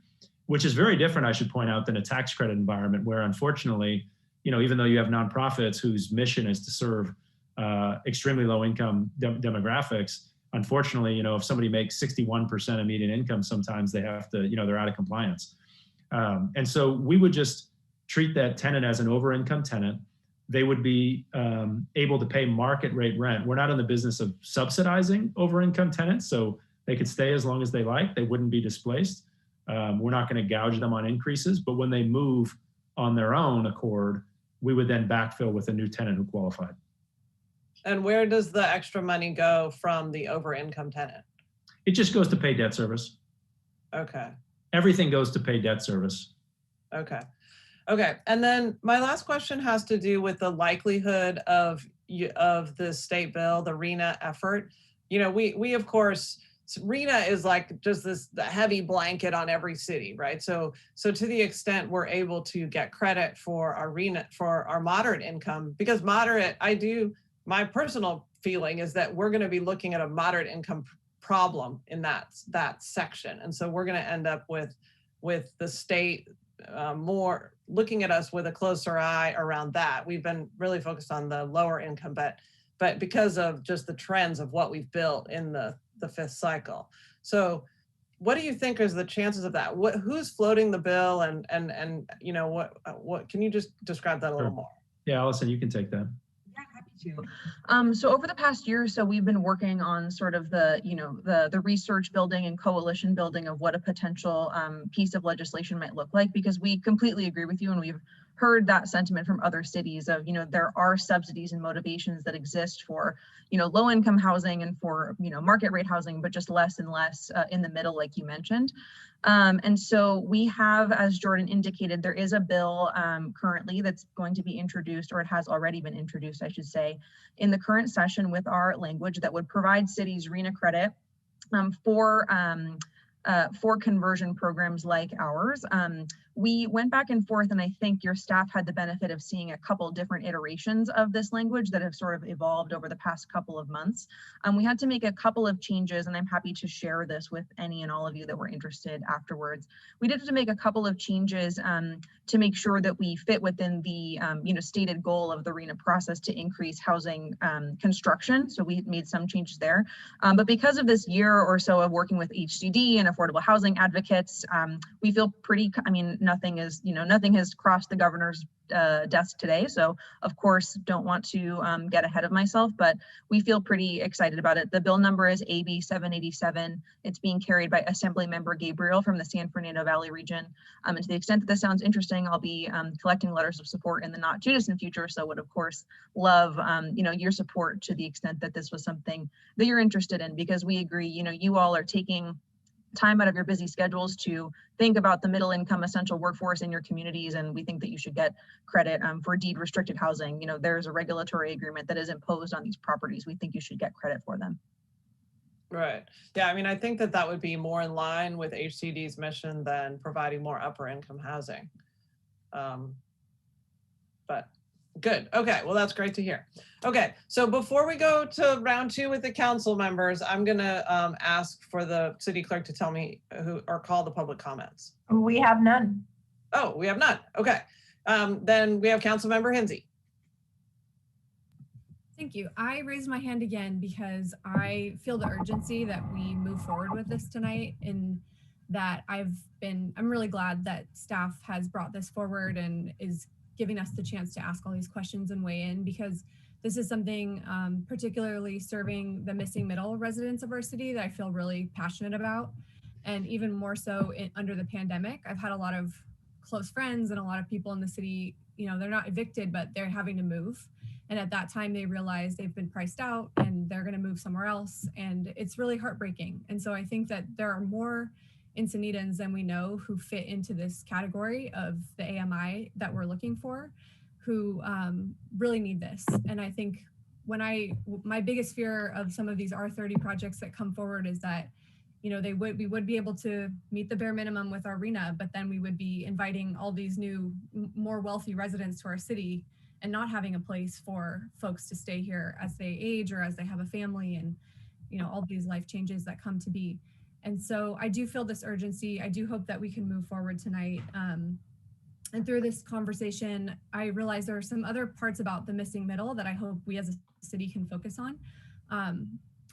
[SPEAKER 19] which is very different, I should point out, than a tax credit environment where unfortunately, even though you have nonprofits whose mission is to serve extremely low income demographics, unfortunately, if somebody makes 61% of median income, sometimes they have to, they're out of compliance. And so we would just treat that tenant as an over income tenant. They would be able to pay market rate rent. We're not in the business of subsidizing over income tenants, so they could stay as long as they like. They wouldn't be displaced. We're not going to gouge them on increases, but when they move on their own accord, we would then backfill with a new tenant who qualified.
[SPEAKER 1] And where does the extra money go from the over income tenant?
[SPEAKER 19] It just goes to pay debt service.
[SPEAKER 1] Okay.
[SPEAKER 19] Everything goes to pay debt service.
[SPEAKER 1] Okay. Okay. And then my last question has to do with the likelihood of the state bill, the RHNA effort. We of course, RHNA is like just this heavy blanket on every city, right? So to the extent we're able to get credit for our RHNA, for our moderate income, because my personal feeling is that we're going to be looking at a moderate income problem in that section. And so we're going to end up with the state more looking at us with a closer eye around that. We've been really focused on the lower income, but because of just the trends of what we've built in the fifth cycle. So what do you think is the chances of that? Who's floating the bill and what can you just describe that a little more?
[SPEAKER 19] Yeah, Allison, you can take that.
[SPEAKER 20] So over the past year or so, we've been working on sort of the research building and coalition building of what a potential piece of legislation might look like, because we completely agree with you, and we've heard that sentiment from other cities of, there are subsidies and motivations that exist for, low income housing and for, market rate housing, but just less and less in the middle, like you mentioned. And so we have, as Jordan indicated, there is a bill currently that's going to be introduced, or it has already been introduced, I should say, in the current session with our language that would provide cities RHNA credit for conversion programs like ours. We went back and forth, and I think your staff had the benefit of seeing a couple different iterations of this language that have sort of evolved over the past couple of months. We had to make a couple of changes, and I'm happy to share this with any and all of you that were interested afterwards. We did have to make a couple of changes to make sure that we fit within the stated goal of the RHNA process to increase housing construction. So we made some changes there. But because of this year or so of working with HCD and affordable housing advocates, we feel pretty, nothing has crossed the governor's desk today. So of course, don't want to get ahead of myself, but we feel pretty excited about it. The bill number is AB 787. It's being carried by Assemblymember Gabriel from the San Fernando Valley region. And to the extent that this sounds interesting, I'll be collecting letters of support in the not too distant future. So would of course love your support to the extent that this was something that you're interested in, because we agree, you all are taking time out of your busy schedules to think about the middle income essential workforce in your communities, and we think that you should get credit for deed restricted housing. There's a regulatory agreement that is imposed on these properties. We think you should get credit for them.
[SPEAKER 1] Right. Yeah, I think that would be more in line with HCD's mission than providing more upper income housing. But good. Okay, well, that's great to hear. Okay, so before we go to round two with the council members, I'm going to ask for the city clerk to tell me call the public comments.
[SPEAKER 2] We have none.
[SPEAKER 1] Oh, we have none. Okay, then we have council member Hinzi.
[SPEAKER 13] Thank you. I raised my hand again because I feel the urgency that we move forward with this tonight, and that I'm really glad that staff has brought this forward and is giving us the chance to ask all these questions and weigh in, because this is something particularly serving the missing middle residents of our city that I feel really passionate about. And even more so under the pandemic, I've had a lot of close friends and a lot of people in the city they're not evicted, but they're having to move. And at that time, they realize they've been priced out and they're going to move somewhere else. And it's really heartbreaking. And so I think that there are more Encinitans than we know who fit into this category of the AMI that we're looking for, who really need this. And I think my biggest fear of some of these R30 projects that come forward is that, we would be able to meet the bare minimum with our arena, but then we would be inviting all these new, more wealthy residents to our city and not having a place for folks to stay here as they age or as they have a family and, all these life changes that come to be. And so I do feel this urgency. I do hope that we can move forward tonight. And through this conversation, I realize there are some other parts about the missing middle that I hope we as a city can focus on.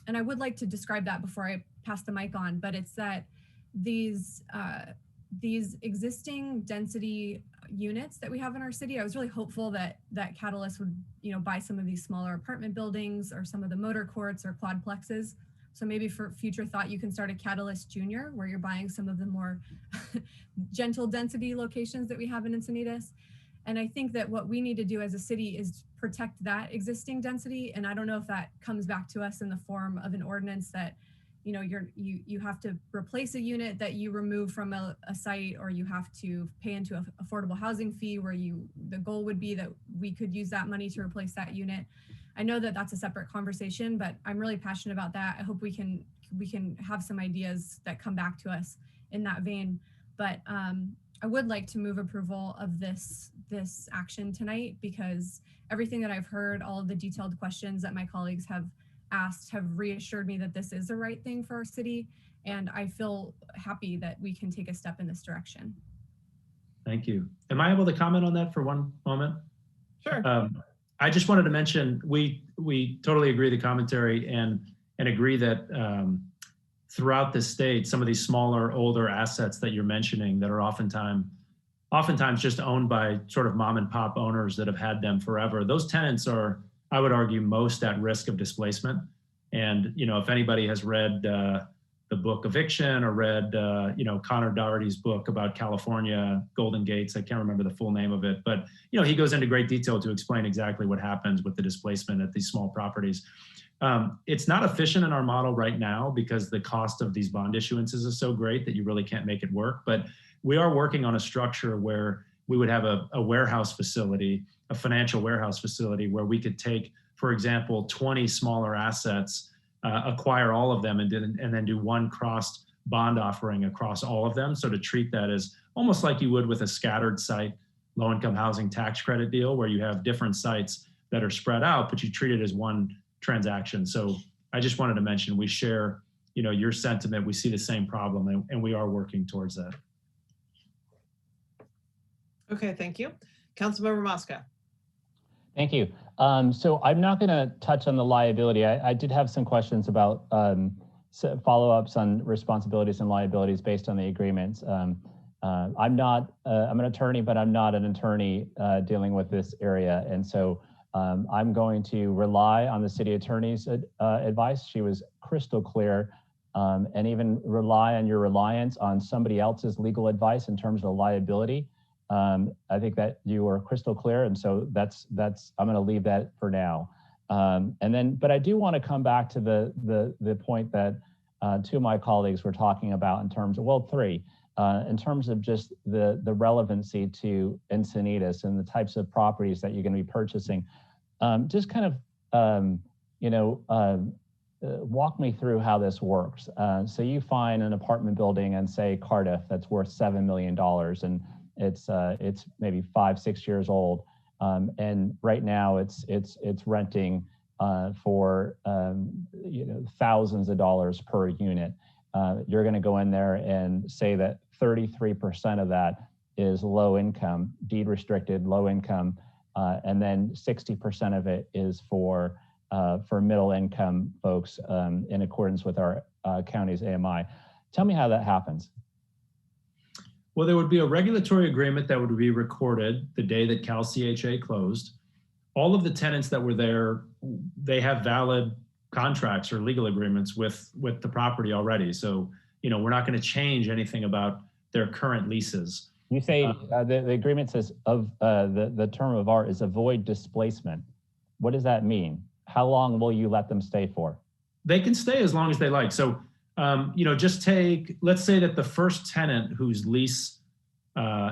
[SPEAKER 13] And I would like to describe that before I pass the mic on, but it's that these existing density units that we have in our city, I was really hopeful that Catalyst would, buy some of these smaller apartment buildings or some of the motor courts or quadplexes. So maybe for future thought, you can start a Catalyst Junior where you're buying some of the more gentle density locations that we have in Encinitas. And I think that what we need to do as a city is protect that existing density. And I don't know if that comes back to us in the form of an ordinance that, you have to replace a unit that you remove from a site, or you have to pay into an affordable housing fee where the goal would be that we could use that money to replace that unit. I know that that's a separate conversation, but I'm really passionate about that. I hope we can have some ideas that come back to us in that vein. But I would like to move approval of this action tonight, because everything that I've heard, all of the detailed questions that my colleagues have asked have reassured me that this is the right thing for our city. And I feel happy that we can take a step in this direction.
[SPEAKER 19] Thank you. Am I able to comment on that for one moment?
[SPEAKER 1] Sure.
[SPEAKER 19] I just wanted to mention, we totally agree the commentary and agree that throughout the state, some of these smaller, older assets that you're mentioning that are oftentimes just owned by sort of mom and pop owners that have had them forever, those tenants are, I would argue, most at risk of displacement. And, if anybody has read the book Eviction or read, Connor Doherty's book about California, Golden Gates, I can't remember the full name of it, but, he goes into great detail to explain exactly what happens with the displacement at these small properties. It's not efficient in our model right now because the cost of these bond issuances is so great that you really can't make it work. But we are working on a structure where we would have a warehouse facility, a financial warehouse facility, where we could take, for example, 20 smaller assets, acquire all of them, and then do one crossed bond offering across all of them. So to treat that as almost like you would with a scattered site low-income housing tax credit deal, where you have different sites that are spread out, but you treat it as one transaction. So I just wanted to mention, we share, your sentiment. We see the same problem, and we are working towards that.
[SPEAKER 1] Okay, thank you. Councilmember Mosca.
[SPEAKER 12] Thank you. So I'm not going to touch on the liability. I did have some questions about follow-ups on responsibilities and liabilities based on the agreements. I'm an attorney, but I'm not an attorney dealing with this area. And so I'm going to rely on the city attorney's advice. She was crystal clear, and even rely on your reliance on somebody else's legal advice in terms of the liability. I think that you were crystal clear, and so that's I'm going to leave that for now. But I do want to come back to the point that two of my colleagues were talking about in terms of, three, in terms of just the relevancy to Encinitas and the types of properties that you're going to be purchasing. Just kind of, walk me through how this works. So you find an apartment building in, say, Cardiff that's worth $7 million, and it's maybe 5-6 years old, and right now it's renting for thousands of dollars per unit. You're going to go in there and say that 33% of that is low income, deed restricted, low income, and then 60% of it is for middle income folks in accordance with our county's AMI. Tell me how that happens.
[SPEAKER 19] Well, there would be a regulatory agreement that would be recorded the day that Cal CHA closed. All of the tenants that were there, they have valid contracts or legal agreements with the property already. So, we're not going to change anything about their current leases.
[SPEAKER 12] You say the agreement says of the term of art is avoid displacement. What does that mean? How long will you let them stay for?
[SPEAKER 19] They can stay as long as they like. So, just take, let's say that the first tenant whose lease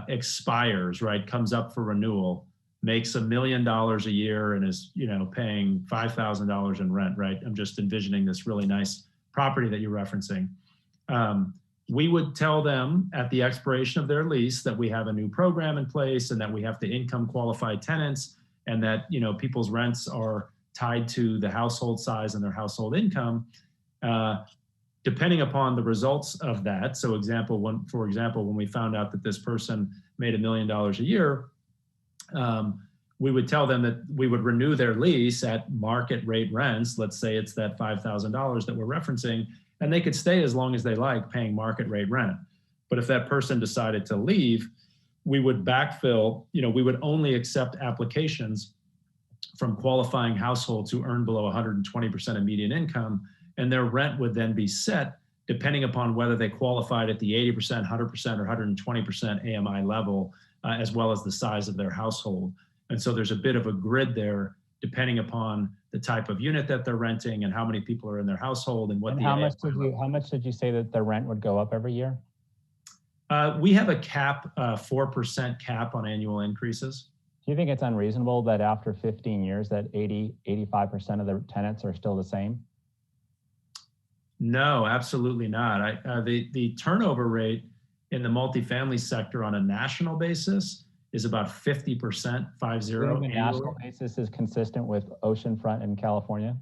[SPEAKER 19] expires, right, comes up for renewal, makes $1 million a year and is, paying $5,000 in rent, right? I'm just envisioning this really nice property that you're referencing. We would tell them at the expiration of their lease that we have a new program in place and that we have to income qualify tenants, and that, people's rents are tied to the household size and their household income. Depending upon the results of that. So for example, when we found out that this person made $1 million a year, we would tell them that we would renew their lease at market rate rents. Let's say it's that $5,000 that we're referencing, and they could stay as long as they like paying market rate rent. But if that person decided to leave, we would backfill, we would only accept applications from qualifying households who earn below 120% of median income, and their rent would then be set depending upon whether they qualified at the 80%, 100%, or 120% AMI level, as well as the size of their household. And so there's a bit of a grid there depending upon the type of unit that they're renting and how many people are in their household and what
[SPEAKER 12] how much did you say that the rent would go up every year?
[SPEAKER 19] We have a cap, 4% cap on annual increases.
[SPEAKER 12] Do you think it's unreasonable that after 15 years that 85% of the tenants are still the same?
[SPEAKER 19] No, absolutely not. The turnover rate in the multifamily sector on a national basis is about 50%, 50.
[SPEAKER 12] The national basis is consistent with oceanfront in California?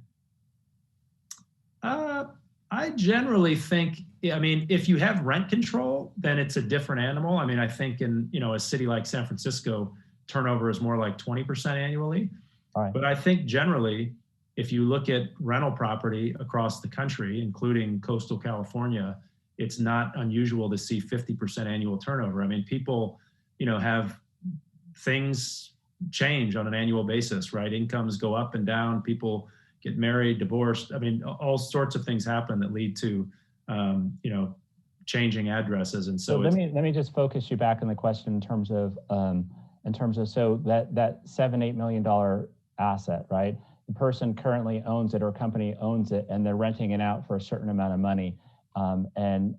[SPEAKER 19] I generally think, if you have rent control, then it's a different animal. I think in, a city like San Francisco, turnover is more like 20% annually.
[SPEAKER 12] All right.
[SPEAKER 19] But I think generally, if you look at rental property across the country, including coastal California, it's not unusual to see 50% annual turnover. People, have things change on an annual basis, right? Incomes go up and down, people get married, divorced. All sorts of things happen that lead to, changing addresses. And so
[SPEAKER 12] let me just focus you back on the question in terms of so that $7-8 million asset, right? The person currently owns it or a company owns it and they're renting it out for a certain amount of money. And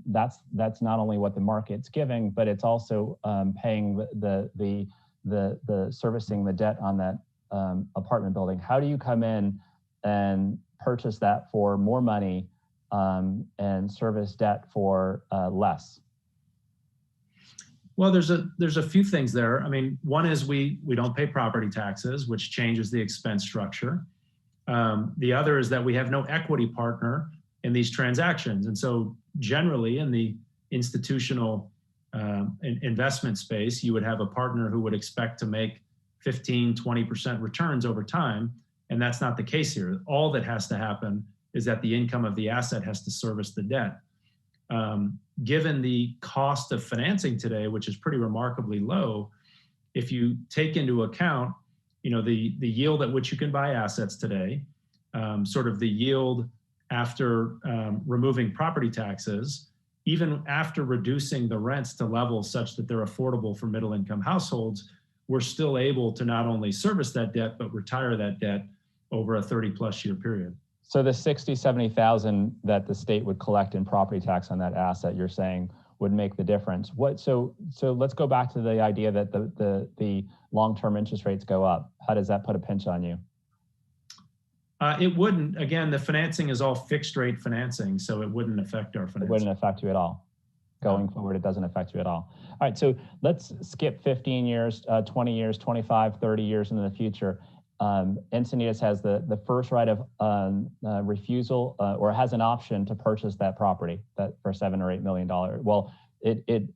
[SPEAKER 12] that's not only what the market's giving, but it's also paying the servicing the debt on that apartment building. How do you come in and purchase that for more money and service debt for less?
[SPEAKER 19] Well, there's a few things there. One is we don't pay property taxes, which changes the expense structure. The other is that we have no equity partner in these transactions. And so generally in the institutional investment space, you would have a partner who would expect to make 15, 20% returns over time. And that's not the case here. All that has to happen is that the income of the asset has to service the debt. Given the cost of financing today, which is pretty remarkably low, if you take into account, the yield at which you can buy assets today, sort of the yield after removing property taxes, even after reducing the rents to levels such that they're affordable for middle income households, we're still able to not only service that debt, but retire that debt over a 30+ year period.
[SPEAKER 12] So the 60, 70,000 that the state would collect in property tax on that asset, you're saying would make the difference. So let's go back to the idea that the long-term interest rates go up. How does that put a pinch on you?
[SPEAKER 19] It wouldn't. Again, the financing is all fixed rate financing, so it wouldn't affect our financing.
[SPEAKER 12] It wouldn't affect you at all. Going forward, it doesn't affect you at all. All right, so let's skip 15 years, 20 years, 25, 30 years into the future. Encinitas has the first right of refusal or has an option to purchase that property for $7 or $8 million. Well, it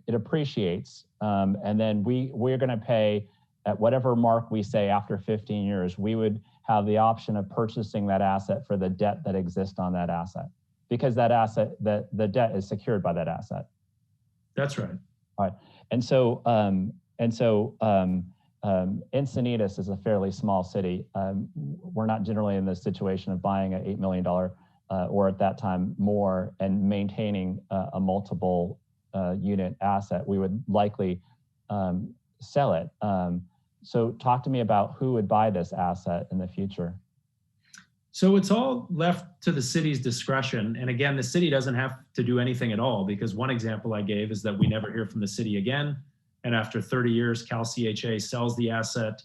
[SPEAKER 12] appreciates, and then we're going to pay at whatever mark we say after 15 years. We would have the option of purchasing that asset for the debt that exists on that asset, because that asset, the debt is secured by that asset.
[SPEAKER 19] That's right.
[SPEAKER 12] All right, and so Encinitas is a fairly small city. We're not generally in the situation of buying an $8 million or at that time more and maintaining a multiple unit asset, we would likely sell it. So talk to me about who would buy this asset in the future.
[SPEAKER 19] So it's all left to the city's discretion. And again, the city doesn't have to do anything at all, because one example I gave is that we never hear from the city again. And after 30 years, CalCHA sells the asset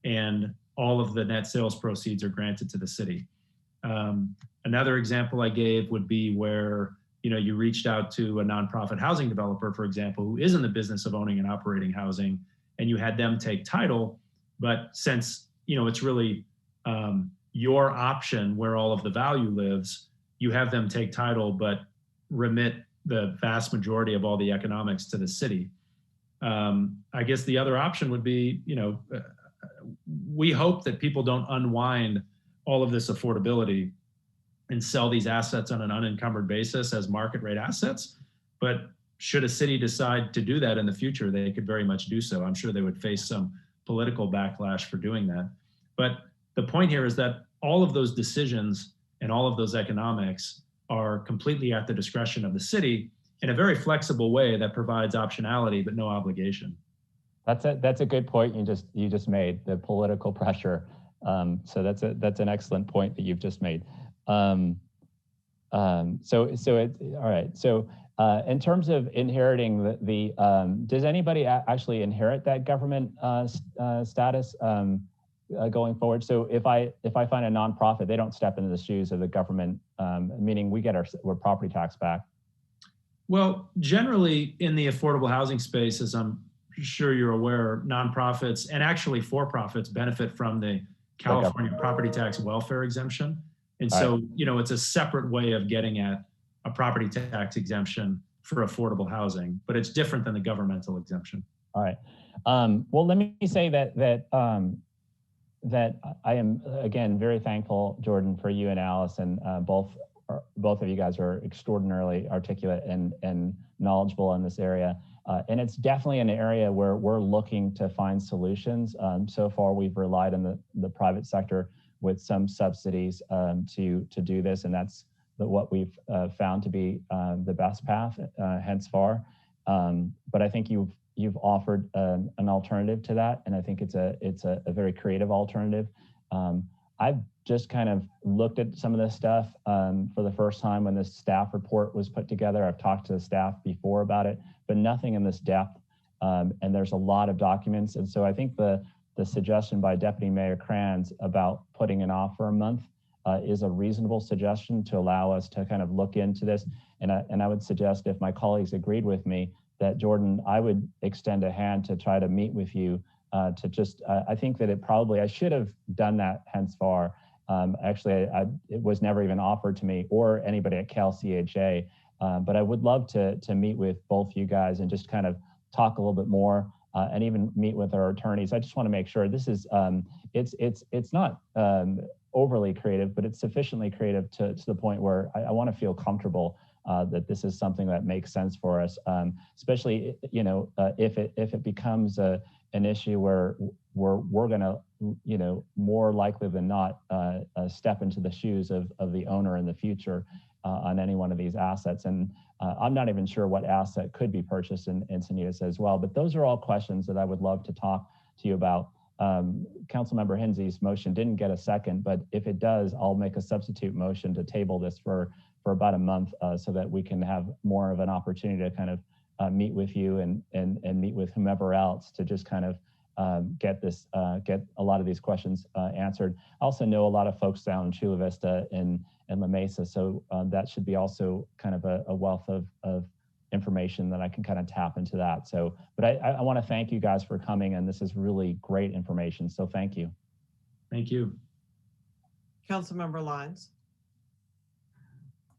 [SPEAKER 19] and all of the net sales proceeds are granted to the city. Another example I gave would be where you reached out to a nonprofit housing developer, for example, who is in the business of owning and operating housing, and you had them take title. But since it's really your option where all of the value lives, you have them take title, but remit the vast majority of all the economics to the city. I guess the other option would be, we hope that people don't unwind all of this affordability and sell these assets on an unencumbered basis as market rate assets. But should a city decide to do that in the future, they could very much do so. I'm sure they would face some political backlash for doing that. But the point here is that all of those decisions and all of those economics are completely at the discretion of the city in a very flexible way that provides optionality but no obligation.
[SPEAKER 12] That's a good point you just made, the political pressure. So that's an excellent point that you've just made. All right. So in terms of inheriting does anybody actually inherit that government status going forward? So if I find a nonprofit, they don't step into the shoes of the government, meaning we get our property tax back.
[SPEAKER 19] Well, generally in the affordable housing space, as I'm sure you're aware, nonprofits and actually for-profits benefit from the California property tax welfare exemption. And so, it's a separate way of getting at a property tax exemption for affordable housing, but it's different than the governmental exemption.
[SPEAKER 12] All right. Well, let me say that I am, again, very thankful, Jordan, for you and Allison. Both of you guys are extraordinarily articulate and knowledgeable in this area. And it's definitely an area where we're looking to find solutions. So far, we've relied on the private sector with some subsidies to do this, and that's what we've found to be the best path hence far. But I think you've offered an alternative to that, and I think it's a very creative alternative. I've just kind of looked at some of this stuff for the first time when this staff report was put together. I've talked to the staff before about it, but nothing in this depth. And there's a lot of documents. And so I think the suggestion by Deputy Mayor Kranz about putting it off for a month is a reasonable suggestion to allow us to kind of look into this. And I would suggest, if my colleagues agreed with me, that Jordan, I would extend a hand to try to meet with you to just, I think that I should have done that hence far. Actually, it was never even offered to me or anybody at CalCHA, but I would love to meet with both you guys and just kind of talk a little bit more and even meet with our attorneys. I just want to make sure this is, it's not overly creative, but it's sufficiently creative to the point where I want to feel comfortable that this is something that makes sense for us, especially, if it becomes an issue where we're going to, more likely than not, step into the shoes of the owner in the future on any one of these assets. And I'm not even sure what asset could be purchased in Encinitas as well. But those are all questions that I would love to talk to you about. Councilmember Hinzi's motion didn't get a second, but if it does, I'll make a substitute motion to table this for about a month so that we can have more of an opportunity to kind of meet with you and meet with whomever else to just kind of get a lot of these questions answered. I also know a lot of folks down in Chula Vista and La Mesa, so that should be also kind of a wealth of information that I can kind of tap into that. So, but I want to thank you guys for coming, and this is really great information. So thank you.
[SPEAKER 19] Thank you.
[SPEAKER 1] Councilmember Lyons.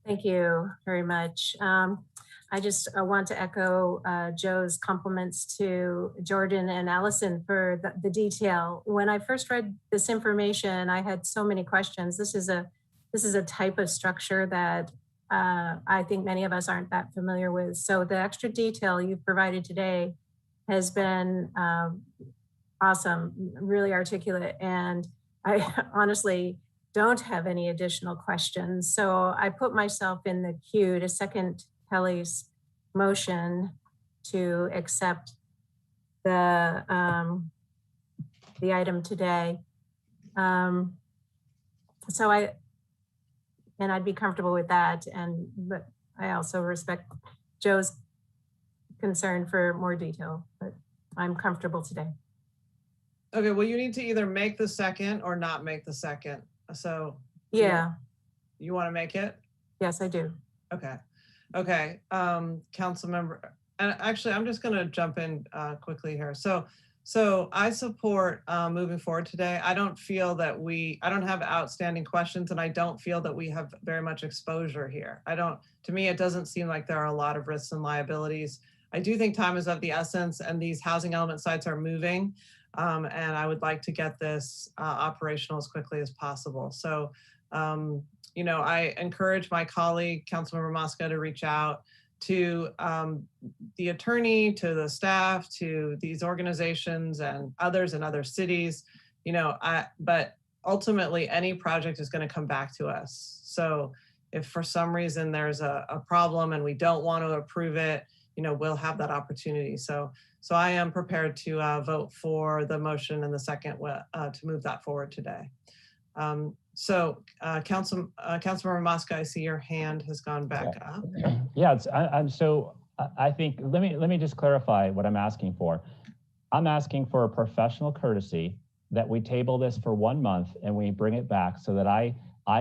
[SPEAKER 3] Thank you very much. I just want to echo Joe's compliments to Jordan and Allison for the detail. When I first read this information, I had so many questions. This is a type of structure that I think many of us aren't that familiar with. So the extra detail you've provided today has been awesome, really articulate. And I honestly don't have any additional questions. So I put myself in the queue to second Kelly's motion to accept the item today. So I'd be comfortable with that. But I also respect Joe's concern for more detail, but I'm comfortable today.
[SPEAKER 1] Okay, well, you need to either make the second or not make the second. So
[SPEAKER 3] Yeah.
[SPEAKER 1] You want to make it?
[SPEAKER 3] Yes, I do.
[SPEAKER 1] Okay. Okay. Council member, and actually, I'm just going to jump in quickly here. So I support moving forward today. I don't feel that I don't have outstanding questions, and I don't feel that we have very much exposure here. To me, it doesn't seem like there are a lot of risks and liabilities. I do think time is of the essence, and these housing element sites are moving. And I would like to get this operational as quickly as possible. So, you know, I encourage my colleague, Councilmember Mosca, to reach out to the attorney, to the staff, to these organizations and others in other cities, you know, but ultimately any project is going to come back to us. So if for some reason there's a problem and we don't want to approve it, you know, we'll have that opportunity. So I am prepared to vote for the motion and the second to move that forward today. Councilmember Mosca, I see your hand has gone back up.
[SPEAKER 12] Yeah, I think, let me just clarify what I'm asking for. I'm asking for a professional courtesy that we table this for 1 month and we bring it back so that I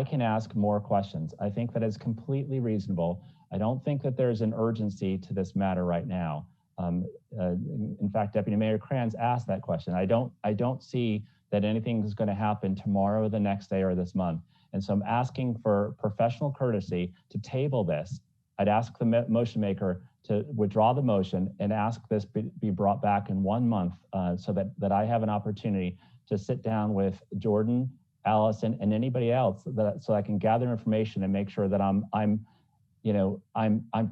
[SPEAKER 12] can ask more questions. I think that is completely reasonable. I don't think that there's an urgency to this matter right now. In fact, Deputy Mayor Kranz asked that question. I don't see that anything is going to happen tomorrow, the next day, or this month. And so I'm asking for professional courtesy to table this. I'd ask the motion maker to withdraw the motion and ask this be brought back in 1 month so that I have an opportunity to sit down with Jordan, Allison, and anybody else so I can gather information and make sure that I'm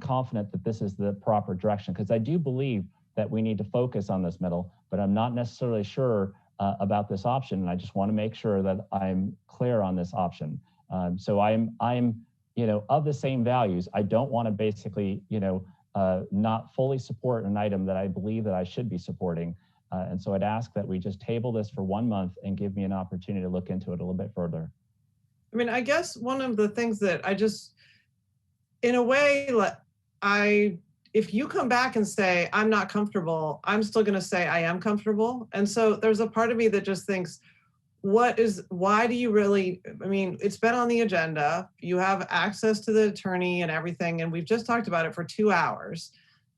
[SPEAKER 12] confident that this is the proper direction, because I do believe that we need to focus on this middle, but I'm not necessarily sure about this option, and I just want to make sure that I'm clear on this option. So I'm of the same values. I don't want to basically not fully support an item that I believe that I should be supporting, and so I'd ask that we just table this for 1 month and give me an opportunity to look into it a little bit further.
[SPEAKER 1] I mean, I guess one of the things that I just, in a way, if you come back and say, I'm not comfortable, I'm still going to say I am comfortable. And so there's a part of me that just thinks, why do you really, I mean, it's been on the agenda. You have access to the attorney and everything, and we've just talked about it for 2 hours.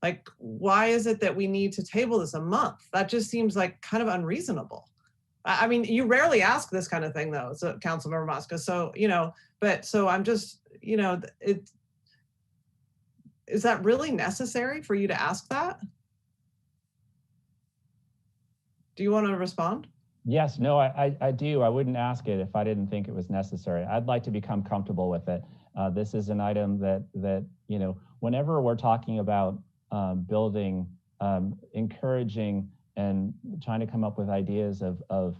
[SPEAKER 1] Like, why is it that we need to table this a month? That just seems like kind of unreasonable. I mean, you rarely ask this kind of thing though, so Councilmember Mosca. So, so I'm just, is that really necessary for you to ask that? Do you want to respond?
[SPEAKER 12] Yes, no, I do. I wouldn't ask it if I didn't think it was necessary. I'd like to become comfortable with it. This is an item that whenever we're talking about building, encouraging and trying to come up with ideas of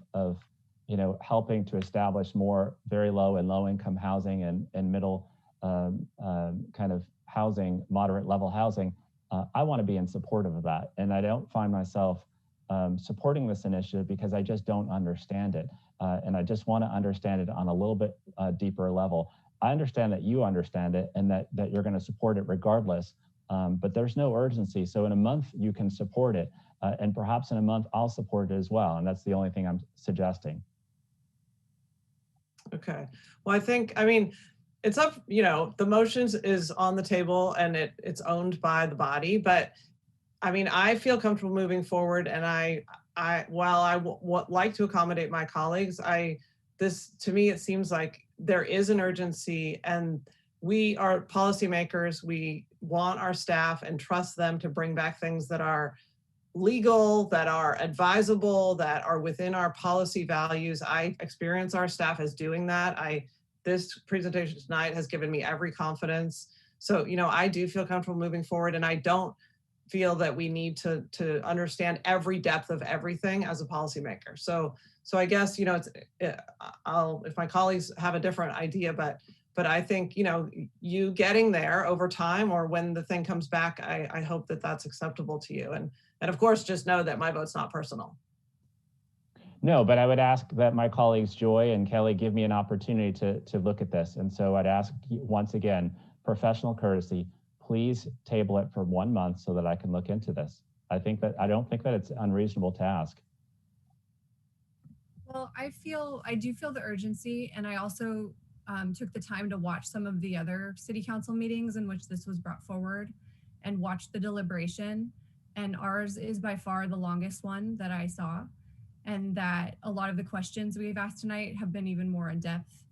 [SPEAKER 12] helping to establish more very low and low income housing and middle kind of housing, moderate level housing, I want to be in support of that. And I don't find myself supporting this initiative because I just don't understand it. And I just want to understand it on a little bit deeper level. I understand that you understand it and that you're going to support it regardless, but there's no urgency. So in a month, you can support it. And perhaps in a month, I'll support it as well. And that's the only thing I'm suggesting.
[SPEAKER 1] Okay. Well, I mean, it's up, the motions is on the table and it's owned by the body, but I mean, I feel comfortable moving forward, and while I would like to accommodate my colleagues, to me, it seems like there is an urgency, and we are policymakers. We want our staff and trust them to bring back things that are legal, that are advisable, that are within our policy values. I experience our staff as doing that. This presentation tonight has given me every confidence. So, I do feel comfortable moving forward, and I don't feel that we need to understand every depth of everything as a policymaker. So I guess, if my colleagues have a different idea, but But I think, you know, you getting there over time or when the thing comes back, I hope that that's acceptable to you. And of course, just know that my vote's not personal.
[SPEAKER 12] No, but I would ask that my colleagues Joy and Kelly give me an opportunity to look at this. And so I'd ask once again, professional courtesy, please table it for 1 month so that I can look into this. I don't think that it's unreasonable to ask.
[SPEAKER 13] Well, I do feel the urgency, and I also took the time to watch some of the other city council meetings in which this was brought forward and watch the deliberation. And ours is by far the longest one that I saw. And that a lot of the questions we've asked tonight have been even more in depth.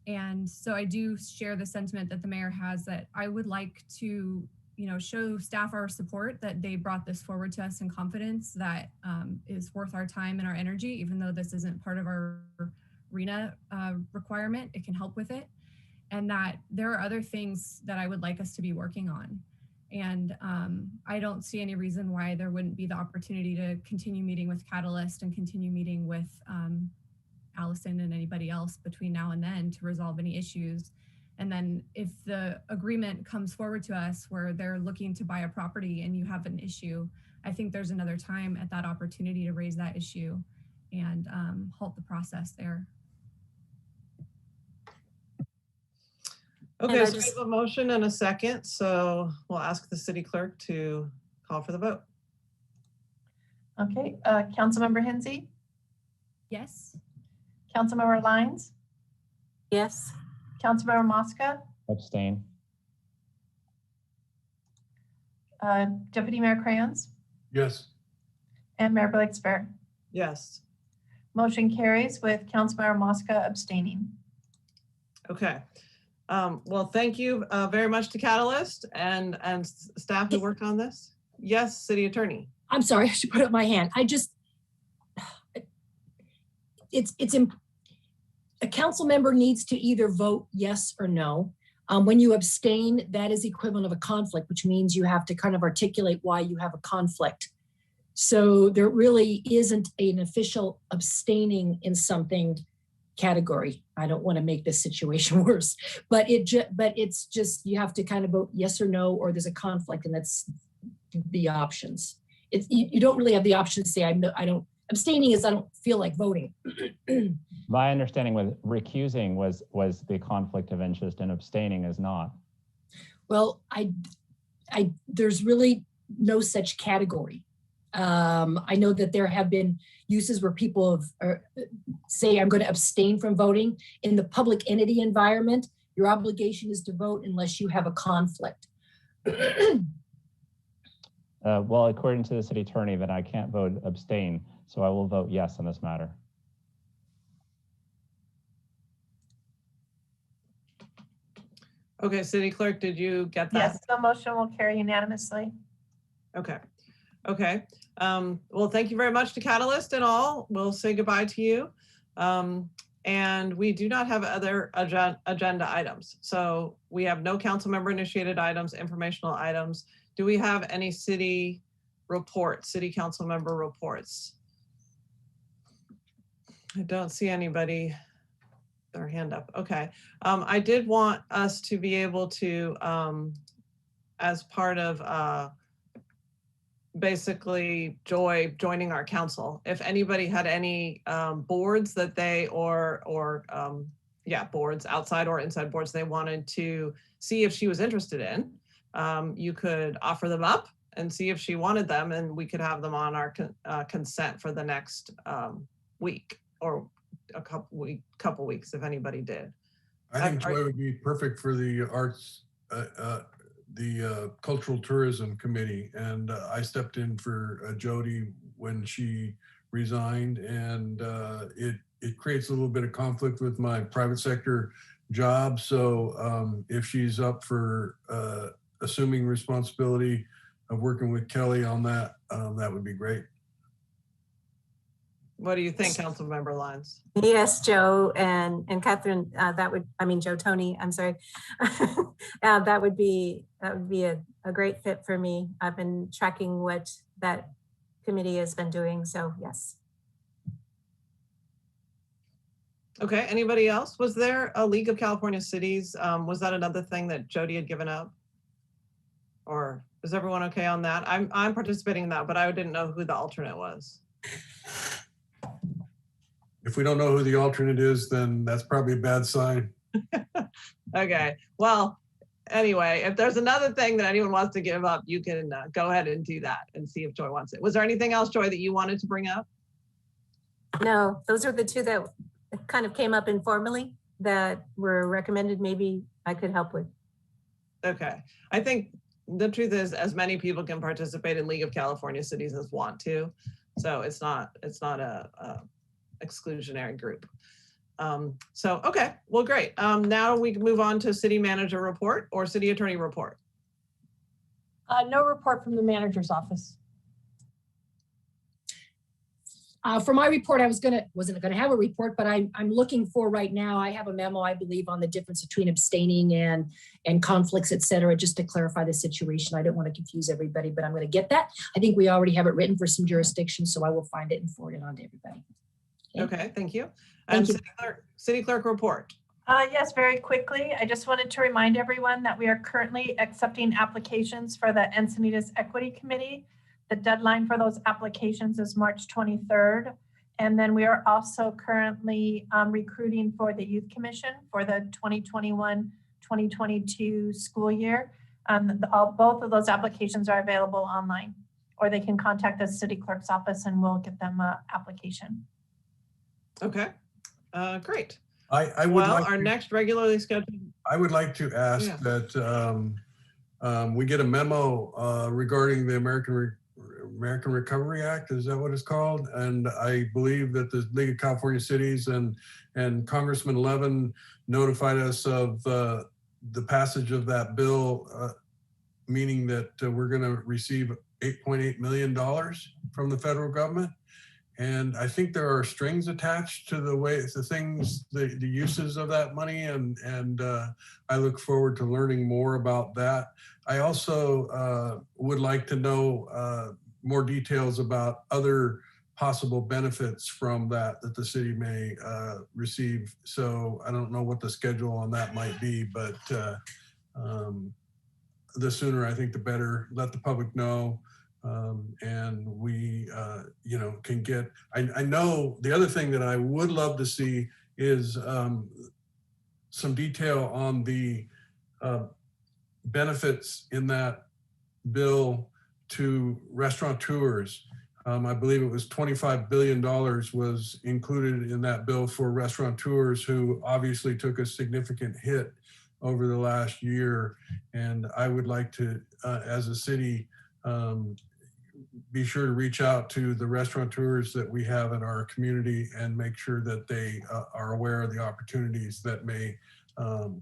[SPEAKER 13] And so I do share the sentiment that the mayor has, that I would like to, you know, show staff our support, that they brought this forward to us in confidence that is worth our time and our energy, even though this isn't part of our RENA requirement, it can help with it. And that there are other things that I would like us to be working on. And I don't see any reason why there wouldn't be the opportunity to continue meeting with Catalyst and continue meeting with Allison and anybody else between now and then to resolve any issues. And then if the agreement comes forward to us where they're looking to buy a property and you have an issue, I think there's another time at that opportunity to raise that issue and halt the process there.
[SPEAKER 1] Okay, so we have a motion and a second, so we'll ask the city clerk to call for the vote.
[SPEAKER 2] Okay, Councilmember Hinzi,
[SPEAKER 13] Yes.
[SPEAKER 2] Councilmember Lyons,
[SPEAKER 3] Yes.
[SPEAKER 2] Councilmember Mosca,
[SPEAKER 12] Abstain.
[SPEAKER 2] Deputy Mayor Crayons,
[SPEAKER 14] Yes.
[SPEAKER 2] and Mayor Blakespear.
[SPEAKER 1] Yes.
[SPEAKER 2] Motion carries with Councilmember Mosca abstaining.
[SPEAKER 1] Okay. Well, thank you very much to Catalyst and staff who worked on this. Yes, City Attorney.
[SPEAKER 21] I'm sorry, I should put up my hand. A council member needs to either vote yes or no. When you abstain, that is equivalent of a conflict, which means you have to kind of articulate why you have a conflict. So there really isn't an official abstaining in something category. I don't want to make this situation worse, but it's just, you have to kind of vote yes or no, or there's a conflict, and that's the options. You don't really have the option to say, I don't, abstaining is I don't feel like voting.
[SPEAKER 12] My understanding with recusing was the conflict of interest, and abstaining is not.
[SPEAKER 21] Well, there's really no such category. I know that there have been uses where people say, I'm going to abstain from voting. In the public entity environment, your obligation is to vote unless you have a conflict.
[SPEAKER 12] Well, according to the city attorney, then I can't vote abstain, so I will vote yes on this matter.
[SPEAKER 1] Okay, City Clerk, did you get that?
[SPEAKER 2] Yes, the motion will carry unanimously.
[SPEAKER 1] Okay. Okay. Well, thank you very much to Catalyst and all. We'll say goodbye to you. And we do not have other agenda items. So we have no council member initiated items, informational items. Do we have any city reports, city council member reports? I don't see anybody, their hand up. Okay. I did want us to be able to, as part of basically Joy joining our council, if anybody had any boards that they boards, outside or inside boards they wanted to see if she was interested in, you could offer them up and see if she wanted them, and we could have them on our consent for the next week or a couple weeks if anybody did.
[SPEAKER 14] I think Joy would be perfect for the arts, the cultural tourism committee, and I stepped in for Jody when she resigned, and it creates a little bit of conflict with my private sector job. So if she's up for assuming responsibility of working with Kelly on that, that would be great.
[SPEAKER 1] What do you think, Councilmember Lyons?
[SPEAKER 3] Yes, Joe and Catherine, Joe Tony, I'm sorry. That would be a great fit for me. I've been tracking what that committee has been doing, so yes.
[SPEAKER 1] Okay, anybody else? Was there a League of California Cities? Was that another thing that Jody had given up? Or is everyone okay on that? I'm participating in that, but I didn't know who the alternate was.
[SPEAKER 14] If we don't know who the alternate is, then that's probably a bad sign.
[SPEAKER 1] Okay, well, anyway, if there's another thing that anyone wants to give up, you can go ahead and do that and see if Joy wants it. Was there anything else, Joy, that you wanted to bring up?
[SPEAKER 3] No, those are the two that kind of came up informally that were recommended. Maybe I could help with.
[SPEAKER 1] Okay, I think the truth is as many people can participate in League of California Cities as want to. So it's not a exclusionary group. So, okay, well, great. Now we can move on to city manager report or city attorney report.
[SPEAKER 5] No report from the manager's office.
[SPEAKER 21] For my report, wasn't gonna have a report, but I'm looking for right now. I have a memo, I believe, on the difference between abstaining and conflicts, et cetera, just to clarify the situation. I don't want to confuse everybody, but I'm going to get that. I think we already have it written for some jurisdictions, so I will find it and forward it on to everybody.
[SPEAKER 1] Okay, thank you. And city clerk report.
[SPEAKER 2] Yes, very quickly. I just wanted to remind everyone that we are currently accepting applications for the Encinitas Equity Committee. The deadline for those applications is March 23rd. And then we are also currently recruiting for the Youth Commission for the 2021-2022 school year. Both of those applications are available online, or they can contact the city clerk's office and we'll get them an application.
[SPEAKER 1] Okay, great.
[SPEAKER 14] I would like
[SPEAKER 1] our next regularly scheduled.
[SPEAKER 14] I would like to ask that we get a memo regarding the American Recovery Act. Is that what it's called? And I believe that the League of California Cities and Congressman Levin notified us of the passage of that bill, meaning that we're going to receive $8.8 million from the federal government. And I think there are strings attached to the uses of that money. And I look forward to learning more about that. I also would like to know more details about other possible benefits from that the city may receive. So I don't know what the schedule on that might be, but the sooner I think the better. Let the public know. And we, can get, I know the other thing that I would love to see is some detail on the benefits in that bill to restaurateurs. I believe it was $25 billion was included in that bill for restaurateurs who obviously took a significant hit over the last year. And I would like to, as a city, be sure to reach out to the restaurateurs that we have in our community and make sure that they are aware of the opportunities that may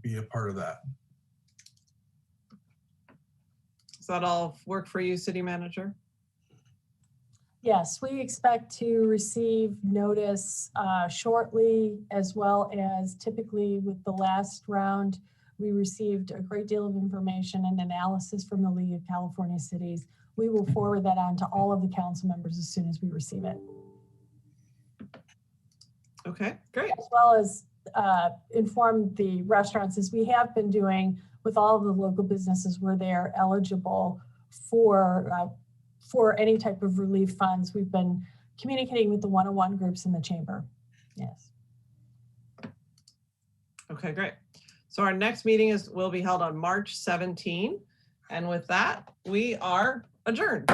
[SPEAKER 14] be a part of that.
[SPEAKER 1] Does that all work for you, city manager?
[SPEAKER 5] Yes, we expect to receive notice shortly, as well as typically with the last round, we received a great deal of information and analysis from the League of California Cities. We will forward that on to all of the council members as soon as we receive it.
[SPEAKER 1] Okay, great.
[SPEAKER 5] As well as inform the restaurants, as we have been doing with all of the local businesses where they are eligible for any type of relief funds. We've been communicating with the one-on-one groups in the chamber. Yes.
[SPEAKER 1] Okay, great. So our next meeting will be held on March 17. And with that, we are adjourned.